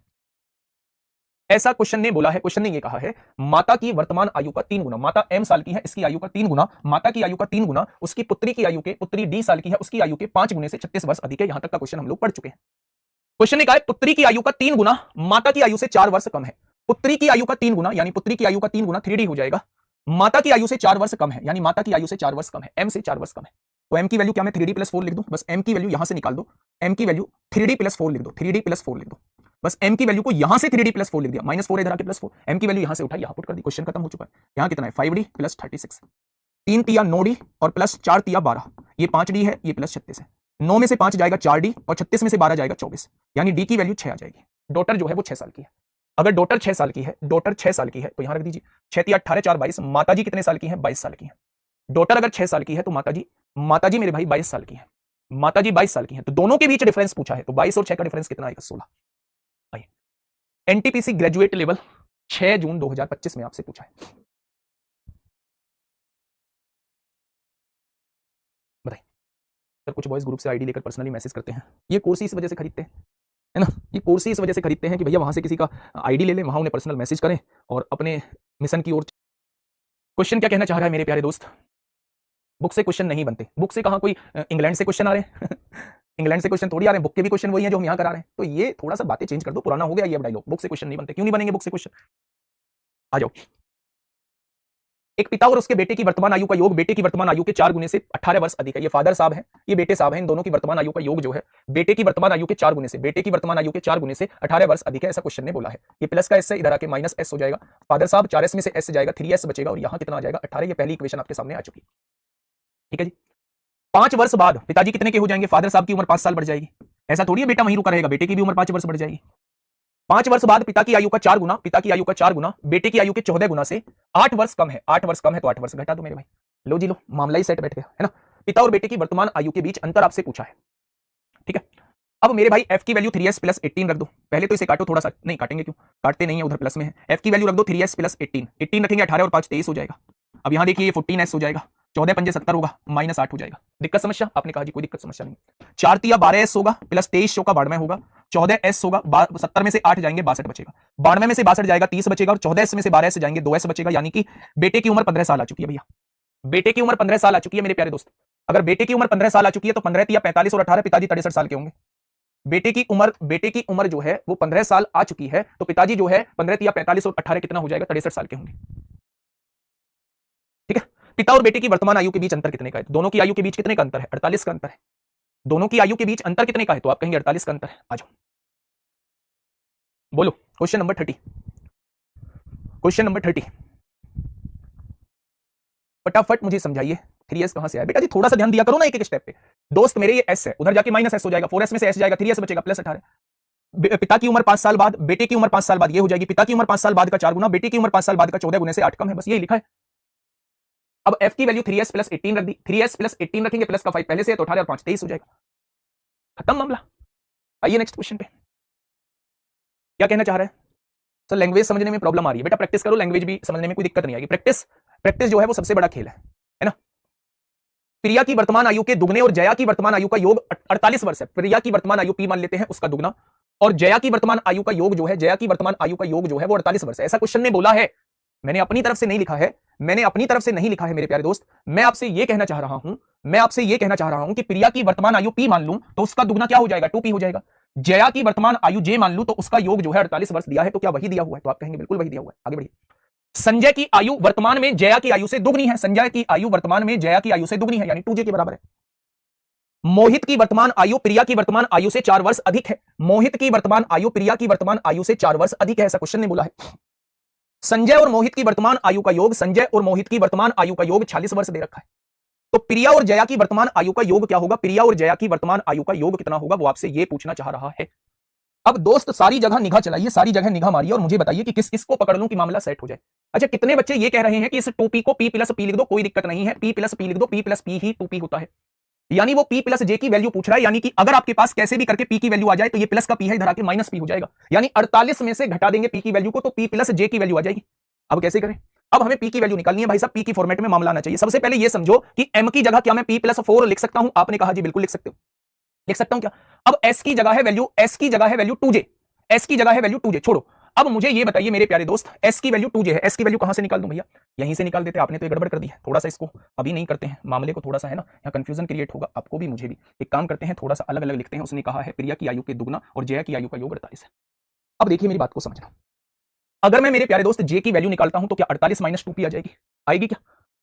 ऐसा क्वेश्चन ने बोला है, क्वेश्चन ने ये कहा है माता की वर्तमान आयु का 3 गुना, माता m साल की है, इसकी आयु का 3 गुना, माता की आयु का 3 गुना उसकी पुत्री की आयु के, पुत्री d साल की है, उसकी आयु के 5 गुने से 36 वर्ष अधिक है। यहां तक का क्वेश्चन हम लोग पढ़ चुके हैं। क्वेश्चन ने कहा है पुत्री की आयु का 3 गुना माता की आयु से 4 वर्ष कम है, पुत्री की आयु का 3 गुना यानी पुत्री की आयु का 3 गुना 3d हो जाएगा, माता की आयु से 4 वर्ष कम है, यानी माता की आयु से 4 वर्ष कम है, m से 4 वर्ष कम है। तो m की वैल्यू क्या, मैं 3d प्लस 4 लिख दूं, बस m की वैल्यू यहां से निकाल दो, m की वैल्यू 3d प्लस 4 लिख दो, 3d प्लस 4 लिख दो, बस m की वैल्यू को यहां से 3d प्लस 4 लिख दिया, -4 इधर आके +4, m की वैल्यू यहां से उठाई यहां पुट कर दी, क्वेश्चन खत्म हो चुका है। यहां कितना है 5d प्लस 36, 3 तिया 9d और प्लस 4 तिया 12, ये 5d है, ये प्लस 36 है, 9 में से 5 जाएगा 4d और 36 में से 12 जाएगा 24, यानी d की वैल्यू 6 आ जाएगी। डॉटर जो है वो 6 साल की है। अगर डॉटर 6 साल की है, डॉटर 6 साल की है तो यहां रख दीजिए, 6 तिया 18 4 22, माताजी कितने साल की है, 22 साल की है। डॉटर अगर 6 साल की है तो माताजी मेरे भाई 22 साल की है, माताजी 22 साल की है, तो दोनों के बीच डिफरेंस पूछा है, तो 22 और 6 का डिफरेंस कितना आएगा, 16। आइए, एनटीपीसी ग्रेजुएट लेवल 6 जून 2025 में आपसे पूछा है, बताइए। सर कुछ बॉयज ग्रुप से आईडी लेकर पर्सनली मैसेज करते हैं, ये कोर्स इस वजह से खरीदते हैं, है ना, ये कोर्स इस वजह से खरीदते हैं कि भैया वहां से किसी का आईडी ले लें, वहां उन्हें पर्सनल मैसेज करें और अपने मिशन की ओर। क्वेश्चन क्या कहना चाह रहा है मेरे प्यारे दोस्त, बुक से क्वेश्चन नहीं बनते, बुक से कहां कोई इंग्लैंड से क्वेश्चन आ रहे हैं इंग्लैंड से क्वेश्चन थोड़ी आ रहे हैं, बुक के भी क्वेश्चन वही हैं जो हम यहां करा रहे हैं, तो ये थोड़ा सा बातें चेंज कर दो, पुराना हो गया ये अब डायलॉग, बुक से क्वेश्चन नहीं बनते। क्यों नहीं बनेंगे बुक से क्वेश्चन, आ जाओ। एक पिता और उसके बेटे की वर्तमान आयु का योग बेटे की वर्तमान आयु के 4 गुने से 18 वर्ष अधिक है, ये फादर साहब हैं, ये बेटे साहब हैं, इन दोनों की वर्तमान आयु का योग जो है बेटे की वर्तमान आयु के 4 गुने से, बेटे की वर्तमान आयु के 4 गुने से 18 वर्ष अधिक है, ऐसा क्वेश्चन ने बोला है। ये प्लस का एस है, इधर आके माइनस एस हो जाएगा, फादर साहब 4s में से एस जाएगा, 3s बचेगा और यहां कितना आ जाएगा 18, ये पहली इक्वेशन आपके सामने आ चुकी है। ठीक है जी, 5 वर्ष बाद पिताजी कितने के हो जाएंगे, फादर साहब की उम्र 5 साल बढ़ जाएगी, ऐसा थोड़ी है बेटा वहीं रुका रहेगा, बेटे की भी उम्र 5 वर्ष बढ़ जाएगी। 5 वर्ष बाद पिता की आयु का 4 गुना, पिता की आयु का 4 गुना बेटे की आयु के 14 गुना से 8 वर्ष कम है, 8 वर्ष कम है तो 8 वर्ष घटा दो मेरे भाई, लो जी लो, मामला ही सेट बैठ गया, है ना। पिता और बेटे की वर्तमान आयु के बीच अंतर आपसे पूछा है, ठीक है। अब मेरे भाई f की वैल्यू 3s प्लस 18 रख दो, पहले तो इसे काटो थोड़ा सा, नहीं काटेंगे क्यों, काटते नहीं है, उधर प्लस में है, f की वैल्यू रख दो 3s प्लस 18, 18 रखेंगे 18 और 5 23 हो जाएगा। अब यहां देखिए ये 14s हो जाएगा, 14 पंजे 70 होगा, -8 हो जाएगा। दिक्कत समस्या, आपने कहा जी कोई दिक्कत समस्या नहीं। 4 तिया 12s होगा प्लस 23 चौका 92 होगा, 14s होगा, 70 में से 8 जाएंगे 62 बचेगा, 92 में से 62 जाएगा 30 बचेगा और 14s में से 12s जाएंगे 2s बचेगा, यानी कि बेटे की उम्र 15 साल आ चुकी है भैया, बेटे की उम्र 15 साल आ चुकी है मेरे प्यारे दोस्त। अगर बेटे की उम्र 15 साल आ चुकी है तो 15 या 45 और 18 पिताजी 63 साल के होंगे। बेटे की उम्र जो है वो 15 साल आ चुकी है तो पिताजी जो है 15 या 45 और 18 कितना हो जाएगा, 63 साल के होंगे। ठीक है। पिता और बेटे की वर्तमान आयु के बीच अंतर कितने का है? दोनों की आयु के बीच कितने का अंतर है? 48 का अंतर है। दोनों की आयु के बीच अंतर कितने का है? तो आप कहेंगे 48 का अंतर है। आ जाओ बोलो क्वेश्चन नंबर 30। क्वेश्चन नंबर 30 फटाफट मुझे समझाइए। 3s कहां से आया? बेटा जी थोड़ा सा ध्यान दिया करो ना एक एक स्टेप पे। दोस्त मेरे ये s है, उधर जाके माइनस s हो जाएगा, 4s में से s जाएगा, 3s बचेगा प्लस 18। पिता की उम्र 5 साल बाद, बेटे की उम्र 5 साल बाद ये हो जाएगी। पिता की उम्र 5 साल बाद का 4 गुना, बेटे की उम्र 5 साल बाद का 14 गुने से 8 कम है, बस यही लिखा है। अब f की वैल्यू 3s प्लस 18 रख दी, 3s प्लस 18 रखेंगे, प्लस का 5 पहले से है तो 18 और 5 23 हो जाएगा। खत्म मामला। आइए नेक्स्ट क्वेश्चन पे। क्या कहना चाह रहा है सर? लैंग्वेज समझने में प्रॉब्लम आ रही है। बेटा प्रैक्टिस करो, लैंग्वेज भी समझने में कोई दिक्कत नहीं आएगी। प्रैक्टिस प्रैक्टिस जो है वो सबसे बड़ा खेल है ना। प्रिया की वर्तमान आयु के दुगने और जया की वर्तमान आयु का योग 48 वर्ष है। प्रिया की वर्तमान आयु p मान लेते हैं, उसका दुगना, और जया की वर्तमान आयु का योग जो है, जया की वर्तमान आयु का योग जो है वो 48 वर्ष है। ऐसा क्वेश्चन ने बोला है, मैंने अपनी तरफ से नहीं लिखा है, मैंने अपनी तरफ से नहीं लिखा है मेरे प्यारे दोस्त। मैं आपसे यह कहना चाह रहा हूं, मैं आपसे यह कहना चाह रहा हूं कि प्रिया की वर्तमान आयु p मान लूं तो उसका दुगना क्या हो जाएगा, 2p हो जाएगा। जया की वर्तमान आयु j मान लूं तो उसका योग जो है 48 वर्ष दिया है, तो क्या वही दिया हुआ है? तो आप कहेंगे बिल्कुल वही दिया हुआ है। आगे बढ़िए। संजय की आयु वर्तमान में जया की आयु से दुगनी है। संजय की आयु वर्तमान में जया की आयु से दुगनी है, यानी 2j के बराबर है। मोहित की वर्तमान आयु प्रिया की वर्तमान आयु से 4 वर्ष अधिक है। मोहित की वर्तमान आयु प्रिया की वर्तमान आयु से 4 वर्ष अधिक है, ऐसा क्वेश्चन ने बोला है। संजय और मोहित की वर्तमान आयु का योग, संजय और मोहित की वर्तमान आयु का योग 46 वर्ष दे रखा है। तो प्रिया और जया की वर्तमान आयु का योग क्या होगा? प्रिया और जया की वर्तमान आयु का योग कितना होगा, वो आपसे ये पूछना चाह रहा है। अब दोस्त सारी जगह निगाह चलाइए, सारी जगह निगाह मारिए और मुझे बताइए कि किस किस को पकड़ लूं कि मामला सेट हो जाए। अच्छा, कितने बच्चे ये कह रहे हैं कि इस 2p को p प्लस p लिख दो, कोई दिक्कत नहीं है, p प्लस p लिख दो, p प्लस p ही 2p होता है। यानी वो p प्लस j की वैल्यू पूछ रहा है, यानी कि अगर आपके पास कैसे भी करके p की वैल्यू आ जाए तो ये प्लस का p है, इधर आके माइनस p हो जाएगा। यानी 48 में से घटा देंगे p की वैल्यू को तो p प्लस j की वैल्यू आ जाएगी। अब कैसे करें? अब हमें p की वैल्यू निकालनी है भाई साहब, p की फॉर्मेट में मामला आना चाहिए। सबसे पहले ये समझो कि m की जगह क्या मैं p प्लस 4 लिख सकता हूं? आपने कहा जी बिल्कुल लिख सकते हो। लिख सकता हूं क्या? अब s की जगह है वैल्यू, s की जगह है वैल्यू 2j, s की जगह है वैल्यू 2j। छोड़ो, अब मुझे ये बताइए मेरे प्यारे दोस्त, s की वैल्यू 2j है, s की वैल्यू कहां से निकाल दूं भैया? यहीं से निकाल देते। आपने तो ये गड़बड़ कर दी है, थोड़ा सा इसको अभी नहीं करते हैं, मामले को थोड़ा सा है ना यहाँ कंफ्यूजन क्रिएट होगा आपको भी मुझे भी। एक काम करते हैं, थोड़ा सा अलग अलग लिखते हैं। उसने कहा है प्रिया की आयु के दुगना और जया की आयु का योग 48 है। अब देखिए मेरी बात को समझना, अगर मैं मेरे प्यारे दोस्त j की वैल्यू निकालता हूं तो क्या 48 माइनस 2p आ जाएगी? आएगी क्या?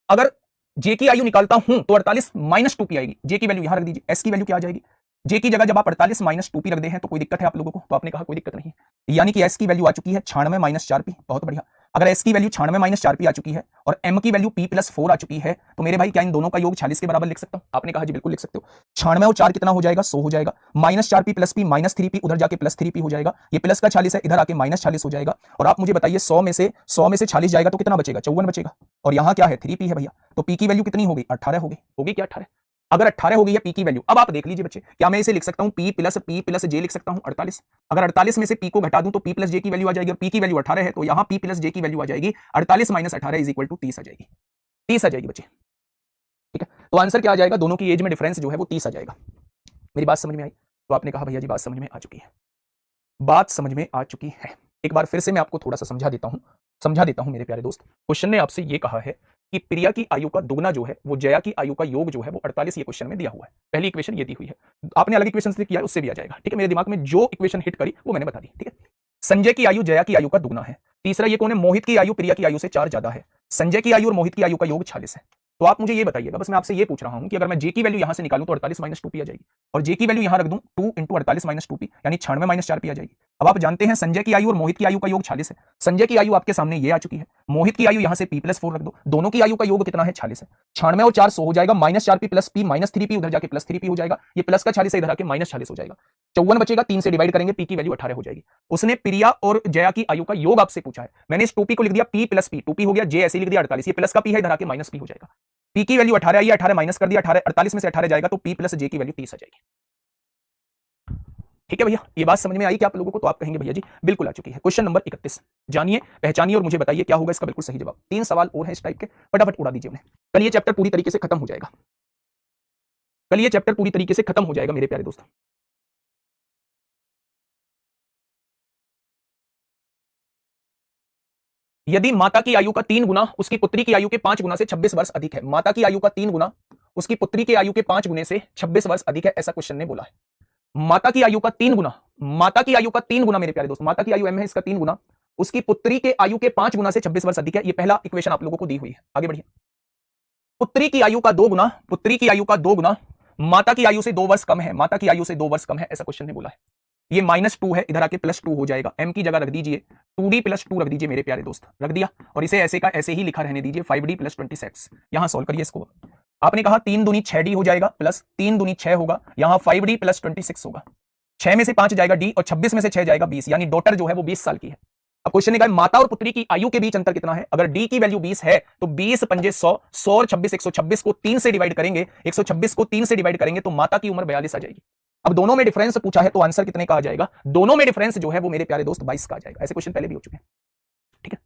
अगर j की आयु निकालता हूं तो 48 माइनस 2p आएगी। j की वैल्यू यहां रख दीजिए, s की वैल्यू क्या आ जाएगी? j की जगह जब आप 48 माइनस 2p रख दे हैं तो कोई दिक्कत है आप लोगों को? तो आपने कहा कोई दिक्कत नहीं है, यानी कि s की वैल्यू आ चुकी है 96 माइनस 4p। बहुत बढ़िया। अगर s की वैल्यू 96 माइनस 4p आ चुकी है और m की वैल्यू p प्लस 4 आ चुकी है तो मेरे भाई क्या इन दोनों का योग 46 के बराबर लिख सकता हूं? आपने कहा जी बिल्कुल लिख सकते हो। 96 और 4 कितना हो जाएगा? 100 हो जाएगा। Minus 4p plus p minus 3p, उधर जाके प्लस 3p हो जाएगा। ये प्लस का 40 है, इधर आके माइनस 40 हो जाएगा। और आप मुझे बताइए 100 में से 40 जाएगा तो कितना बचेगा? 54 बचेगा। और यहां क्या है? 3p है भैया। तो p की वैल्यू कितनी हो गई? 18 हो गई। होगी क्या 18? अगर 18 हो गई है p की वैल्यू, अब आप देख लीजिए बच्चे, क्या मैं इसे लिख सकता हूं p प्लस j लिख सकता हूं 48? अगर 48 में से p को घटा दूं तो p प्लस j की वैल्यू आ जाएगी, और p की वैल्यू 18 है तो यहां p प्लस j की वैल्यू आ जाएगी 48 माइनस 18 इज इक्वल टू 30 आ जाएगी। 30 आ जाएगी बच्चे, ठीक है। तो आंसर क्या आ जाएगा? दोनों की एज में डिफरेंस जो है वो 30 आ जाएगा। मेरी बात समझ में आई? तो आपने कहा भैया जी बात समझ में आ चुकी है, बात समझ में आ चुकी है। एक बार फिर से मैं आपको थोड़ा सा समझा देता हूं मेरे प्यारे दोस्त। क्वेश्चन ने आपसे ये कहा है कि प्रिया की आयु का दुगना जो है वो जया की आयु का योग जो है वो 48 ये क्वेश्चन में दिया हुआ है। पहली इक्वेशन ये दी हुई है, आपने अलग इक्वेशन से किया उससे भी आ जाएगा, ठीक है। मेरे दिमाग में जो इक्वेशन हिट करी वो मैंने बता दी, ठीक है। संजय की आयु जया की आयु का दुगना है। तीसरा ये कौन है? मोहित की आयु प्रिया की आयु से 4 ज्यादा है। संजय की आयु और मोहित की आयु का योग 46 है। तो आप मुझे ये बताइएगा, बस मैं आपसे ये पूछ रहा हूं कि अगर मैं जे की वैल्यू यहां से निकालूं तो 48 माइनस 2p आ जाएगी, और जे की वैल्यू यहां रख दूं 2 इंटू 48 माइनस 2p यानी 96 माइनस 4p आ जाएगी। अब आप जानते हैं संजय की आयु और मोहित की आयु का योग 46 है। संजय की आयु आपके सामने ये आ चुकी है, मोहित की आयु यहां से p प्लस 4 रख दो, दोनों की आयु का योग कितना है? 46 है। 96 और 4 100 हो जाएगा, minus 4p plus p minus 3p, उधर जाके प्लस 3p हो जाएगा। ये प्लस का 40 है, इधर आके माइनस 40 हो जाएगा। 54 बचेगा, 3 से डिवाइड करेंगे, p की वैल्यू 18 हो जाएगी। उसने प्रिया और जया की आयु का योग आपसे पूछा है, मैंने इस 2p को लिख दिया p प्लस p, 2p हो गया, j ऐसे लिख दिया 48, ये प्लस का p है, इधर आके माइनस p हो जाएगा। p की वैल्यू 18 आई, 18 माइनस कर दिया, 18 48 में से 18 जाएगा तो p प्लस j की वैल्यू 30 आ जाएगी। ठीक है भैया, ये बात समझ में आई क्या आप लोगों को? तो आप कहेंगे भैया जी बिल्कुल आ चुकी है। क्वेश्चन नंबर 31 जानिए, पहचानिए और मुझे बताइए क्या होगा इसका बिल्कुल सही जवाब। 3 सवाल और हैं इस टाइप के, फटाफट उड़ा दीजिए उन्हें। कल ये चैप्टर पूरी तरीके से खत्म हो जाएगा, कल ये चैप्टर पूरी तरीके से खत्म हो जाएगा मेरे प्यारे दोस्तों। यदि माता की आयु का 3 गुना उसकी पुत्री की आयु के 5 गुना से 26 वर्ष अधिक है, माता की आयु का 3 गुना उसकी पुत्री की आयु के 5 गुने से 26 वर्ष अधिक है, ऐसा क्वेश्चन ने बोला है। माता की आयु का 3 गुना, माता की आयु का 3 गुना मेरे प्यारे दोस्त, माता की आयु m है, इसका 3 गुना, उसकी पुत्री के आयु के 5 गुना से 26 वर्ष अधिक है। ये पहला इक्वेशन आप लोगों को दी हुई है। आगे बढ़िए। पुत्री की आयु का 2 गुना, पुत्री की आयु का 2 गुना माता की आयु से 2 वर्ष कम है, माता की आयु से 2 वर्ष कम है, ऐसा क्वेश्चन ने बोला है। ये -2 है, इधर आके +2 हो जाएगा, m की जगह रख दीजिए 2d + 2 रख दीजिए मेरे प्यारे दोस्त, रख दिया, और इसे ऐसे का ऐसे ही लिखा रहने दीजिए 5d + 26। यहां सॉल्व करिए इसको। आपने कहा 3 दूनी 6d हो जाएगा, प्लस 3 दूनी 6 होगा, यहां 5d + 26 होगा, 6 में से 5 जाएगा d और 26 में से 6 जाएगा 20, यानी डॉटर जो है वो 20 साल की है। अब क्वेश्चन ने कहा माता और पुत्री की आयु के बीच अंतर कितना है। अगर d की वैल्यू 20 है तो 20 पंजे 100, 100 और 26, 126 को 3 से डिवाइड करेंगे, 126 को 3 से डिवाइड करेंगे तो माता की उम्र 42 आ जाएगी। अब दोनों में डिफरेंस पूछा है तो आंसर कितने का आ जाएगा, दोनों में डिफरेंस जो है वो मेरे प्यारे दोस्त 22 का आ जाएगा। ऐसे क्वेश्चन पहले भी हो चुके हैं, ठीक है।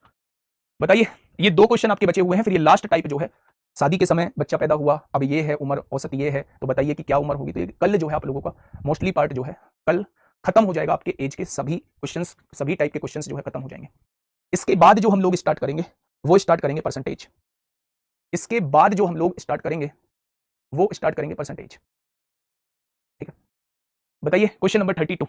बताइए, ये 2 क्वेश्चन आपके बचे हुए हैं, फिर ये लास्ट टाइप जो है, शादी के समय बच्चा पैदा हुआ, अब ये है उम्र औसत ये है, तो बताइए कि क्या उम्र होगी। तो ये कल जो है आप लोगों का मोस्टली पार्ट जो है कल खत्म हो जाएगा, आपके एज के सभी क्वेश्चंस, सभी टाइप के क्वेश्चंस जो है खत्म हो जाएंगे। इसके बाद जो हम लोग स्टार्ट करेंगे वो स्टार्ट करेंगे परसेंटेज, इसके बाद जो हम लोग स्टार्ट करेंगे वो स्टार्ट करेंगे परसेंटेज, ठीक है। बताइए क्वेश्चन नंबर 32,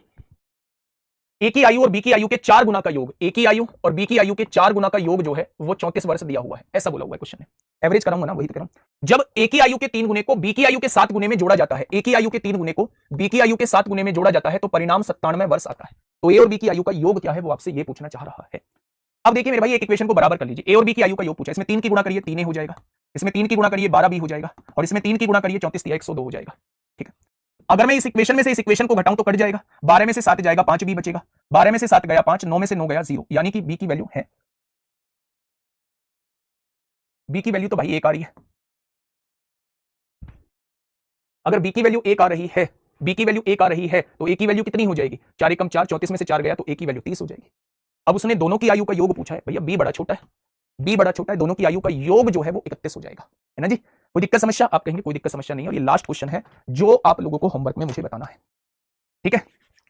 ए की आयु और बी की आयु के 4 गुना का योग, ए की आयु और बी की आयु के 4 गुना का योग जो है वो 34 वर्ष दिया हुआ है, ऐसा बोला हुआ है क्वेश्चन ने। एवरेज कराऊंगा ना, वही तो कह रहा हूं। जब ए की आयु के 3 गुने को बी की आयु के 7 गुने में जोड़ा जाता है, ए की आयु के 3 गुने को बी की आयु के 7 गुने में जोड़ा जाता है तो परिणाम 97 वर्ष आता है। तो ए और बी की आयु का योग क्या है वो आपसे ये पूछना चाह रहा है। अब देखिए मेरे भाई, एक इक्वेशन को बराबर कर लीजिए, ए और बी की आयु का योग पूछा, इसमें 3 की गुणा करिए 3 ए हो जाएगा, इसमें 3 की गुणा करिए 12 बी हो जाएगा, और इसमें 3 की गुणा करिए 34 या 102 हो जाएगा, ठीक है। अगर मैं इस इक्वेशन में से इस इक्वेशन को घटाऊं तो कट जाएगा, 12 में से 7 जाएगा 5 बी बचेगा, 12 में से 7 गया 5, 9 में से 9 गया 0, यानी कि बी की वैल्यू है, बी की वैल्यू तो भाई 1 आ रही है। अगर बी की वैल्यू 1 आ रही है, बी की वैल्यू 1 आ रही है तो ए की वैल्यू कितनी हो जाएगी, 4 एकम 4, 34 में से 4 गया तो ए की वैल्यू 30 हो जाएगी। अब उसने दोनों की आयु का योग पूछा है, भैया बी बड़ा छोटा है, बी बड़ा छोटा है, दोनों की आयु का योग जो है वो 31 हो जाएगा, है ना जी। कोई दिक्कत समस्या, आप कहेंगे कोई दिक्कत समस्या नहीं है, और ये लास्ट क्वेश्चन है जो आप लोगों को होमवर्क में मुझे बताना है, ठीक है।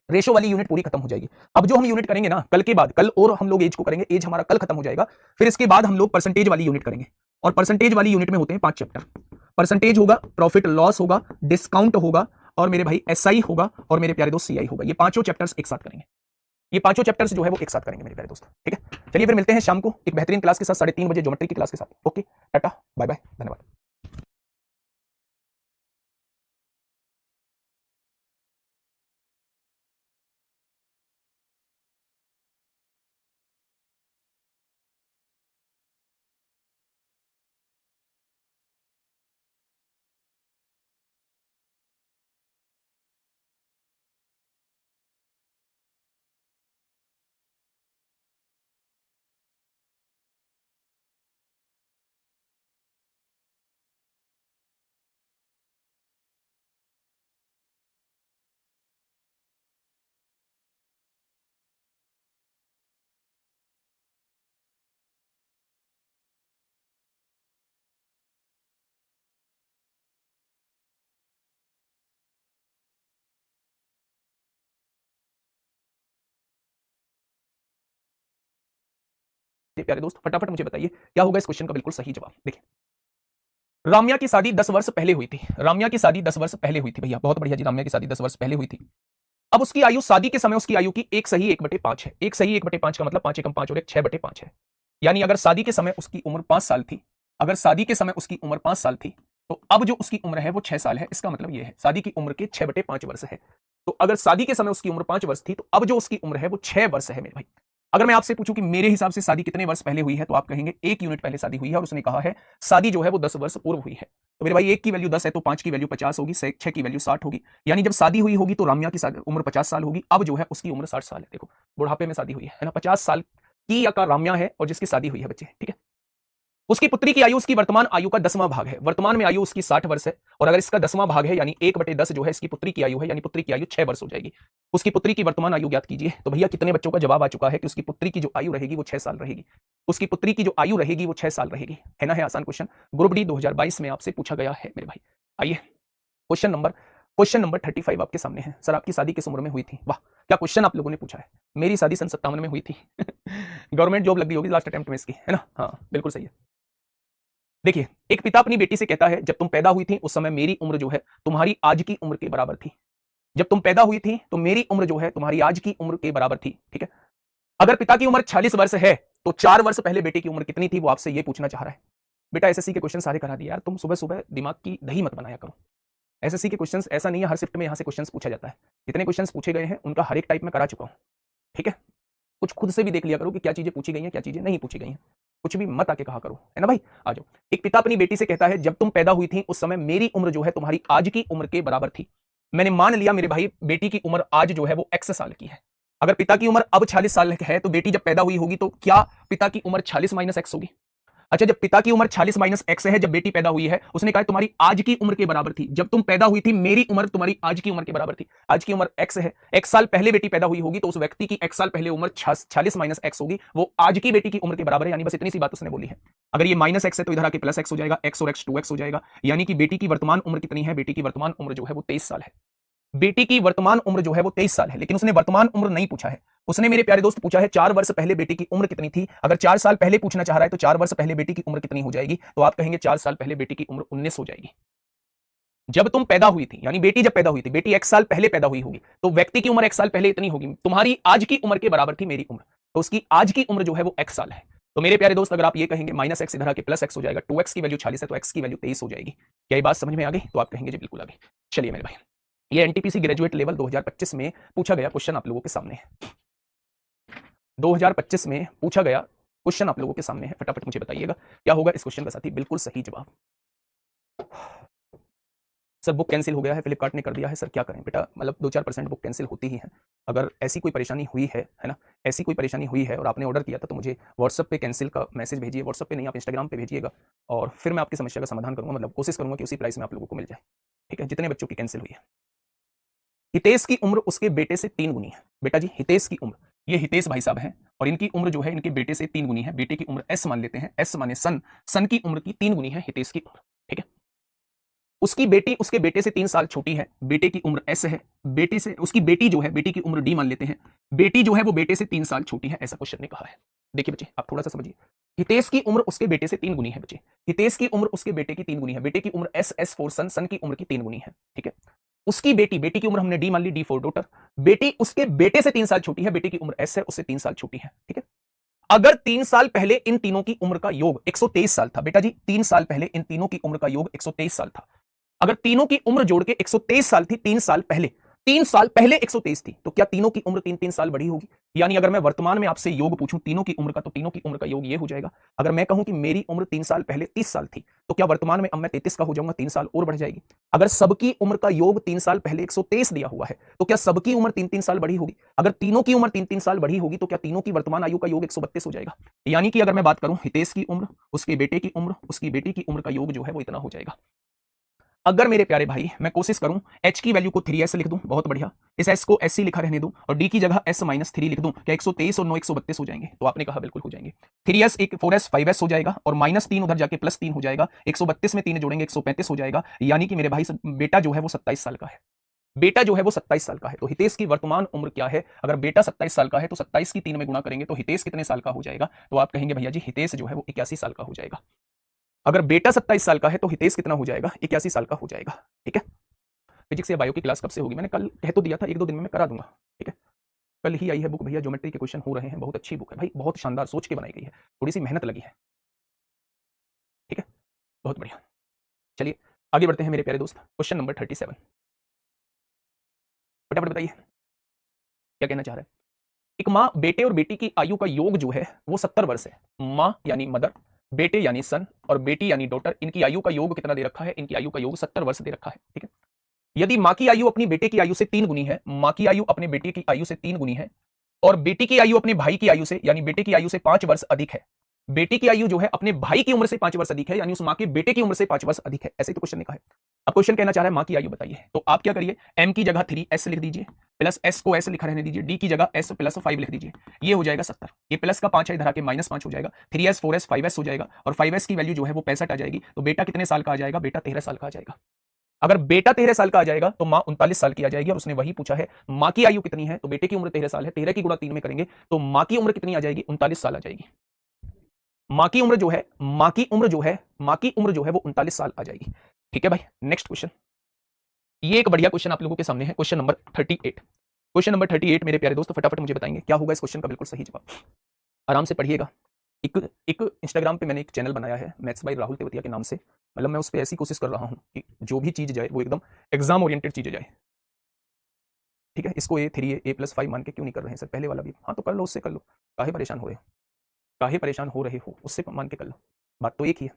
रेशो वाली यूनिट पूरी खत्म हो जाएगी। अब जो हम यूनिट करेंगे ना कल के बाद, कल और हम लोग एज को करेंगे, एज हमारा कल खत्म हो जाएगा, फिर इसके बाद हम लोग परसेंटेज वाली यूनिट करेंगे, और परसेंटेज वाली यूनिट में होते हैं 5 चैप्टर। परसेंटेज होगा, प्रॉफिट लॉस होगा, डिस्काउंट होगा, और मेरे भाई एसआई होगा, और मेरे प्यारे दोस्त सीआई होगा। ये पांचों चैप्टर्स एक साथ करेंगे, ये पांचों चैप्टर्स जो है वो एक साथ करेंगे मेरे प्यारे दोस्त, ठीक है। चलिए फिर मिलते हैं शाम को एक बेहतरीन क्लास के साथ, 3:30 बजे ज्योमेट्री की क्लास के साथ। ओके, टाटा, बाय बाय, धन्यवाद। प्यारे दोस्त फटाफट मुझे बताइए क्या होगा इस क्वेश्चन का बिल्कुल सही जवाब। देखिए, राम्या की शादी 10 वर्ष पहले हुई थी, राम्या की शादी 10 वर्ष पहले हुई थी, भैया बहुत बढ़िया जी, राम्या की शादी 10 वर्ष पहले हुई थी। अब उसकी आयु शादी के समय उसकी आयु की 1 सही 1/5 है, 1 सही 1/5 का मतलब 5 एकम 5 और 1 6/5 है, यानी अगर शादी के समय उसकी उम्र 5 साल थी, अगर शादी के समय उसकी उम्र 5 साल थी तो अब जो उसकी उम्र है वो 6 साल है। इसका मतलब ये है शादी की उम्र के 6/5 वर्ष है। तो अगर शादी के समय उसकी उम्र 5 वर्ष थी तो अब जो उसकी उम्र है वो 6 वर्ष है मेरे भाई। अगर मैं आपसे पूछूं कि मेरे हिसाब से शादी कितने वर्ष पहले हुई है तो आप कहेंगे 1 यूनिट पहले शादी हुई है, और उसने कहा है शादी जो है वो 10 वर्ष पूर्व हुई है। तो मेरे भाई 1 की वैल्यू 10 है तो 5 की वैल्यू 50 होगी, 6 की वैल्यू 60 होगी, यानी जब शादी हुई होगी तो राम्या की उम्र 50 साल होगी। अब जो है उसकी उम्र 60 साल है। देखो बुढ़ापे में शादी हुई है ना, 50 साल की या का राम्या है और जिसकी शादी हुई है बच्चे, ठीक है। उसकी पुत्री की आयु उसकी वर्तमान आयु का 10वां भाग है, वर्तमान में आयु उसकी 60 वर्ष है, और अगर इसका 10वां भाग है यानी 1/10 जो है इसकी पुत्री की आयु है, यानी पुत्री की आयु 6 वर्ष हो जाएगी। उसकी पुत्री की वर्तमान आयु ज्ञात कीजिए। तो भैया कितने बच्चों का जवाब आ चुका है कि उसकी पुत्री की जो आयु रहेगी वो 6 साल रहेगी, उसकी पुत्री की जो आयु रहेगी वो 6 साल रहेगी, है ना। है आसान क्वेश्चन, ग्रुप डी 2022 में आपसे पूछा गया है मेरे भाई। आइए क्वेश्चन नंबर 35 आपके सामने है। सर आपकी शादी किस उम्र में हुई थी? वाह क्या क्वेश्चन आप लोगों ने पूछा है। मेरी शादी सन 57 में हुई थी गवर्नमेंट जॉब लग गई होगी लास्ट अटेम्प्ट में इसकी, है ना। हाँ बिल्कुल सही है। देखिए, एक पिता अपनी बेटी से कहता है, जब तुम पैदा हुई थी उस समय मेरी उम्र जो है तुम्हारी आज की उम्र के बराबर थी। जब तुम पैदा हुई थी तो मेरी उम्र जो है तुम्हारी आज की उम्र के बराबर थी। ठीक है, अगर पिता की उम्र 40 वर्ष है तो 4 वर्ष पहले बेटी की उम्र कितनी थी, वो आपसे ये पूछना चाह रहा है। बेटा एसएससी के क्वेश्चन सारे करा दिए यार, तुम सुबह सुबह दिमाग की दही मत बनाया करो। एसएससी के क्वेश्चंस ऐसा नहीं है हर शिफ्ट में यहां से क्वेश्चंस पूछा जाता है। जितने क्वेश्चंस पूछे गए हैं उनका हर एक टाइप में करा चुका हूं। ठीक है, कुछ खुद से भी देख लिया करो कि क्या चीजें पूछी गई हैं, क्या चीजें नहीं पूछी गई हैं। कुछ भी मत आके कहा करो, है ना भाई। आ जाओ। एक पिता अपनी बेटी से कहता है, जब तुम पैदा हुई थी उस समय मेरी उम्र जो है तुम्हारी आज की उम्र के बराबर थी। मैंने मान लिया मेरे भाई बेटी की उम्र आज जो है वो एक्स साल की है। अगर पिता की उम्र अब 40 साल है तो बेटी जब पैदा हुई होगी तो क्या पिता की उम्र 40 माइनस एक्स होगी? अच्छा, जब पिता की उम्र 40 माइनस एक्स है, जब बेटी पैदा हुई है, उसने कहा तुम्हारी आज की उम्र के बराबर थी। जब तुम पैदा हुई थी मेरी उम्र तुम्हारी आज की उम्र के बराबर थी। आज की उम्र एक्स है, एक्स साल पहले बेटी पैदा हुई होगी तो उस व्यक्ति की एक्स साल पहले उम्र 40 माइनस एक्स होगी, वो आज की बेटी की उम्र के बराबर है। यानी बस इतनी सी बात उसने बोली है। अगर ये माइनस एक्स है तो इधर आके प्लस एक्स हो जाएगा, एक्स और एक्स 2x हो जाएगा। यानी कि बेटी की वर्तमान उम्र कितनी है? बेटी की वर्तमान उम्र जो है वो 23 साल है। बेटी की वर्तमान उम्र जो है वो 23 साल है, लेकिन उसने वर्तमान उम्र नहीं पूछा है। उसने मेरे प्यारे दोस्त पूछा है 4 वर्ष पहले बेटी की उम्र कितनी थी। अगर 4 साल पहले पूछना चाह रहा है तो 4 वर्ष पहले बेटी की उम्र कितनी हो जाएगी? तो आप कहेंगे 4 साल पहले बेटी की उम्र 19 हो जाएगी। जब तुम पैदा हुई थी, यानी बेटी जब पैदा हुई थी, बेटी 1 साल पहले पैदा हुई होगी, तो व्यक्ति की उम्र 1 साल पहले इतनी होगी। तुम्हारी आज की उम्र के बराबर थी मेरी उम्र, तो उसकी आज की उम्र जो है वो x साल है। तो मेरे प्यारे दोस्त, अगर आप ये कहेंगे माइनस एक्स इधर आके प्लस एक्स हो जाएगा, 2x की वैल्यू 40 है तो x की वैल्यू 23 हो जाएगी। क्या ये बात समझ में आ गई? तो आप कहेंगे जी बिल्कुल आ गई। चलिए मेरे भाई, ये एनटीपीसी ग्रेजुएट लेवल 2025 में पूछा गया क्वेश्चन आप लोगों के सामने है। 2025 में पूछा गया क्वेश्चन आप लोगों के सामने है। फटाफट मुझे बताइएगा क्या होगा इस क्वेश्चन का साथी। बिल्कुल सही जवाब। सर बुक कैंसिल हो गया है, फ्लिपकार्ट ने कर दिया है, सर क्या करें? बेटा मतलब 2-4% बुक कैंसिल होती ही है। अगर ऐसी कोई परेशानी हुई है ना, ऐसी कोई परेशानी हुई है और आपने ऑर्डर किया था तो मुझे व्हाट्सएप पे कैंसिल का मैसेज भेजिए। व्हाट्सएप पे नहीं, आप इंस्टाग्राम पे भेजिएगा और फिर मैं आपकी समस्या का समाधान करूंगा। मतलब कोशिश करूंगा कि उसी प्राइस में आप लोगों को मिल जाए। ठीक है, जितने बच्चों की कैंसिल हुई है। हितेश की उम्र उसके बेटे से 3 गुनी है। बेटा जी हितेश की उम्र, ये हितेश भाई साहब हैं और इनकी उम्र जो है इनके बेटे से 3 गुनी है। बेटे की उम्र एस मान लेते हैं, एस माने सन, सन की उम्र की 3 गुनी है हितेश की उम्र। ठीक है, उसकी बेटी उसके बेटे से 3 साल छोटी है। बेटे की उम्र एस है, बेटे से उसकी बेटी जो है, बेटी की उम्र डी मान लेते हैं। बेटी जो है वो बेटे से 3 साल छोटी है, ऐसा क्वेश्चन ने कहा है। देखिए बच्चे आप थोड़ा सा समझिए, हितेश की उम्र उसके बेटे से 3 गुनी है। बच्चे हितेश की उम्र उसके बेटे की 3 गुनी है। बेटे की उम्र एस एस 4 सन, सन की उम्र की 3 गुनी है। ठीक है, उसकी बेटी, बेटी की उम्र हमने डी मान ली, डी फॉर डॉटर। बेटी उसके बेटे से 3 साल छोटी है। बेटी की उम्र एस है, उससे 3 साल छोटी है। ठीक है, अगर 3 साल पहले इन तीनों की उम्र का योग 123 साल था। बेटा जी 3 साल पहले इन तीनों की उम्र का योग 123 साल था। अगर तीनों की उम्र जोड़ के 123 साल थी, 3 साल पहले, 3 साल पहले 123 थी, तो क्या तीनों की उम्र 3-3 साल बढ़ी होगी? यानी अगर मैं वर्तमान में आपसे योग पूछूं तीनों की उम्र का, तो तीनों की उम्र का योग ये हो जाएगा। अगर मैं कहूं कि मेरी उम्र 3 साल पहले 30 साल थी, तो क्या वर्तमान में अब मैं 33 का हो जाऊंगा, 3 साल और बढ़ जाएगी। अगर सबकी उम्र का योग 3 साल पहले 123 दिया हुआ है, तो क्या सबकी उम्र 3-3 साल बढ़ी होगी? अगर तीनों की उम्र 3-3 साल बढ़ी होगी, तो क्या तीनों की वर्तमान आयु का योग 132 हो जाएगा? यानी कि अगर मैं बात करूं हितेश की उम्र, उसके बेटे की उम्र, उसकी बेटी की उम्र का योग जो है वो इतना हो जाएगा। अगर मेरे प्यारे भाई मैं कोशिश करूं h की वैल्यू को 3s लिख दूं, बहुत बढ़िया, इस s को sc लिखा रहने दूं और d की जगह s माइनस 3 लिख दूं, क्या 123 और 9 132 हो जाएंगे? तो आपने कहा बिल्कुल हो जाएंगे। 3s एक 4s 5s हो जाएगा और माइनस 3 उधर जाके प्लस 3 हो जाएगा। 132 में 3 जोड़ेंगे 135 हो जाएगा। यानी कि मेरे भाई बेटा जो है वो 27 साल का है। बेटा जो है वो 27 साल का है। तो हितेश की वर्तमान उम्र क्या है? अगर बेटा 27 साल का है तो 27 की 3 में गुणा करेंगे तो हितेश कितने साल का हो जाएगा? तो आप कहेंगे भैया जी हितेश जो है वो 81 साल का हो जाएगा। अगर बेटा 27 साल का है तो हितेश कितना हो जाएगा? 81 साल का हो जाएगा। ठीक है, फिजिक्स या बायो की क्लास कब से होगी? मैंने कल कह तो दिया था 1-2 दिन में मैं करा दूंगा। ठीक है, कल ही आई है बुक भैया, ज्योमेट्री के क्वेश्चन हो रहे हैं, बहुत अच्छी बुक है भाई, बहुत शानदार सोच के बनाई गई है, थोड़ी सी मेहनत लगी है। ठीक है, बहुत बढ़िया। चलिए आगे बढ़ते हैं मेरे प्यारे दोस्त, क्वेश्चन नंबर 37। फटाफट बताइए क्या कहना चाह रहे हैं। एक माँ बेटे और बेटी की आयु का योग जो है वो 70 वर्ष है। माँ यानी मदर, बेटे यानी सन और बेटी यानी डॉटर, इनकी आयु का योग कितना दे रखा है? इनकी आयु का योग 70 वर्ष दे रखा है। ठीक है, यदि माँ की आयु अपनी बेटे की आयु से 3 गुनी है, माँ की आयु अपने बेटे की आयु से 3 गुनी है और बेटी की आयु अपने भाई की आयु से यानी बेटे की आयु से 5 वर्ष अधिक है, बेटी की आयु जो है अपने भाई की उम्र से 5 वर्ष अधिक है, यानी उस माँ के बेटे की उम्र से 5 वर्ष अधिक है, ऐसे तो क्वेश्चन ने कहा है। अब क्वेश्चन कहना चाह रहा है माँ की आयु बताइए, तो आप क्या करिए, m की जगह 3s लिख दीजिए, प्लस s को s लिखा रहने दीजिए, d की जगह s प्लस 5 लिख दीजिए, ये हो जाएगा 70। ये प्लस का 5 है इधर आके माइनस 5 हो जाएगा, 3s 4s 5s हो जाएगा और 5s की वैल्यू जो है वो 65 आ जाएगी। तो बेटा कितने साल का आ जाएगा? बेटा 13 साल का आ जाएगा। अगर बेटा 13 साल का आ जाएगा तो माँ 39 साल की आ जाएगी और उसने वही पूछा है माँ की आयु कितनी है, तो बेटे की उम्र 13 साल है, 13 की गुणा 3 में करेंगे तो माँ की उम्र कितनी आ जाएगी? 39 साल आ जाएगी। मां की उम्र जो है मां की उम्र जो है मां की उम्र जो है वो 39 साल आ जाएगी। ठीक है भाई, नेक्स्ट क्वेश्चन। ये एक बढ़िया क्वेश्चन आप लोगों के सामने है, क्वेश्चन नंबर 38। क्वेश्चन नंबर 38 मेरे प्यारे दोस्तों फटाफट मुझे बताएंगे क्या होगा इस क्वेश्चन का बिल्कुल सही जवाब। आराम से पढ़िएगा। एक एक इंस्टाग्राम पे मैंने एक चैनल बनाया है मैथ्स बाय राहुल तेवतिया के नाम से। मतलब मैं उस पर ऐसी कोशिश कर रहा हूं कि जो भी चीज जाए वो एकदम एग्जाम ओरिएंटेड चीजें जाए। ठीक है, इसको A3 A+5 मान के क्यों नहीं कर रहे हैं सर, पहले वाला भी। हाँ तो कर लो, उससे कर लो, काहे परेशान हो रहे हो, काहे परेशान हो रहे हो, उससे मान के कर लो, बात तो एक ही है।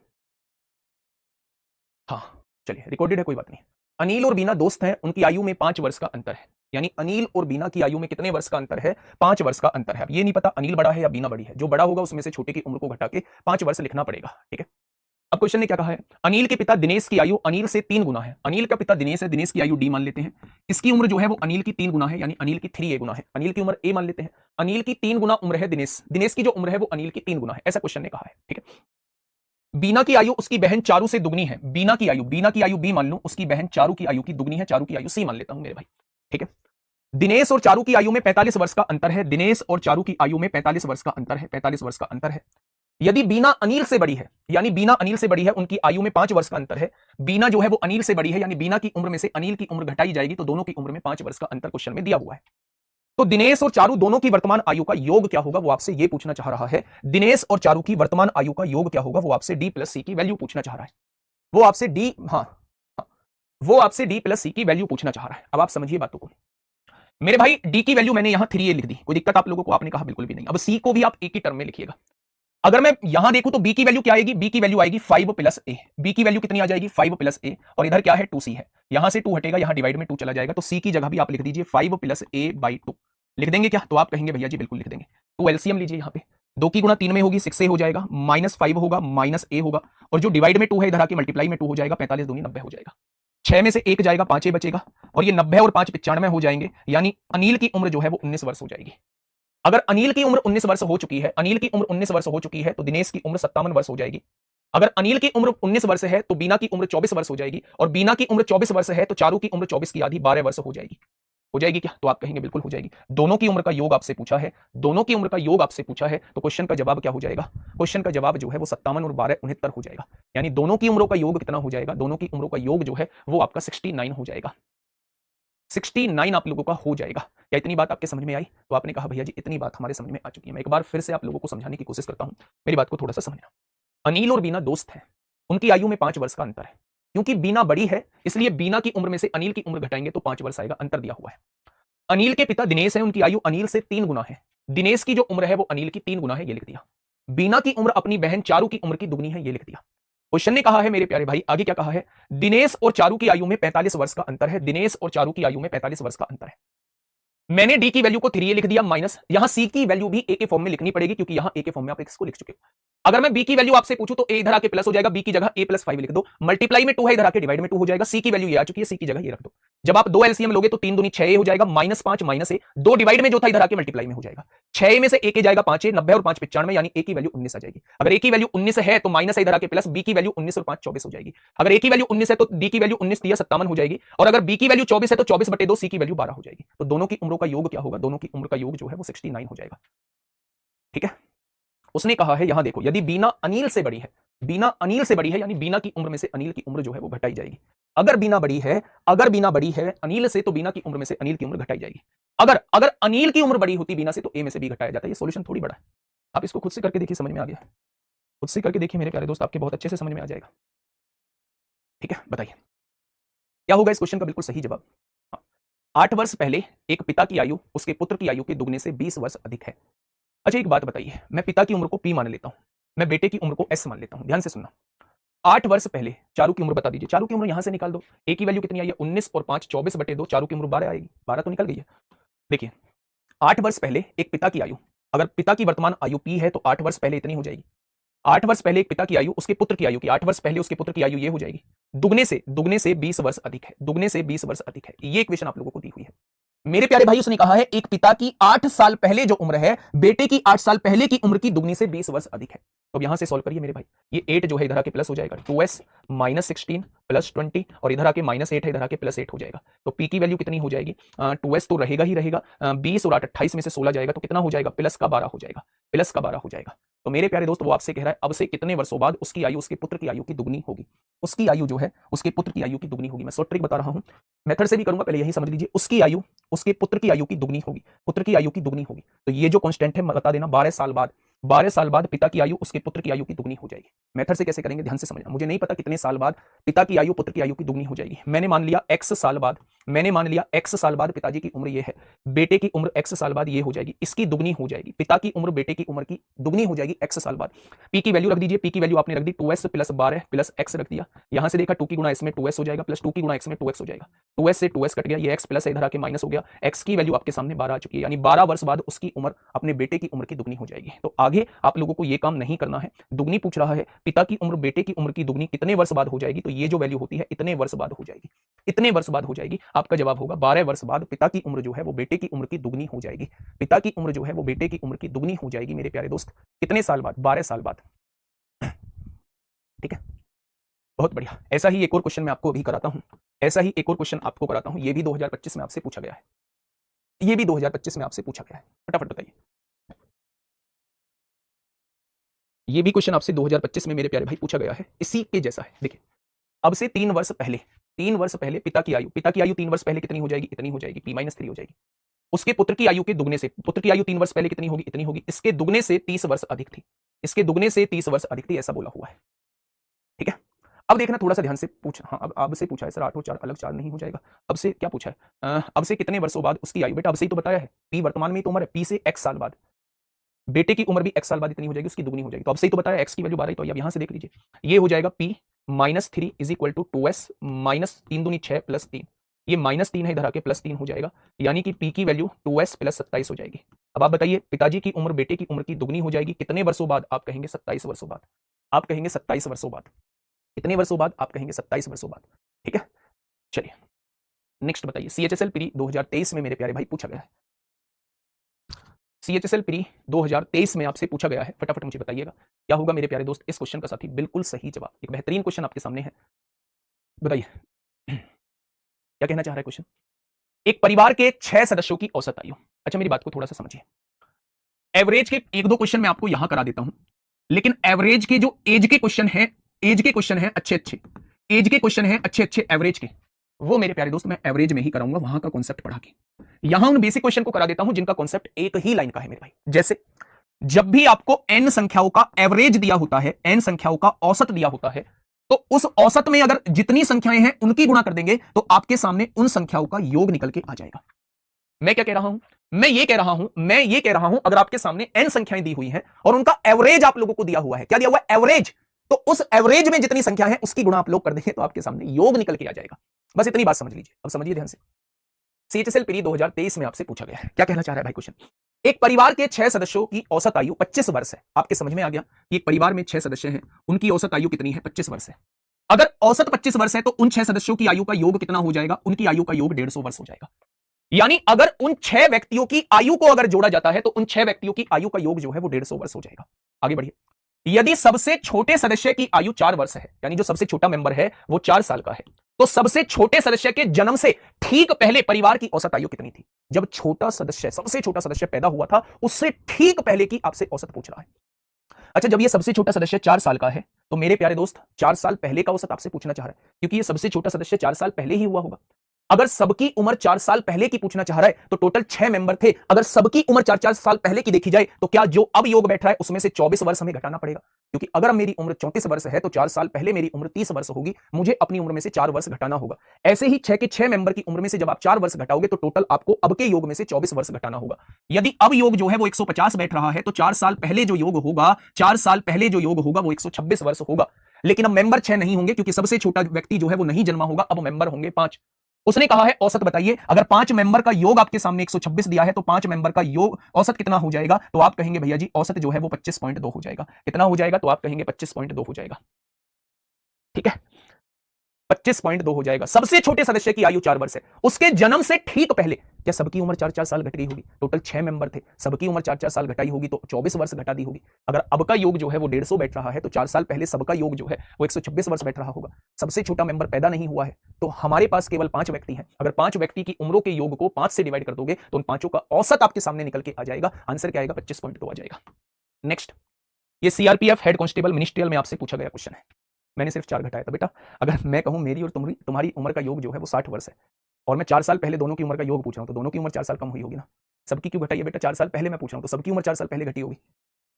हाँ चलिए, रिकॉर्डेड है कोई बात नहीं। अनिल और बीना दोस्त हैं, उनकी आयु में 5 वर्ष का अंतर है। यानी अनिल और बीना की आयु में कितने वर्ष का अंतर है, 5 वर्ष का अंतर है। अब ये नहीं पता अनिल बड़ा है या बीना बड़ी है, जो बड़ा होगा उसमें से छोटे की उम्र को घटा के 5 वर्ष लिखना पड़ेगा। ठीक है, अब क्वेश्चन ने क्या कहा है, अनिल के पिता दिनेश की आयु अनिल से 3 गुना है। अनिल का पिता दिनेश है, दिनेश की आयु D मान लेते हैं, इसकी उम्र जो है वो अनिल की 3 गुना है, यानी अनिल की 3A गुना है। अनिल की उम्र A मान लेते हैं, अनिल की 3 गुना उम्र है दिनेश, दिनेश की जो उम्र है वो अनिल की 3 गुना है, ऐसा क्वेश्चन ने कहा है। ठीक है, बीना की आयु उसकी बहन चारू से दुगनी है। बीना की आयु B मान लूं, उसकी बहन चारू की आयु की दुगनी है, चारू की आयु C मान लेता हूं मेरे भाई। ठीक है, दिनेश और चारू की आयु में 45 वर्ष का अंतर है। दिनेश और चारू की आयु में 45 वर्ष का अंतर है, 45 वर्ष का अंतर है। यदि बीना अनिल से बड़ी है, यानी बीना अनिल से बड़ी है, उनकी आयु में 5 वर्ष का अंतर है। बीना जो है वो अनिल से बड़ी है, यानी बीना की उम्र में से अनिल की उम्र घटाई जाएगी, तो दोनों की उम्र में 5 वर्ष का अंतर क्वेश्चन में दिया हुआ है। तो दिनेश और चारू दोनों की वर्तमान आयु का योग क्या होगा, वो आपसे ये पूछना चाह रहा है। दिनेश और चारू की वर्तमान आयु का योग क्या होगा, वो आपसे D+C की वैल्यू पूछना चाह रहा है। वो आपसे वो आपसे D+C की वैल्यू पूछना चाह रहा है। अब आप समझिए बातों को मेरे भाई। D की वैल्यू मैंने यहां 3A लिख दी, कोई दिक्कत आप लोगों को, आपने कहा बिल्कुल भी नहीं। अब C को भी आप एक ही टर्म में लिखिएगा। अगर मैं यहां देखूं तो B की वैल्यू क्या आएगी, B की वैल्यू आएगी 5+A। B की वैल्यू कितनी आ जाएगी, 5+A, और इधर क्या है 2C है, यहां से 2 हटेगा, यहां डिवाइड में 2 चला जाएगा, तो C की जगह भी आप लिख दीजिए 5+A/2। लिख देंगे क्या, तो आप कहेंगे भैया जी बिल्कुल लिख देंगे। तो एलसीएम लीजिए, यहां पे 2 की गुणा 3 में होगी 6A हो जाएगा, -5 होगा -A होगा, और जो डिवाइड में 2 है इधर आके मल्टीप्लाई में 2 हो जाएगा, 45 दूनी 90 हो जाएगा। 6 में से 1 जाएगा, 5A बचेगा, और ये 90 और 5 95 हो जाएंगे, यानी अनिल की उम्र जो है वो 19 वर्ष हो जाएगी। अगर अनिल की उम्र 19 वर्ष हो चुकी है, अनिल की उम्र 19 वर्ष हो चुकी है, तो दिनेश की उम्र 57 वर्ष हो जाएगी। अगर अनिल की उम्र 19 वर्ष है तो बीना की उम्र 24 वर्ष हो जाएगी, और बीना की उम्र 24 वर्ष है तो चारू की उम्र 24 की आधी 12 वर्ष हो जाएगी। हो जाएगी क्या, तो आप कहेंगे बिल्कुल हो जाएगी। दोनों की उम्र का योग आपसे पूछा है, दोनों की उम्र का योग आपसे पूछा है, तो क्वेश्चन का जवाब क्या हो जाएगा, क्वेश्चन का जवाब जो है वो 57 और 12 69 हो जाएगा। यानी दोनों की उम्रों का योग कितना हो जाएगा, दोनों की उम्रों का योग जो है वो आपका 69 हो जाएगा। 69 आप लोगों का हो जाएगा। क्या इतनी बात आपके समझ में आई, तो आपने कहा भैया जी इतनी बात हमारे समझ में आ चुकी है। मैं एक बार फिर से आप लोगों को समझाने की कोशिश करता हूं, मेरी बात को थोड़ा सा समझना। अनिल और बीना दोस्त हैं, उनकी आयु में 5 वर्ष का अंतर है। क्योंकि बीना बड़ी है इसलिए बीना की उम्र में से अनिल की उम्र घटाएंगे तो 5 वर्ष आएगा, अंतर दिया हुआ है। अनिल के पिता दिनेश है, उनकी आयु अनिल से 3 गुना है। दिनेश की जो उम्र है वो अनिल की 3 गुना है, ये लिख दिया। बीना की उम्र अपनी बहन चारू की उम्र की दुगनी है, ये लिख दिया। क्वेश्चन ने कहा है मेरे प्यारे भाई, आगे क्या कहा है, दिनेश और चारू की आयु में 45 वर्ष का अंतर है। दिनेश और चारू की आयु में 45 वर्ष का अंतर है। मैंने डी की वैल्यू को 3A लिख दिया माइनस, यहां सी की वैल्यू भी ए के फॉर्म में लिखनी पड़ेगी, क्योंकि यहां ए के फॉर्म में आप इसको लिख चुके हो। अगर मैं बी की वैल्यू आपसे पूछूं तो ए इधर आके प्लस हो जाएगा, बी की जगह A+5 लिख दो, मल्टीप्लाई में 2 है, इधर आके डिवाइड में 2 हो जाएगा। सी की वैल्यू ये आ चुकी है, सी की जगह ये रख दो। जब आप 2 एलसीएम लोगे तो 3 दूनी 6A हो जाएगा, -5 -A, 2 डिवाइड में जो था इधर आके मल्टीप्लाई में हो जाएगा। 6A में से A के जाएगा 5A, 90 और 5 95, यानी A की वैल्यू 19 आ जाएगी। अगर A की वैल्यू 19 है तो माइनस इधर आके प्लस, B की वैल्यू 19 और 5 24 हो जाएगी। अगर A की वैल्यू 19 है तो D की वैल्यू 19 दिया 57 हो जाएगी, और अगर B की वैल्यू 24 है तो 24/2 C की वैल्यू 12 हो जाएगी। तो दोनों की उम्रों का योग क्या होगा, दोनों की उम्र का योग जो है वो 69 हो जाएगा। ठीक है, उसने कहा है यहां देखो, यदि बीना अनिल से बड़ी है, बीना अनिल से बड़ी है, यानी बीना की उम्र में से अनिल की उम्र जो है वो घटाई जाएगी। अगर बीना बड़ी है, अगर बीना बड़ी है अनिल से, तो बीना की उम्र में से अनिल की उम्र घटाई जाएगी। अगर अगर अनिल की उम्र बड़ी होती बीना से, तो ए में से बी घटाया जाता है। ये सॉल्यूशन थोड़ी बड़ा है, आप इसको खुद से करके देखिए, समझ में आ गया, खुद से करके देखिए मेरे प्यारे दोस्त, आपके बहुत अच्छे से समझ में आ जाएगा। ठीक है, बताइए क्या होगा इस क्वेश्चन का बिल्कुल सही जवाब। 8 वर्ष पहले एक पिता की आयु उसके पुत्र की आयु के दुगने से 20 वर्ष अधिक है। अच्छा एक बात बताइए, मैं पिता की उम्र को P मान लेता हूं, मैं बेटे की उम्र को S मान लेता हूं, ध्यान से सुनना। 8 वर्ष पहले चारू की उम्र बता दीजिए, चारू की उम्र यहां से निकाल दो, A की वैल्यू कितनी आई है 19 और 5 24/2, चारू की उम्र 12 आएगी, 12 तो निकल गई है। देखिए 8 वर्ष पहले एक पिता की आयु, अगर पिता की वर्तमान आयु P है तो 8 वर्ष पहले इतनी हो जाएगी। 8 वर्ष पहले एक पिता की आयु उसके पुत्र की आयु की 8 वर्ष पहले उसके पुत्र की आयु ये हो जाएगी, दुगने से 20 वर्ष अधिक है, दुगने से 20 वर्ष अधिक है। ये इक्वेशन आप लोगों को दी हुई है मेरे प्यारे भाई। उसने कहा है एक पिता की 8 साल पहले जो उम्र है, बेटे की 8 साल पहले की उम्र की दुगनी से 20 वर्ष अधिक है। तो यहां से सॉल्व करिए मेरे भाई, ये 8 जो है इधर आके प्लस हो जाएगा, 2s -16 + 20, और इधर आके -8 है, इधर आके +8 हो जाएगा। तो p की वैल्यू कितनी हो जाएगी, 2s तो रहेगा ही रहेगा, 20 और 8 28 में से 16 जाएगा, तो कितना हो जाएगा, +12 हो जाएगा, +12 हो जाएगा। तो मेरे प्यारे दोस्त वो आपसे कह रहा है अब से कितने वर्षों बाद उसकी आयु उसके पुत्र की आयु की दुगनी होगी। उसकी आयु जो है उसके पुत्र की आयु की दुगनी होगी। मैं शॉर्ट ट्रिक बता रहा हूं, मेथड से भी करूंगा, पहले यही समझ लीजिए। उसकी आयु उसके पुत्र की आयु की दुगनी होगी, पुत्र की आयु की दुगनी होगी। तो ये जो कांस्टेंट है बता देना, 12 साल बाद, 12 साल बाद पिता की आयु उसके पुत्र की आयु की दुगनी हो जाएगी। मेथड से कैसे करेंगे ध्यान से समझना। मुझे नहीं पता कितने साल बाद पिता की आयु पुत्र की आयु की दुगनी हो जाएगी। मैंने मान लिया x साल बाद, मैंने मान लिया x साल बाद पिताजी की उम्र ये है, बेटे की उम्र x साल बाद ये हो जाएगी, इसकी दुगनी हो जाएगी। पिता की उम्र बेटे की उम्र की दुगनी हो जाएगी x साल बाद। p की वैल्यू रख दीजिए, p की वैल्यू आपने रख दी 2s प्लस 12 प्लस x रख दिया। यहां से देखा 2 की गुणा s में 2s हो जाएगा, प्लस 2 की गुणा x में 2x हो जाएगा। 2s से 2s कट गया, ये x प्लस इधर आके माइनस हो गया। x की वैल्यू आपके सामने 12 आ चुकी है, यानी 12 वर्ष बाद उसकी उम्र अपने बेटे की उम्र की दुगनी हो जाएगी। तो आगे आप लोगों को यह काम नहीं करना है। दुगनी पूछ रहा है, पिता की उम्र बेटे की उम्र की दुगनी कितने वर्ष बाद हो जाएगी, तो ये जो वैल्यू होती है इतने वर्ष बाद हो जाएगी, इतने वर्ष बाद हो जाएगी। आपका जवाब होगा 12 वर्ष बाद पिता की उम्र जो है वो बेटे की उम्र की दुगनी हो जाएगी। पिता की उम्र जो है वो बेटे की उम्र की दुगनी हो जाएगी मेरे प्यारे दोस्त। कितने साल बाद? 12 साल बाद। ठीक है, बहुत बढ़िया। ऐसा ही एक और क्वेश्चन मैं आपको अभी कराता हूं, ऐसा ही एक और क्वेश्चन आपको कराता हूं। ये भी 2025 में आपसे पूछा गया है, ये भी 2025 में आपसे पूछा गया है। फटाफट बताइए, ये भी क्वेश्चन आपसे 2025 में मेरे प्यारे भाई पूछा गया है, इसी के जैसा है। देखिए, अब से 3 वर्ष पहले, 3 वर्ष पहले पिता की आयु 3 वर्ष पहले कितनी हो जाएगी? इतनी हो जाएगी, p-3 हो जाएगी। उसके पुत्र की आयु के दुगने से, पुत्र की आयु 3 वर्ष पहले कितनी होगी? इतनी होगी। इसके दुगने से 30 वर्ष अधिक थी, इसके दुगने से 30 वर्ष अधिक थी, ऐसा बोला हुआ है। ठीक है, अब देखना थोड़ा सा ध्यान से पूछ, हाँ अब से पूछा है सर, 8 और 4 अलग 4 नहीं हो जाएगा। अब से क्या पूछा है? अब से कितने वर्षों बाद उसकी आयु? बेटा अब से ही तो बताया है, p वर्तमान में ही तो उम्र है, p से x साल बाद, बेटे की उम्र भी x साल बाद इतनी हो जाएगी, उसकी दुगनी हो जाएगी। तो अब से ही तो बताया x की वैल्यू 12, तो अब यहां से देख लीजिए, ये हो जाएगा p -3 is equal to 2s minus 3 दूनी 6 प्लस 3, ये -3 है इधर आके +3 हो जाएगा, यानी कि p की वैल्यू 2s प्लस 27 हो जाएगी। अब आप बताइए, पिताजी की उम्र बेटे की उम्र की दुगनी हो जाएगी कितने वर्षों बाद? आप कहेंगे 27 वर्षों बाद, आप कहेंगे 27 वर्षों बाद। कितने वर्षों बाद? आप कहेंगे 27 वर्षों बाद। ठीक है, चलिए नेक्स्ट बताइए। CHSL प्री 2023 में मेरे प्यारे भाई पूछा गया है, CHSL प्री 2023 में आपसे पूछा गया है, फटाफट मुझे बताइएगा क्या होगा मेरे प्यारे दोस्त इस क्वेश्चन का साथी? बिल्कुल सही जवाब, एक बेहतरीन क्वेश्चन आपके सामने है, बताइए क्या कहना चाह रहा है क्वेश्चन? एक परिवार के 6 सदस्यों की औसत आयु। अच्छा मेरी बात को थोड़ा सा समझिए, एवरेज के 1-2 क्वेश्चन मैं आपको यहां करा देता हूं, लेकिन एवरेज के जो एज के क्वेश्चन है, एज के क्वेश्चन है अच्छे अच्छे, एज के क्वेश्चन है अच्छे अच्छे एवरेज के, वो मेरे प्यारे दोस्त मैं एवरेज में ही कराऊंगा, वहां का कॉन्सेप्ट पढ़ा के। यहां उन बेसिक क्वेश्चन को करा देता हूं जिनका कॉन्सेप्ट एक ही लाइन का है मेरे भाई। जैसे जब भी आपको n संख्याओं का एवरेज दिया होता है, n संख्याओं का औसत दिया होता है, तो उस औसत में अगर जितनी संख्याएं हैं उनकी गुणा कर देंगे तो आपके सामने उन संख्याओं का योग निकल के आ जाएगा। मैं क्या कह रहा हूं? मैं ये कह रहा हूं अगर आपके सामने n संख्याएं दी हुई हैं और उनका एवरेज आप लोगों को दिया हुआ है, क्या दिया हुआ है? एवरेज। तो उस एवरेज में जितनी संख्या है उसकी गुणा आप लोग कर देंगे तो आपके सामने योग निकल के आ जाएगा। बस इतनी बात समझ लीजिए। अब समझिए ध्यान से, CHSL प्री 2023 में आपसे पूछा गया है, क्या कहना चाह रहा है भाई क्वेश्चन? एक परिवार के 6 सदस्यों की औसत आयु 25 वर्ष है। आपके समझ में आ गया कि एक परिवार में 6 सदस्य हैं, उनकी औसत आयु कितनी है? 25 वर्ष है। अगर औसत 25 वर्ष है तो उन 6 सदस्यों की आयु का योग कितना हो जाएगा? उनकी आयु का योग 150 वर्ष हो जाएगा। यानी अगर उन 6 व्यक्तियों की आयु को अगर जोड़ा जाता है तो उन 6 व्यक्तियों की आयु का योग जो है वो 150 वर्ष हो जाएगा। आगे बढ़िए, यदि सबसे छोटे सदस्य की आयु 4 वर्ष है, यानी जो सबसे छोटा मेंबर है वो 4 साल का है, तो सबसे छोटे सदस्य के जन्म से ठीक पहले परिवार की औसत आयु कितनी थी? जब छोटा सदस्य, सबसे छोटा सदस्य पैदा हुआ था, उससे ठीक पहले की आपसे औसत पूछ रहा है। अच्छा, जब ये सबसे छोटा सदस्य 4 साल का है तो मेरे प्यारे दोस्त 4 साल पहले का औसत आपसे पूछना चाह रहा है, क्योंकि ये सबसे छोटा सदस्य 4 साल पहले ही हुआ होगा। अगर सबकी उम्र 4 साल पहले की पूछना चाह रहा है तो टोटल 6 मेंबर थे, अगर सबकी उम्र 4-4 साल पहले की देखी जाए तो क्या जो अब योग बैठ रहा है उसमें से 24 वर्ष हमें घटाना पड़ेगा, क्योंकि अगर मेरी उम्र 34 वर्ष है तो 4 साल पहले मेरी उम्र 30 वर्ष होगी, मुझे अपनी उम्र में से 4 वर्ष घटाना होगा। ऐसे ही 6 के 6 मेंबर की उम्र में से जब आप 4 वर्ष घटाओगे तो टोटल आपको अब के योग में से 24 वर्ष घटाना होगा। यदि अब योग जो है वो 150 बैठ रहा है तो 4 साल पहले जो योग होगा, 4 साल पहले जो योग होगा वो 126 वर्ष होगा। लेकिन अब मेंबर 6 नहीं होंगे क्योंकि सबसे छोटा व्यक्ति जो है वो नहीं जन्मा होगा, अब मेंबर होंगे 5। उसने कहा है औसत बताइए, अगर 5 मेंबर का योग आपके सामने 126 दिया है तो 5 मेंबर का योग औसत कितना हो जाएगा? तो आप कहेंगे भैया जी औसत जो है वो 25.2 हो जाएगा। कितना हो जाएगा? तो आप कहेंगे 25.2 हो जाएगा। ठीक है, 25.2 हो जाएगा। सबसे छोटे सदस्य की आयु 4 वर्ष है, उसके जन्म से ठीक पहले क्या सबकी उम्र 4-4 साल घट गई होगी? टोटल 6 मेंबर थे, सबकी उम्र 4-4 साल घटाई होगी तो 24 वर्ष घटा दी होगी। अगर अब का योग जो है वो 150 बैठ रहा है तो 4 साल पहले सबका योग जो है वो 126 वर्ष बैठ रहा होगा। सबसे छोटा मेंबर पैदा नहीं हुआ है तो हमारे पास केवल 5 व्यक्ति हैं। अगर 5 व्यक्ति की उम्रों के योग को 5 से डिवाइड कर दोगे तो उन पांचों का औसत आपके सामने निकल के आ जाएगा। आंसर क्या आएगा? 25.2 आ जाएगा। नेक्स्ट, ये सीआरपीएफ हेड कांस्टेबल मिनिस्ट्रियल में आपसे पूछा गया क्वेश्चन है। मैंने सिर्फ 4 घटाया था बेटा। अगर मैं कहूं मेरी और तुम्हारी उम्र का योग जो है वो 60 वर्ष है, और मैं 4 साल पहले दोनों की उम्र का योग पूछ रहा हूं, तो दोनों की उम्र 4 साल कम हुई होगी ना। सबकी क्यों घटाई है बेटा? 4 साल पहले मैं पूछ रहा हूं, तो सबकी उम्र 4 साल पहले घटी होगी।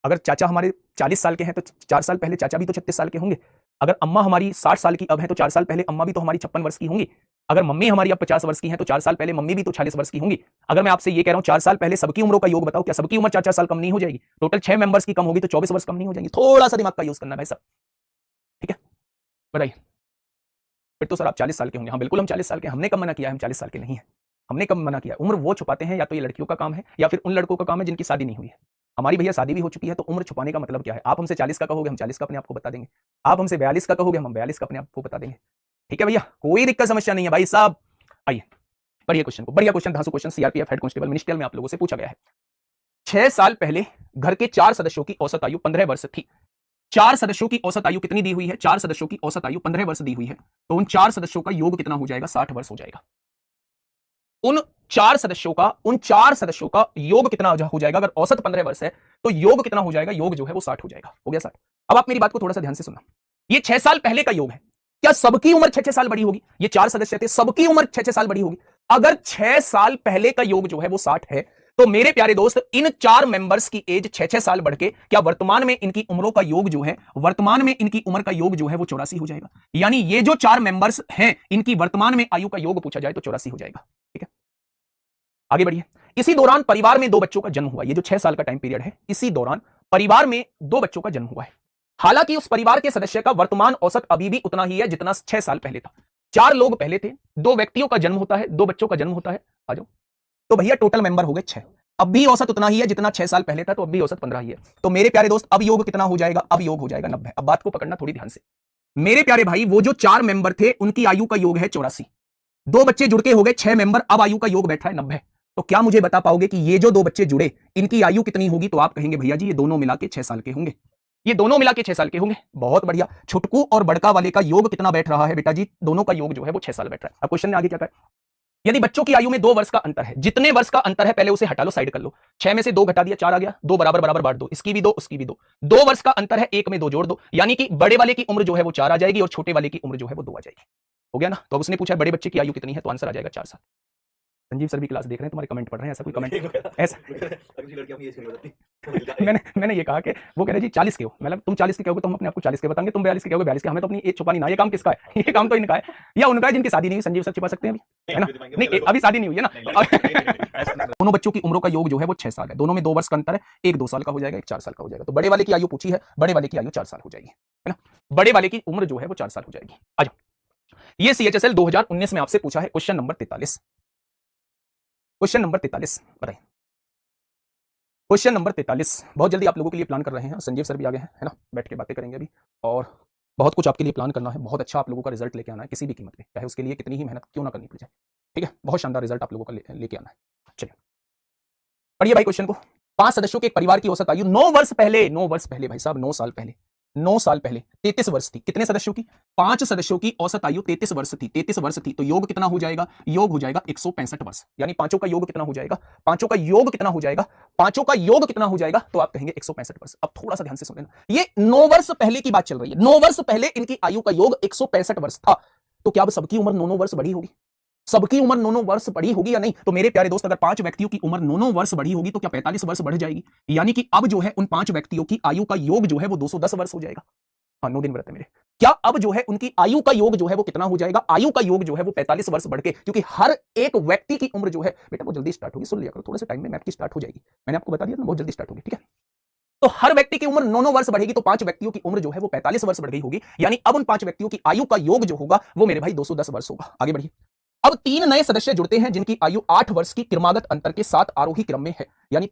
अगर चाचा हमारे 40 साल के हैं तो 4 साल पहले चाचा भी तो 36 साल के होंगे। अगर अम्मा हमारी 60 साल की अब है तो 4 साल पहले अम्मा भी तो हमारी 56 वर्ष की होंगी। अगर मम्मी हमारी अब 50 वर्ष की हैं तो 4 साल पहले मम्मी भी तो 40 वर्ष की होंगी। अगर मैं आपसे ये कह रहा हूं 4 साल पहले सबकी उम्रों का योग बताओ, क्या सबकी उम्र 4-4 साल कम नहीं हो जाएगी? टोटल 6 मेंबर्स की कम होगी तो 24 वर्ष कम नहीं हो जाएंगे? थोड़ा सा दिमाग का यूज करना भाई साहब, ठीक है? बताइए। फिर तो सर आप 40 साल के होंगे। हाँ बिल्कुल हम 40 साल के। हमने कब मना किया? हम 40 साल के नहीं है। हमने कब मना किया? उम्र वो छुपाते हैं, या तो ये लड़कियों का काम है या फिर उन लड़कों का काम है जिनकी शादी नहीं हुई है। हमारी भैया शादी भी हो चुकी है, तो उम्र छुपाने का मतलब क्या है? आप हमसे 40 का कहोगे, हम 40 का अपने आप को बता देंगे। आप हमसे 42 का कहोगे, हम 42 का अपने आप को बता देंगे। ठीक है भैया, कोई दिक्कत समस्या नहीं है भाई साहब। आइए पढ़िए क्वेश्चन को। बढ़िया क्वेश्चन, धांसू question, CRPF head constable ministerial में आप लोगों से पूछा गया है। 6 साल पहले घर के 4 सदस्यों की औसत आयु 15 वर्ष थी। 4 सदस्यों की औसत आयु कितनी दी हुई है? 4 सदस्यों की औसत आयु 15 वर्ष दी हुई है। तो उन 4 सदस्यों का योग कितना हो जाएगा? 60 वर्ष हो जाएगा। उन 4 सदस्यों का योग कितना हो जाएगा? अगर औसत 15 वर्ष है तो योग कितना हो जाएगा? योग जो है वो 60 हो जाएगा। हो गया 60। अब आप मेरी बात को थोड़ा सा ध्यान से सुनना। ये 6 साल पहले का योग है। क्या सबकी उम्र 6-6 साल बड़ी होगी? ये 4 सदस्य थे, सबकी उम्र 6-6 साल बड़ी होगी। अगर 6 साल पहले का योग जो है वो 60 है, तो मेरे प्यारे दोस्त इन 4 मेंबर्स की एज 6-6 साल बढ़ के क्या वर्तमान में इनकी उम्रों का योग जो है, वर्तमान में इनकी उम्र का योग जो है वो 84 हो जाएगा। यानी ये जो 4 मेंबर्स हैं इनकी वर्तमान में आयु का योग पूछा जाए तो 84 हो जाएगा। ठीक है, आगे बढ़िए। इसी दौरान परिवार में 2 बच्चों का जन्म हुआ। ये जो 6 साल का टाइम पीरियड है, इसी दौरान परिवार में 2 बच्चों का जन्म हुआ है। हालांकि उस परिवार के सदस्य का वर्तमान औसत अभी भी उतना ही है जितना 6 साल पहले था। 4 लोग पहले थे, 2 व्यक्तियों का जन्म होता है, 2 बच्चों का जन्म होता है। आ जाओ। तो भैया टोटल मेंबर हो गए 6। अब भी औसत उतना ही है जितना 6 साल पहले था, तो अब भी औसत 15 ही है। तो मेरे प्यारे दोस्त अब योग कितना हो जाएगा? अब योग हो जाएगा 90। अब बात को पकड़ना थोड़ी ध्यान से मेरे प्यारे भाई। वो जो 4 मेंबर थे उनकी आयु का योग है 84। 2 बच्चे जुड़ के हो गए 6 मेंबर, अब आयु का योग बैठा है 90। तो क्या मुझे बता पाओगे कि ये जो 2 बच्चे जुड़े इनकी आयु कितनी होगी? तो आप कहेंगे भैया जी ये दोनों मिला के 6 साल के होंगे। ये दोनों मिला के 6 साल के होंगे। बहुत बढ़िया। छुटकू और बड़का वाले का योग कितना बैठ रहा है बेटा जी? दोनों का योग जो है वो 6 साल बैठ रहा है। अब क्वेश्चन ने आगे क्या कहा? यदि बच्चों की आयु में 2 वर्ष का अंतर है, जितने वर्ष का अंतर है पहले उसे हटा लो, साइड कर लो। 6 में से 2 घटा दिया, 4 आ गया। 2 बराबर बराबर बांट दो, इसकी भी 2 उसकी भी 2। 2 वर्ष का अंतर है, 1 में 2 जोड़ दो, यानी कि बड़े वाले की उम्र जो है वो 4 आ जाएगी और छोटे वाले की उम्र जो है वो 2 आ जाएगी। हो गया ना? तो अब उसने पूछा बड़े बच्चे की आयु कितनी है, तो आंसर आ जाएगा 4 साल। संजीव सर भी क्लास देख रहे हैं, तुम्हारे कमेंट पढ़ रहे हैं, ऐसा कोई कमेंट ऐसा मैंने ये कहा कि वो कह रहे जी 40 के हो, मतलब तुम 40 के कहोगे तो हम अपने आप को 40 के बताएंगे, तुम 42 के कहोगे 42 के। हमें तो अपनी एज छुपानी ना, ये काम किसका है? ये काम तो इनका है या उनका है जिनकी शादी नहीं हुई। संजीव सर छिपा सकते हैं अभी, है ना? नहीं अभी शादी नहीं हुई है ना। दोनों बच्चों की उम्रों का योग जो है वो 6 साल है। दोनों में 2 वर्ष का अंतर है, एक 2 साल का हो जाएगा, एक 4 साल का हो जाएगा। तो बड़े वाले की आयु पूछी है, बड़े वाले की आयु 4 साल हो जाएगी, है ना? बड़े वाले की उम्र जो है वो 4 साल हो जाएगी। आ जाओ, ये सीएचएसएल 2019 में आपसे पूछा है क्वेश्चन नंबर 43। क्वेश्चन नंबर 43 बताइए। क्वेश्चन नंबर 43 बहुत जल्दी आप लोगों के लिए प्लान कर रहे हैं। संजीव सर भी आ गए हैं, है ना? बैठ के बातें करेंगे अभी, और बहुत कुछ आपके लिए प्लान करना है। बहुत अच्छा आप लोगों का रिजल्ट लेके आना है किसी भी कीमत पे, चाहे उसके लिए कितनी ही मेहनत क्यों ना करनी पड़ जाए। ठीक है, बहुत शानदार रिजल्ट आप लोगों का लेके आना है। चलिए पढ़िए भाई क्वेश्चन को। 5 सदस्यों के एक परिवार की औसत आयु 9 वर्ष पहले भाई साहब 9 साल पहले 33 वर्ष थी। कितने सदस्यों की? 5 सदस्यों की औसत आयु 33 वर्ष थी। 33 वर्ष थी, तो योग कितना हो जाएगा? योग हो जाएगा 165 वर्ष। यानी पांचों का योग कितना हो जाएगा? पांचों का योग कितना हो जाएगा? पांचों का योग कितना हो जाएगा? तो आप कहेंगे 165 वर्ष। अब थोड़ा सा ध्यान से सुन लेना, ये 9 वर्ष पहले की बात चल रही है। 9 वर्ष पहले इनकी आयु का योग 165 वर्ष था। तो क्या अब सबकी उम्र 9 वर्ष बढ़ी होगी? सबकी उम्र 9 वर्ष बढ़ी होगी या नहीं? तो मेरे प्यारे दोस्त अगर 5 व्यक्तियों की उम्र 9 वर्ष बढ़ी होगी तो क्या 45 वर्ष बढ़ जाएगी? यानी कि अब जो है उन 5 व्यक्तियों की आयु का योग जो है वो 210 वर्ष हो जाएगा। हाँ 9 दिन व्रत है मेरे। क्या अब जो है उनकी आयु का योग जो है वो कितना हो जाएगा? आयु का योग जो है वो 45 वर्ष बढ़ के, क्योंकि हर एक व्यक्ति की उम्र जो है बेटा वो जल्दी स्टार्ट होगी, सुन लिया करो, थोड़े से टाइम में मैथ की स्टार्ट हो जाएगी। मैंने आपको बता दिया ना, बहुत जल्दी स्टार्ट होगी। ठीक है, तो हर व्यक्ति की उम्र 9 वर्ष बढ़ेगी, तो 5 व्यक्तियों की उम्र जो है वो 45 वर्ष बढ़ गई होगी। यानी अब उन 5 व्यक्तियों की आयु का योग जो होगा वो मेरे भाई 210 वर्ष होगा। आगे बढ़िए। अब 3 नए सदस्य जुड़ते हैं जिनकी आयु 8 वर्ष की क्रमागत अंतर के साथ आरोही क्रम में है। यानी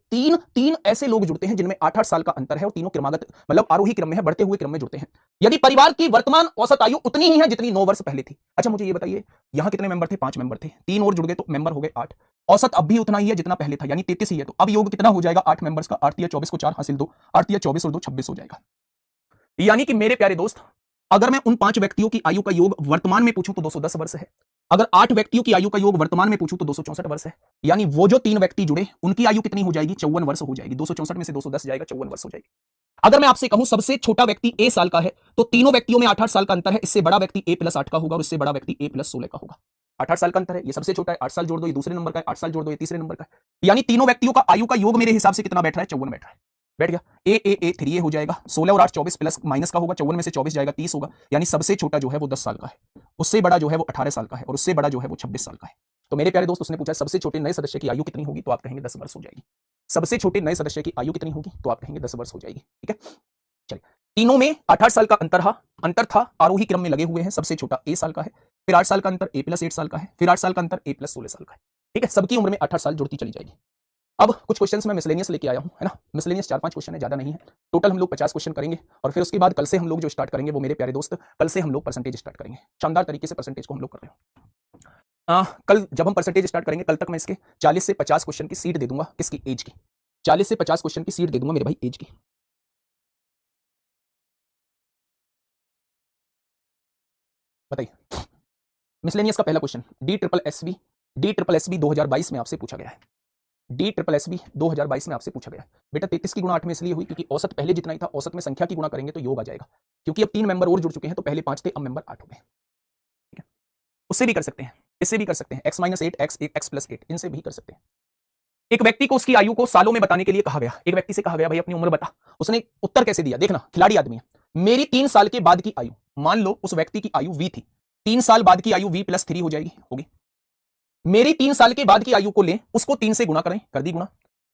तीन ऐसे लोग जुड़ते हैं जिनमें 8-8 साल का अंतर है और तीनों क्रमागत मतलब आरोही क्रम में है, बढ़ते हुए क्रम में जुड़ते हैं। यदि परिवार की वर्तमान औसत आयु उतनी ही है जितनी 9 वर्ष पहले थी। अच्छा मुझे ये बताइए, यहां कितने मेंबर थे? 5 मेंबर थे, 3 और जुड़ गए तो मेंबर हो गए 8। औसत अब भी उतना ही है जितना पहले था, यानी 33 ही है। तो अब योग कितना हो जाएगा? 8 मेंबर्स का। 8 या 24 को 4 हासिल 2, 8 या 24 और 2 26 हो जाएगा। यानी कि मेरे प्यारे दोस्त अगर मैं उन 5 व्यक्तियों की आयु का योग वर्तमान में पूछूं तो 210 वर्ष है। अगर 8 व्यक्तियों की आयु का योग वर्तमान में पूछूं तो 264 वर्ष है। यानी वो जो 3 व्यक्ति जुड़े उनकी आयु कितनी हो जाएगी? 54 वर्ष हो जाएगी। 264 में से 210 जाएगा, 54 वर्ष हो जाएगी। अगर मैं आपसे कहूं सबसे छोटा व्यक्ति ए साल का है तो तीनों व्यक्तियों में 8-8 साल का अंतर है, इससे बड़ा व्यक्ति ए प्लस 8 का होगा और इससे बड़ा व्यक्ति ए प्लस 16 का होगा। 8-8 साल का अंतर है, ये सबसे छोटा है, 8 साल जोड़ दो, ये दूसरे नंबर का है, 8 साल जोड़ दो, ये तीसरे नंबर का है। यानी तीनों व्यक्तियों का आयु का योग मेरे हिसाब से कितना बैठ रहा है? 54 बैठ रहा है। बैठ गया। ए 3 हो जाएगा, 16 और 8 24 प्लस माइनस का होगा, 54 में से 24 जाएगा 30 होगा। यानी सबसे छोटा जो है वो 10 साल का है, उससे बड़ा जो है वो 18 साल का है और उससे बड़ा जो है वो 26 साल का है। तो मेरे प्यारे दोस्त, उसने पूछा सबसे छोटे नए सदस्य की आयु कितनी होगी, तो आप कहेंगे 10 वर्ष हो जाएगी। सबसे छोटे नए सदस्य की आयु कितनी होगी, तो आप कहेंगे 10 वर्ष हो जाएगी। ठीक है, चलिए। तीनों में 8-8 साल का अंतर था, आरोही क्रम में लगे हुए हैं। सबसे छोटा ए साल का है, फिर 8 साल का अंतर ए प्लस 8 साल का है, फिर 8 साल का अंतर ए प्लस 16 साल का है। ठीक है, सबकी उम्र में 8-8 साल जुड़ती चली जाएगी। अब कुछ क्वेश्चंस मैं मिसलेनियस लेके आया हूं, है ना। मिसलेनियस 4-5 क्वेश्चन है, ज्यादा नहीं है। टोटल हम लोग 50 क्वेश्चन करेंगे और फिर उसके बाद कल से हम लोग जो स्टार्ट करेंगे वो मेरे प्यारे दोस्त, कल से हम लोग परसेंटेज स्टार्ट करेंगे। शानदार तरीके से परसेंटेज को हम लोग कर रहे हैं। कल जब हम परसेंटेज स्टार्ट करेंगे, कल तक मैं इसके 40 से 50 क्वेश्चन की सीट दे दूंगा। किसकी? एज की। 40 से 50 क्वेश्चन की सीट दे दूंगा मेरे भाई, एज की। बताइए, मिसलेनियस का पहला question D triple S B 2022 में आपसे पूछा गया है। डी ट्रिपल एस बी 2022 में आपसे पूछा गया है। बेटा 33 की गुणा 8 में इसलिए हुई क्योंकि औसत पहले जितना ही था, औसत में संख्या की गुणा करेंगे तो योग आ जाएगा। क्योंकि अब 3 मेंबर और जुड़ चुके हैं, तो पहले 5 थे, अब मेंबर 8 हो गए। ठीक है, उससे भी कर सकते हैं, इससे भी कर सकते हैं, x-8 x+8 इनसे भी कर सकते हैं। एक व्यक्ति को उसकी आयु को सालों में बताने के लिए कहा गया। एक व्यक्ति से कहा गया भाई अपनी उम्र बता। उसने उत्तर कैसे दिया? देखना, खिलाड़ी आदमी है। मेरी 3 साल के बाद की आयु, मान लो उस व्यक्ति की आयु v थी, 3 साल बाद की आयु v+3 हो जाएगी, होगी। मेरी 3 साल के बाद की आयु को लें, उसको 3 से गुणा करें, कर दी गुणा।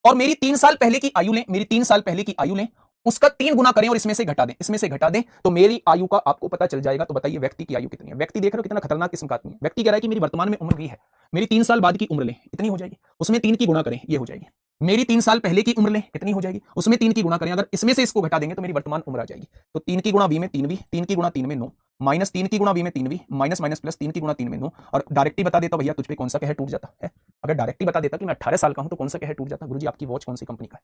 और मेरी 3 साल पहले की आयु लें, मेरी 3 साल पहले की आयु लें, उसका 3 गुना करें और इसमें से घटा दें, इसमें से घटा दें, तो मेरी आयु का आपको पता चल जाएगा। तो बताइए व्यक्ति की आयु कितनी है? व्यक्ति देख रहे हो कितना खतरनाक किस्म का आदमी है। व्यक्ति कह रहा है कि मेरी वर्तमान में उम्र भी है, मेरी 3 साल बाद की उम्र लें, इतनी हो जाएगी, उसमें 3 की गुणा करें, ये हो जाएगी। मेरी 3 साल पहले की उम्र लें, कितनी हो जाएगी, उसमें 3 की गुणा करें, अगर इसमें से इसको घटा देंगे तो मेरी वर्तमान उम्र आ जाएगी। तो 3 की गुणा v में 3v, 3 की गुणा 3 में 9, माइनस 3 की गुणा v में 3v, माइनस माइनस प्लस 3 की गुणा 3 में 9। और डायरेक्ट ही बता देता भैया तुझ पे कौन सा कहर टूट जाता है। अगर डायरेक्ट ही बता देता कि मैं 18 साल का हूं तो कौन सा कहर टूट जाता? गुरुजी आपकी वॉच कौन सी कंपनी का है?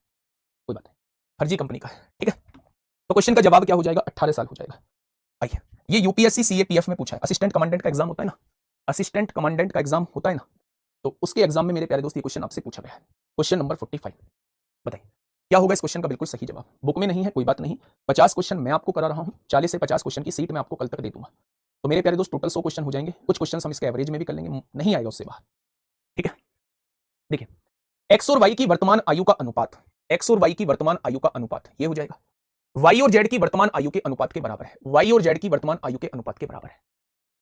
कोई बात नहीं, फर्जी कंपनी का है। ठीक है, तो क्वेश्चन का जवाब क्या हो जाएगा? 18 साल हो जाएगा। आइए, ये यूपीएससी सीएपीएफ में पूछा है, असिस्टेंट कमांडेंट का एग्जाम होता है ना, असिस्टेंट कमांडेंट का एग्जाम होता है ना, तो उसके एग्जाम में मेरे प्यारे दोस्त ये क्वेश्चन आपसे पूछा गया है। क्वेश्चन नंबर 45, बताइए क्या होगा इस क्वेश्चन का बिल्कुल सही जवाब। बुक में नहीं है, कोई बात नहीं, 50 क्वेश्चन मैं आपको करा रहा हूं, 40 से 50 क्वेश्चन की सीट मैं आपको कल तक दे दूंगा। तो मेरे प्यारे दोस्त टोटल 100 क्वेश्चन हो जाएंगे। कुछ क्वेश्चन हम इसके एवरेज में भी कर लेंगे, नहीं आएगा उससे बाहर। ठीक है, देखिए, एक्स और वाई की वर्तमान आयु का अनुपात, एक्स और वाई की वर्तमान आयु का अनुपात ये हो जाएगा वाई और जेड की वर्तमान आयु के अनुपात के बराबर है। वाई और जेड की वर्तमान आयु के अनुपात के बराबर है।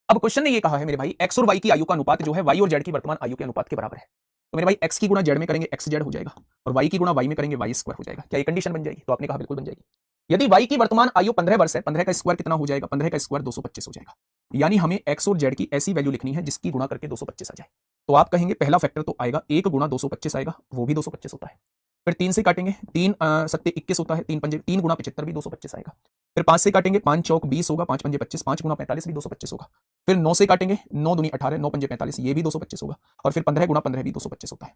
अब क्वेश्चन ने ये कहा है मेरे भाई, एक्स और वाई की आयु का अनुपात जो है वाई और जेड की वर्तमान आयु के अनुपात के बराबर है। तो मेरे भाई एक्स की गुणा जेड में करेंगे एक्स जेड हो जाएगा, और वाई की गुणा वाई में करेंगे वाई स्क्वायर हो जाएगा। क्या ये कंडीशन बन जाएगी? तो आपने कहा बिल्कुल बन जाएगी। यदि वाई की वर्तमान आयु 15 वर्ष है, 15 का स्क्वायर कितना हो जाएगा? 15 का स्क्वायर 225 हो जाएगा। यानी हमें एक्स और जेड की ऐसी वैल्यू लिखनी है जिसकी गुणा करके 225 आ जाए। तो आप कहेंगे पहला फैक्टर तो आएगा 1 गुणा 225 आएगा, वो भी 225 होता है। फिर 3 से काटेंगे, 3 सत्ते 21 होता है, 3 पंजे 3 गुणा 75 भी 225 आएगा। फिर 5 से काटेंगे, 5 चौक 20 होगा, 5 पंजे 25, 5 गुणा 45 भी 225 होगा। फिर 9 से काटेंगे, 9 दूनी 18, 9 पंजे 45, ये भी 225 होगा। और फिर 15 गुणा 15 भी 225 होता है।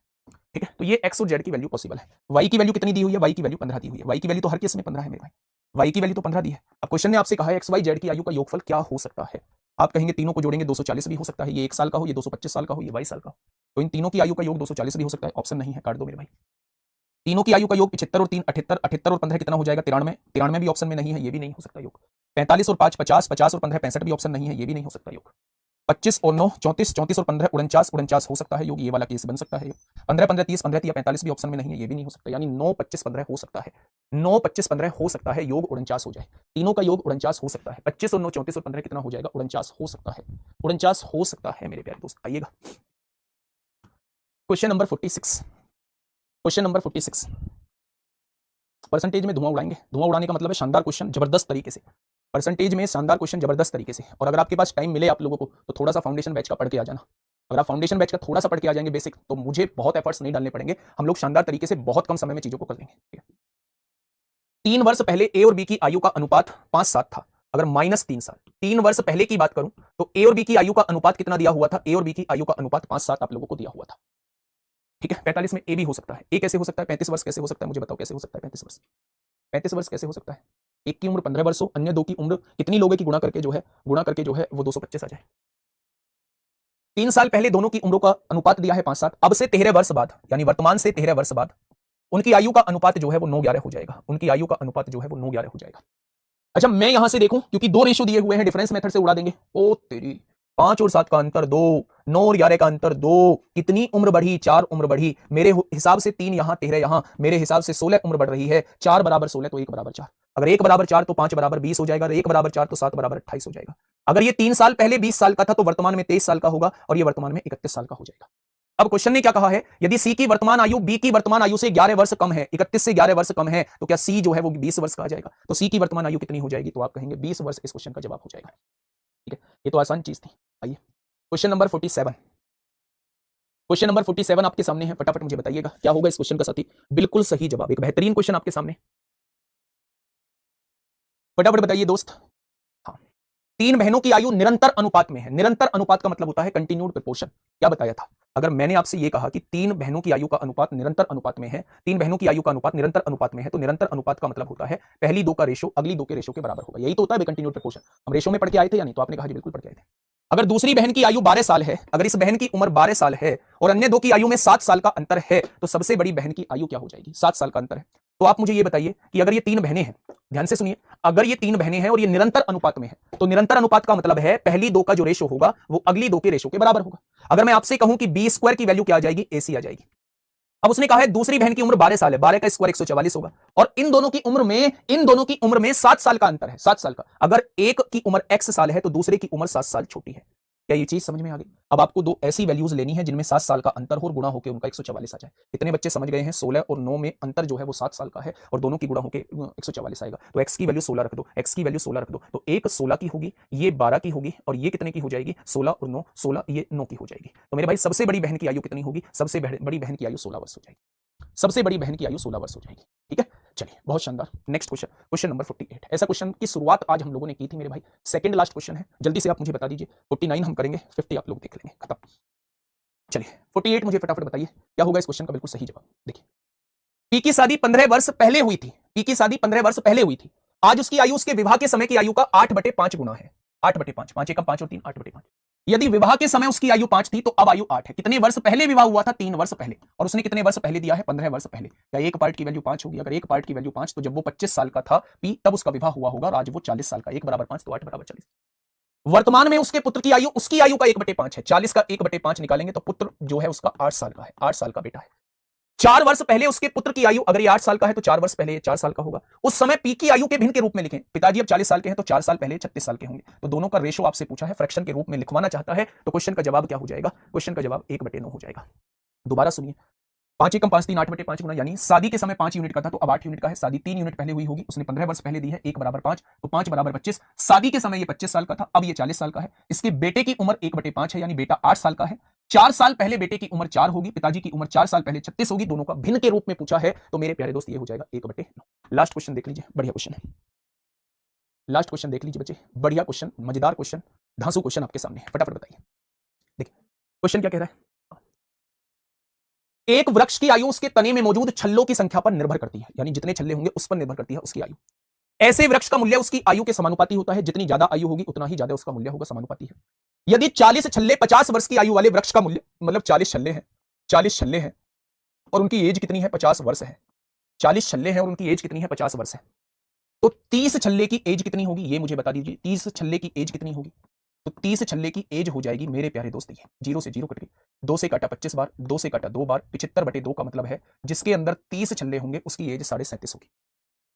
ठीक है, तो ये एक्स और जेड की वैल्यू पॉसिबल है। वाई की वैल्यू कितनी दी हुई है? वाई की वैल्यू 15 दी हुई है। वाई की वैल्यू तो हर केस में 15 है मेरे भाई, वाई की वैल्यू तो 15 दी है। अब क्वेश्चन ने आपसे कहा है एक्स वाई जेड की आयु का योगफल क्या हो सकता है। आप कहेंगे तीनों को जोड़ेंगे 240 भी हो सकता है, ये 1 साल का हो, ये 225 साल का हो, ये 22 साल का हो। तो इन तीनों की आयु का योग 240 भी हो सकता है। ऑप्शन नहीं है, काट दो मेरे भाई। तीनों की आयु का योग 75 और 3 78, 78 और 15 कितना हो जाएगा? 93, 93 भी ऑप्शन में नहीं है, ये भी नहीं हो सकता योग। 45 और 5 50, 50 और 15 65 भी ऑप्शन नहीं है, ये भी नहीं हो सकता योग। 25 और 9 34, 34 और 15 49, 49 हो सकता है योग, ये वाला केस बन सकता है। 15 15 30, 15 30 45 भी ऑप्शन में नहीं है, ये भी नहीं हो सकता। यानी 9 25 15 हो सकता है, 9 25 15 हो सकता है, योग 49 हो जाए। तीनों का योग 49 हो सकता है। 25 और 9 34 और 15 कितना हो जाएगा? 49 हो सकता है, 49 हो सकता है मेरे प्यारे दोस्त। आइएगा question number 46, question number 46। Percentage में धुआं उड़ाएंगे। धुआं उड़ाने का मतलब है शानदार क्वेश्चन, जबरदस्त तरीके से। परसेंटेज में शानदार क्वेश्चन, जबरदस्त तरीके से। और अगर आपके पास टाइम मिले आप लोगों को तो थोड़ा सा फाउंडेशन बैच का पढ़ के आ जाना। अगर आप फाउंडेशन बैच का थोड़ा सा पढ़ के आ जाएंगे बेसिक, तो मुझे बहुत एफर्ट्स नहीं डालने पड़ेंगे, हम लोग शानदार तरीके से बहुत कम समय में चीजों को कर लेंगे। 3 वर्ष पहले ए और बी की आयु का अनुपात 5-7 था। अगर -3 साल, 3 वर्ष पहले की बात करूं तो ए और बी की आयु का अनुपात कितना दिया हुआ था? ए और बी की आयु का अनुपात 5-7 आप लोगों को दिया हुआ था। ठीक है, 45 में ए भी हो सकता है। ए कैसे हो सकता है? 35 वर्ष कैसे हो सकता है? मुझे बताओ कैसे हो सकता है 35 वर्ष? 35 वर्ष कैसे हो सकता है? एक की उम्र 15 वर्ष हो, अन्य दो की उम्र कितनी लोगों की गुणा करके जो है वो 225 आ जाए। 3 साल पहले दोनों की उम्रों का अनुपात दिया है 5-7। अब से 13 वर्ष बाद, यानी वर्तमान से 13 वर्ष बाद उनकी आयु का अनुपात जो है वो 9-11 हो जाएगा, उनकी आयु का अनुपात जो है वो 9-11 हो जाएगा। अच्छा मैं यहां से देखूं, क्योंकि दो रेशियो दिए हुए हैं, डिफरेंस मेथड से उड़ा देंगे। ओ तेरी, 5 और 7 का अंतर 2, 9 और 11 का अंतर 2, कितनी उम्र बढ़ी? 4 उम्र बढ़ी। मेरे हिसाब से 3 यहां 13 यहां, मेरे हिसाब से 16 उम्र बढ़ रही है। 4 बराबर 16 तो 1 बराबर 4, अगर 1 बराबर 4 तो 5 बराबर 20 हो जाएगा, 1 बराबर 4 तो 7 बराबर 28 हो जाएगा। अगर ये 3 साल पहले 20 साल का था तो वर्तमान में 23 साल का होगा, और ये वर्तमान में 31 साल का हो जाएगा। अब क्वेश्चन ने क्या कहा है, यदि सी की वर्तमान आयु बी की वर्तमान आयु से 11 वर्ष कम है, 31 से 11 वर्ष कम है, तो क्या सी जो है वो 20 वर्ष का आ जाएगा? तो सी की वर्तमान आयु कितनी हो जाएगी? तो आप कहेंगे 20 वर्ष इस क्वेश्चन का जवाब हो जाएगा। ठीक है, ये तो आसान चीज थी। आइए क्वेश्चन नंबर 47, क्वेश्चन नंबर 47 आपके सामने है, फटाफट मुझे बताइएगा क्या होगा इस क्वेश्चन का साथी। बिल्कुल सही जवाब, एक बेहतरीन क्वेश्चन आपके सामने, फटाफट बताइए दोस्त। हाँ, 3 बहनों की आयु निरंतर अनुपात में है। निरंतर अनुपात का मतलब होता है कंटिन्यूड प्रोपोर्शन। क्या बताया था? अगर मैंने आपसे यह कहा कि 3 बहनों की आयु का अनुपात निरंतर अनुपात में है, 3 बहनों की आयु का अनुपात निरंतर अनुपात में है, तो निरंतर अनुपात का मतलब होता है पहली 2 का रेशो अगली 2 के रेशो के बराबर होगा। यही तो होता है कंटिन्यूड प्रोपोर्शन। हम रेशो में पढ़ के आए थे या नहीं? तो आपने कहा जी बिल्कुल पढ़ के आए थे। अगर दूसरी बहन की आयु 12 साल है, अगर इस बहन की उम्र 12 साल है और अन्य 2 की आयु में 7 साल का अंतर है, तो सबसे बड़ी बहन की आयु क्या हो जाएगी? 7 साल का अंतर है। तो आप मुझे ये बताइए कि अगर ये 3 बहनें हैं, ध्यान से सुनिए, अगर ये 3 बहनें हैं और ये निरंतर अनुपात में है, तो निरंतर अनुपात का मतलब है पहली 2 का जो रेशो होगा वो अगली 2 के रेशो के बराबर होगा। अगर मैं आपसे कहूं कि बी स्क्वायर की वैल्यू क्या आ जाएगी? AC आ जाएगी। अब उसने कहा है दूसरी बहन की उम्र 12 साल है, 12 का स्क्वायर 144 होगा, और इन दोनों की उम्र में 7 साल का अंतर है, 7 साल का। अगर एक की उम्र x साल है तो दूसरे की उम्र 7 साल छोटी है। क्या ये चीज समझ में आ गई? अब आपको 2 ऐसी वैल्यूज लेनी है जिनमें 7 साल का अंतर हो और गुणा होकर उनका 144 आ जाए। कितने बच्चे समझ गए हैं? 16 और 9 में अंतर जो है वो 7 साल का है और दोनों की गुणा होकर 144 आएगा। तो x की वैल्यू 16 रख दो, x की वैल्यू 16 रख दो, तो एक 16 की होगी, ये 12 की होगी, और ये कितने की हो जाएगी? 16 और 9, 16, ये 9 की हो जाएगी। तो मेरे भाई सबसे बड़ी बहन की आयु कितनी होगी? सबसे बड़ी बहन की आयु 16 वर्ष हो जाएगी। सबसे बड़ी बहन की आयु 16 वर्ष हो जाएगी। ठीक है, चलिए बहुत शानदार। Next question, question number 48। ऐसा क्वेश्चन की शुरुआत आज हम लोगों ने की थी मेरे भाई, सेकंड लास्ट क्वेश्चन है, जल्दी से आप मुझे बता दीजिए। 49 हम करेंगे, 50 आप लोग देख लेंगे, खत्म। चलिए 48 मुझे फटाफट बताइए क्या होगा इस क्वेश्चन का बिल्कुल सही जवाब। देखिए, पी की शादी 15 वर्ष पहले हुई थी, पी की शादी 15 वर्ष पहले हुई थी। आज उसकी आयु उसके विवाह के समय की आयु का 8/5 गुना है। 8/5, 5 एकम 5 और 3, 8/5। यदि विवाह के समय उसकी आयु 5 थी तो अब आयु 8 है। कितने वर्ष पहले विवाह हुआ था? 3 वर्ष पहले। और उसने कितने वर्ष पहले दिया है? 15 वर्ष पहले। क्या एक पार्ट की वैल्यू 5 होगी? अगर एक पार्ट की वैल्यू 5 तो जब वो 25 साल का था पी, तब उसका विवाह हुआ होगा, और आज वो 40 साल का। 1 बराबर 5 तो 8 बराबर 40। वर्तमान में उसके पुत्र की आयु उसकी आयु का 1/5 है। 40 का 1/5 निकालेंगे तो पुत्र जो है उसका 8 साल का है, 8 साल का बेटा है। 4 वर्ष पहले उसके पुत्र की आयु, अगर ये 8 साल का है तो 4 वर्ष पहले ये 4 साल का होगा। उस समय पी की आयु के भिन्न के रूप में लिखें। पिताजी अब 40 साल के हैं तो 4 साल पहले 36 साल के होंगे। तो दोनों का रेशो आपसे पूछा है, फ्रैक्शन के रूप में लिखवाना चाहता है, तो क्वेश्चन का जवाब क्या हो जाएगा? क्वेश्चन का जवाब 1/9 हो जाएगा। दोबारा सुनिए, 5 एकम 5 3, 8/5 गुना, यानी शादी के समय 5 यूनिट का था तो अब 8 यूनिट का है। शादी 3 यूनिट पहले हुई होगी, उसने 15 वर्ष पहले दी है। 1 बराबर 5 तो 5 बराबर 25। शादी के समय ये 25 साल का था, अब ये 40 साल का है। इसके बेटे की उम्र 1/5 है, यानी बेटा 8 साल का है। 4 साल पहले बेटे की उम्र 4 होगी, पिताजी की उम्र 4 साल पहले 36 होगी। दोनों का भिन्न के रूप में पूछा है, तो मेरे प्यारे दोस्त ये हो जाएगा 1/9। लास्ट क्वेश्चन देख लीजिए, बढ़िया क्वेश्चन है। लास्ट क्वेश्चन देख लीजिए बच्चे, बढ़िया क्वेश्चन, मजेदार क्वेश्चन, धांसू क्वेश्चन आपके सामने है, फटाफट बताइए। देखिए क्वेश्चन क्या कह रहा है, एक वृक्ष की आयु उसके तने में मौजूद छल्लों की संख्या पर निर्भर करती है, यानी जितने छल्ले होंगे उस पर निर्भर करती है उसकी आयु। ऐसे वृक्ष का मूल्य उसकी आयु के समानुपाती होता है, जितनी ज्यादा आयु होगी उतना ही ज्यादा उसका मूल्य होगा, समानुपाती है। यदि 40 छल्ले 50 वर्ष की आयु वाले वृक्ष का मूल्य, मतलब 40 छल्ले हैं, 40 छल्ले हैं और उनकी एज कितनी है? 50 वर्ष है। 40 छल्ले हैं और उनकी एज कितनी है? 50 वर्ष है। तो 30 छल्ले की एज कितनी होगी ये मुझे बता दीजिए। 30 छल्ले की एज कितनी होगी? तो 30 छल्ले की एज हो जाएगी मेरे प्यारे दोस्त, ये 0 से 0 कट गई, 2 से काटा 25 बार, 2 से काटा 2 बार, 75/2 का मतलब है जिसके अंदर 30 छल्ले होंगे उसकी एज 37.5 होगी।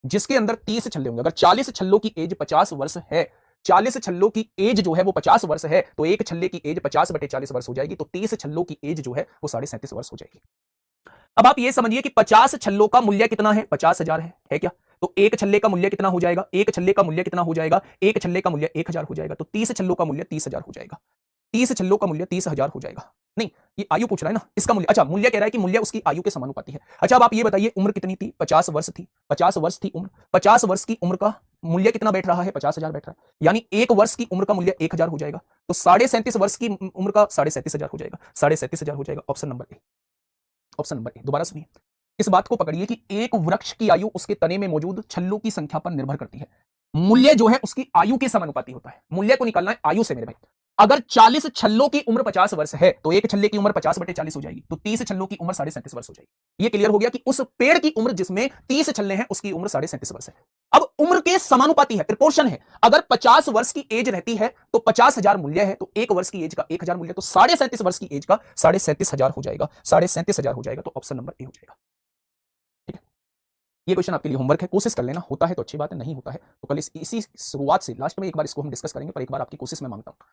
जिसके अंदर 30 छल्ले होंगे, अगर 40 छल्लों की एज 50 वर्ष है, 40 छल्लों की एज जो है वो 50 वर्ष है, तो एक छल्ले की एज 50/40 वर्ष हो जाएगी। तो 30 छल्लों की एज जो है वो 37.5 वर्ष हो जाएगी। अब आप ये समझिए कि 50 छल्लों का मूल्य कितना है? 50,000 है क्या? तो एक छल्ले का मूल्य कितना हो जाएगा? एक छल्ले का मूल्य कितना हो जाएगा? एक छल्ले का मूल्य 1000 हो जाएगा। तो 30 छल्लों का मूल्य 30,000 हो जाएगा। 30 छल्लों का मूल्य 30,000 हो जाएगा। नहीं, ये आयु पूछ रहा है ना, इसका मूल्य, अच्छा मूल्य कह रहा है कि मूल्य उसकी आयु के समानुपाती है। अच्छा अब आप ये बताइए उम्र कितनी थी? 50 वर्ष थी, 50 वर्ष थी उम्र। 50 वर्ष की उम्र का मूल्य कितना बैठ रहा है? 50,000 बैठ रहा है, यानी एक वर्ष की उम्र का मूल्य 1000 हो जाएगा। तो 37.5 वर्ष की उम्र का 37.5 हो जाएगा, 37.5 हो जाएगा। Option number A, option number A. दोबारा सुनिए, इस बात को पकड़िए कि एक वृक्ष की आयु उसके तने में मौजूद छल्लों की संख्या पर निर्भर करती है। मूल्य जो है उसकी आयु के समानुपाती होता है। मूल्य को निकालना है आयु से मेरे भाई। अगर 40 छल्लों की उम्र 50 वर्ष है तो एक छल्ले की उम्र 50/40 हो जाएगी, तो 30 छल्लों की उम्र 37.5 वर्ष हो जाएगी। ये क्लियर हो गया कि उस पेड़ की उम्र जिसमें 30 छल्ले हैं उसकी उम्र 37.5 वर्ष है। अब उम्र के समानुपाती है, प्रोपोर्शन है। अगर 50 वर्ष की एज रहती है तो 50,000 मूल्य है, तो एक वर्ष की एज का 1,000 मूल्य, तो 37.5 वर्ष की एज का 37,500 हो जाएगा, 37,500 हो जाएगा, तो ऑप्शन नंबर ए हो जाएगा। ठीक है, ये क्वेश्चन आपके लिए होमवर्क है, कोशिश कर लेना, होता है तो अच्छी बात है, नहीं होता है तो कल इसी शुरुआत से लास्ट में एक बार इसको हम डिस्कस करेंगे, पर एक बार आपकी कोशिश मैं मांगता हूं।